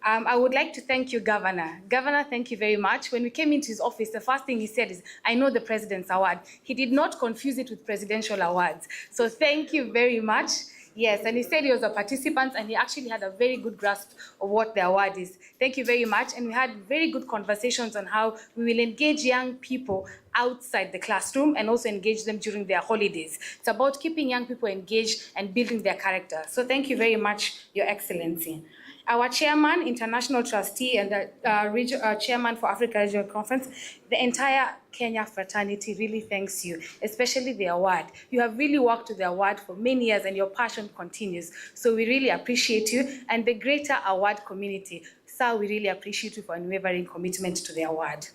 I would like to thank you, Governor. Governor, thank you very much. When we came into his office, the first thing he said is, I know the President's Award. He did not confuse it with presidential awards. So thank you very much. Yes, and he said he was a participant, and he actually had a very good grasp of what the award is. Thank you very much, and we had very good conversations on how we will engage young people outside the classroom and also engage them during their holidays. It's about keeping young people engaged and building their character. So thank you very much, Your Excellency. Our chairman, international trustee, and the chairman for Africa Regional Conference, the entire Kenya fraternity really thanks you, especially the award. You have really worked with the award for many years, and your passion continues. So we really appreciate you, and the greater award community. Sir, we really appreciate you for unwavering commitment to the award.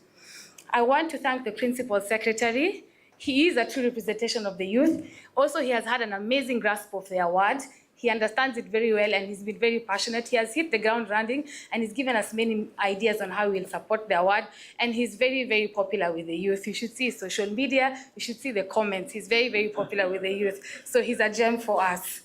I want to thank the Principal Secretary. He is a true representation of the youth. Also, he has had an amazing grasp of the award. He understands it very well, and he's been very passionate. He has hit the ground running, and he's given us many ideas on how we'll support the award. And he's very, very popular with the youth. You should see his social media. You should see the comments. He's very, very popular with the youth. So he's a gem for us.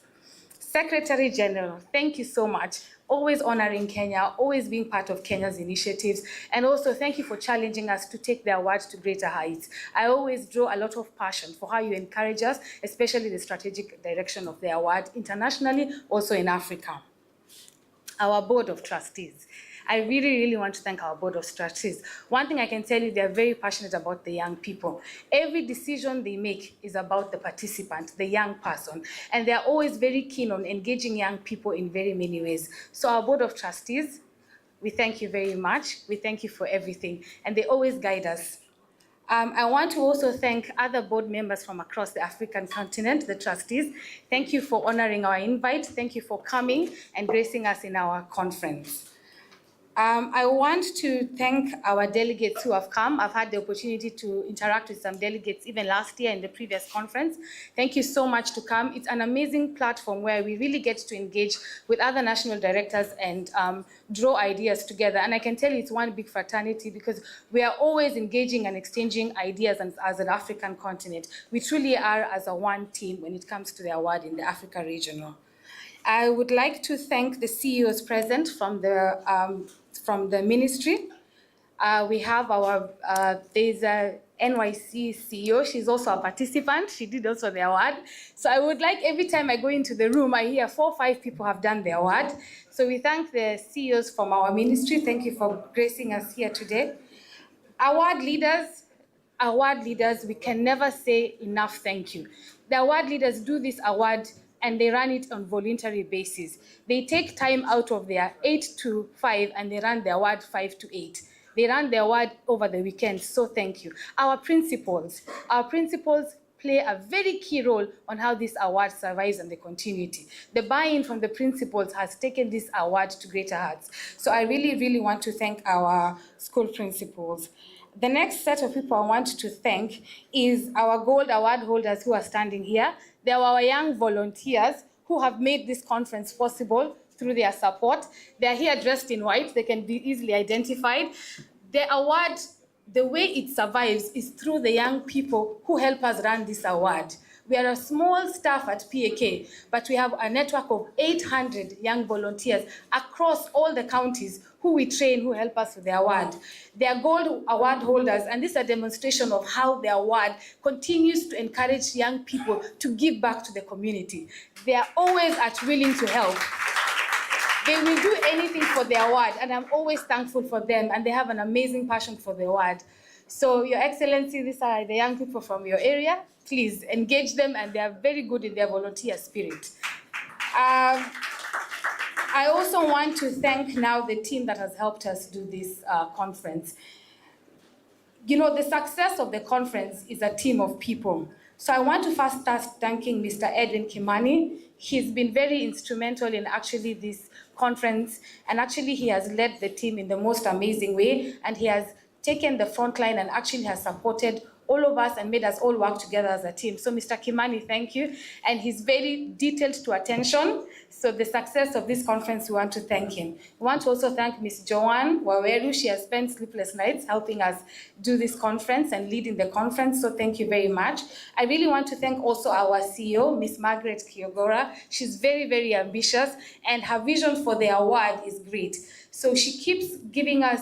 Secretary General, thank you so much. Always honoring Kenya, always being part of Kenya's initiatives, and also thank you for challenging us to take the award to greater heights. I always draw a lot of passion for how you encourage us, especially the strategic direction of the award internationally, also in Africa. Our Board of Trustees. I really, really want to thank our Board of Trustees. One thing I can tell you, they're very passionate about the young people. Every decision they make is about the participant, the young person, and they're always very keen on engaging young people in very many ways. So our Board of Trustees, we thank you very much. We thank you for everything, and they always guide us. I want to also thank other board members from across the African continent, the trustees. Thank you for honoring our invite. Thank you for coming and gracing us in our conference. I want to thank our delegates who have come. I've had the opportunity to interact with some delegates even last year in the previous conference. Thank you so much to come. It's an amazing platform where we really get to engage with other national directors and draw ideas together. And I can tell you it's one big fraternity because we are always engaging and exchanging ideas as an African continent. We truly are as a one team when it comes to the award in the Africa Regional. I would like to thank the CEOs present from the ministry. We have there's a NYC CEO. She's also a participant. She did also the award. So I would like every time I go into the room, I hear 4 or 5 people have done the award. So we thank the CEOs from our ministry. Thank you for gracing us here today. Award leaders, we can never say enough thank you. The award leaders do this award and they run it on voluntary basis. They take time out of their 8 to 5 and they run the award 5 to 8. They run the award over the weekend, so thank you. Our principals play a very key role on how this award survives and the continuity. The buy-in from the principals has taken this award to greater heights. So I really, really want to thank our school principals. The next set of people I want to thank is our gold award holders who are standing here. They are our young volunteers who have made this conference possible through their support. They are here dressed in white. They can be easily identified. The award, the way it survives is through the young people who help us run this award. We are a small staff at PAK, but we have a network of 800 young volunteers across all the counties who we train, who help us with the award. They are gold award holders, and this is a demonstration of how the award continues to encourage young people to give back to the community. They are always willing to help. They will do anything for the award, and I'm always thankful for them, and they have an amazing passion for the award. So, Your Excellency, these are the young people from your area. Please engage them, and they are very good in their volunteer spirit. I also want to thank now the team that has helped us do this conference. You know, the success of the conference is a team of people. So I want to first start thanking Mr. Edwin Kimani. He's been very instrumental in actually this conference, and actually he has led the team in the most amazing way, and he has taken the front line and actually has supported all of us and made us all work together as a team. So Mr. Kimani, thank you. And he's very detailed to attention. So the success of this conference, we want to thank him. We want to also thank Ms. Joanne Waweru. She has spent sleepless nights helping us do this conference and leading the conference. So thank you very much. I really want to thank also our CEO, Ms. Margaret Kiogora. She's very, very ambitious, and her vision for the award is great. So she keeps giving us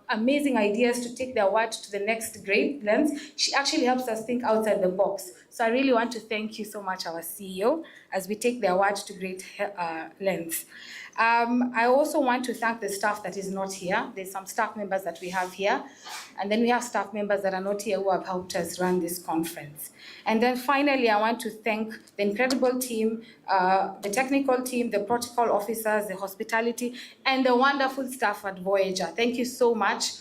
amazing ideas to take the award to the next great lengths. She actually helps us think outside the box. So I really want to thank you so much, our CEO, as we take the award to great lengths. I also want to thank the staff that is not here. There's some staff members that we have here, and then we have staff members that are not here who have helped us run this conference. And then finally, I want to thank the incredible team, the technical team, the protocol officers, the hospitality, and the wonderful staff at Voyager. Thank you so much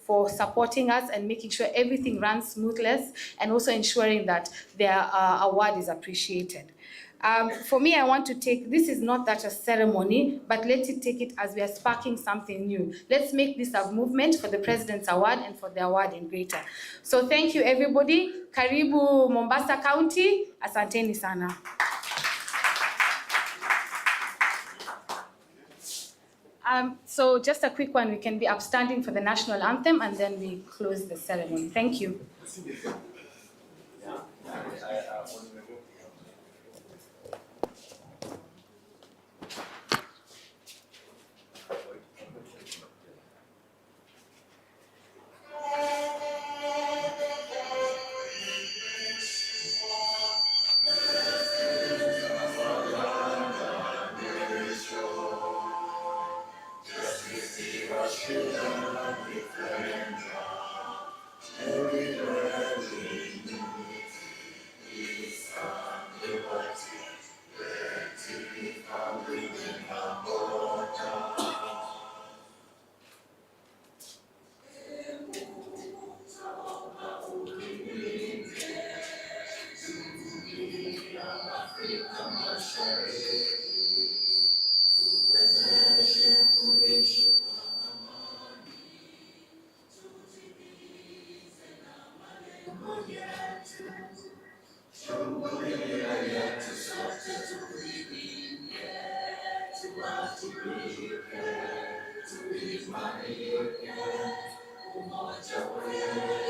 for supporting us and making sure everything runs smoothly, and also ensuring that their award is appreciated. For me, I want to take, this is not that a ceremony, but let's take it as we are sparking something new. Let's make this a movement for the President's Award and for the award in greater. So thank you, everybody. Karibu Mombasa County. Asanteni sana. So just a quick one, we can be upstanding for the national anthem, and then we close the ceremony. Thank you. Umoja wetu